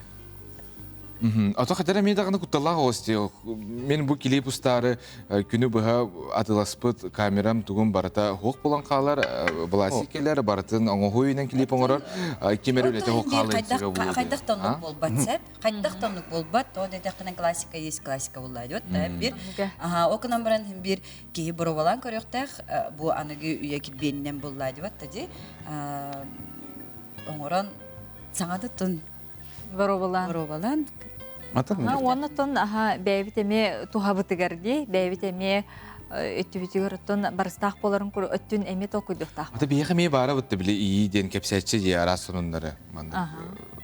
Ато хатера мен дагы кутталла гости. Мен бу клип устары күнү быга атыласпыт камерам тугун барата хок болан калар, бласикелер баратын оңгойнен клип оңорор. Кемер үлете хок калы сеге бу. Кайдактан болбат сәп, кайдактан болбат, то дәтәкнең классика есть классика буллайды. Вот бир. Окунан баран бир ки боровалан көрөктәк, бу аныгы үе китбеннән буллайды. Вот тади. Оңоран саңадытын Боровалан. Оннотон бәйбитеме тухабытыгарди, бәйбитеме өттүбүтүгөр оттон барыстаах боларын күр өттүн эмет окуйдуктаах. Ата биеха ми бара бутты биле ии ден кепсәтче же ара сонуннары.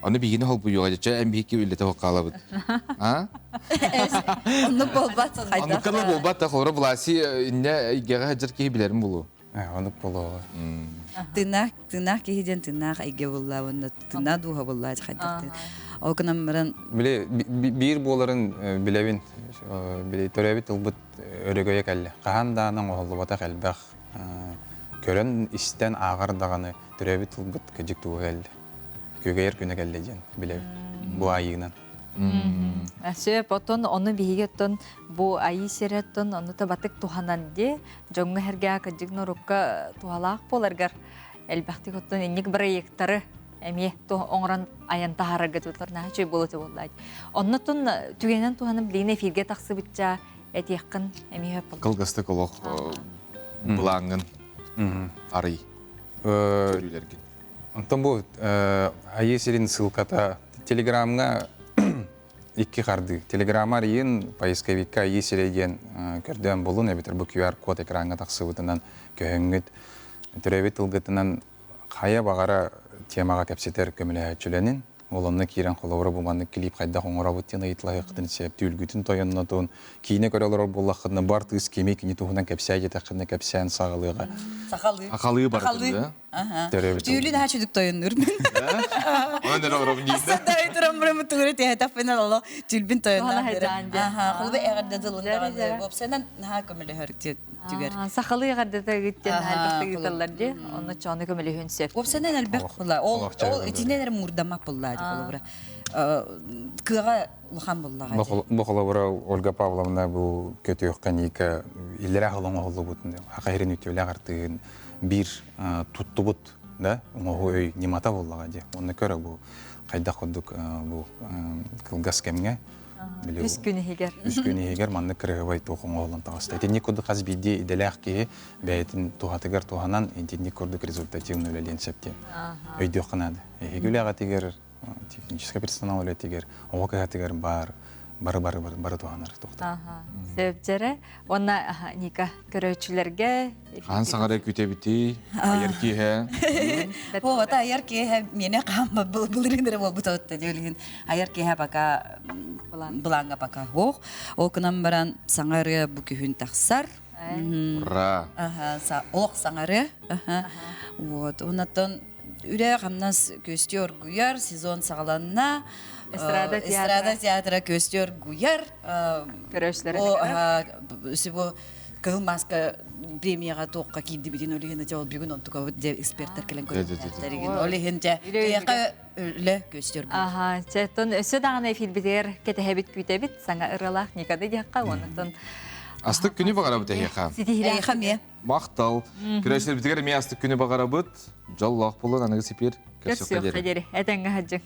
Аны бигине хол буюга жече эм бики үлете хоккала бут. А? Онны болбат Аны хайда. кана болбат та хоры буласи инне игега хаҗыр ки билерим булу. Аны болоо. Тынах кихиден тынах айге булла, онда тына духа булла хайда. Окунам баран Биле бир боларын билебин биле төрөбит ылбыт өрөгөйө келли. Каһандаанын оголлубата келбэх көрөн истен агар даганы төрөбит ылбыт кежик туга келли. Көгөйөр күнө келли жен билебин. Бу айыгынан. Сөп отон оны бигеттон бу айы сереттон оны табатык туханан де жоңга херге кыжык норукка тухалаак боларгар элбахтик оттон инник проекттары эми то оңран аянта харага тутлар начы болоты боллай. Оннотон түгенен туханын билине эфирге таксы битча этияккын эми хөп. Кылгысты колок булаңын арый. Көрүлерген. Антон бу айы серин ссылката телеграмга икки карды. Телеграмма рийин поисковикка айы сереген көрдөн болун эбитер бу QR код экранга таксыбытынан көңүт төрөбит ылгытынан кая багара темага кепсетер көмөлөчүленин олонна кирен холовра буманны клип кайда коңорабыт тена итлайыктын сеп түлгүтүн тоyonnотун кийине көрөлөр боллакына бар тыз кеми кини тугунан кепсәҗе такына кепсән сагалыга Акалы бар да. Түйүлү да чүдүк тоюннур. Онда робин дийди. Дай турам бурам тугур те тафына ло түлбин тоюннар. Холбе эгерде дылында бопсенен на көмөлө хөртү түгөр. Сахалы ягарды гиттен албакты гиталлар де оны чаны көмөлө хүнсеп. Бопсенен албак була. Ол итинелер мурдама булла ди холбура. Кыга лухан булла. Бу холовра Ольга Павловна бу көтөк каника илера холоң холобутун. Хакайрын үтөлө артын бир туттубут да ой немата боллага де. Оны көрө бу кайда ходук бу кылгас кемге Үс күнү егер. Үс күнү егер манны кырыбай тохун олон тагыста. Тени куду каз биди иделак ки бетин тухатыгар туханан тени курдук результативный өлен септе. Өйдө канады. Эгүлага тегер технический персонал өле тегер ока тегер бар туханар тохта. Себжере онна ника көрөчүлөргө Хан саңары күтебити, айырки хэ. О, та айырки хэ мене кам булырындыр бол бутотта делин. Айырки хэ бака буланга бака хох. Окунам баран саңары бу күн таксар. Ура. Ох саңары. Вот, оннан үрэ камнас көстөр гуяр сезон сагаланна. Эстрада театры көстөр гуяр. Көрөчлөр. О, кыл маска премияга тоққа кийди битин олигин жол бүгүн онтуга эксперттер келен көрөттөрүн олигин же яка өлө көстөр. Четтон өсө дагы эфирбитер кетебит күтебит саңа ыралак никады жакка онтон Астык күнү багарабыт эха. Эха ме. Мактал. Күрөшөр битигер ме астык күнү багарабыт. Жаллах болон аныгы сипир. Көсөк кадери. Этенге хаҗы.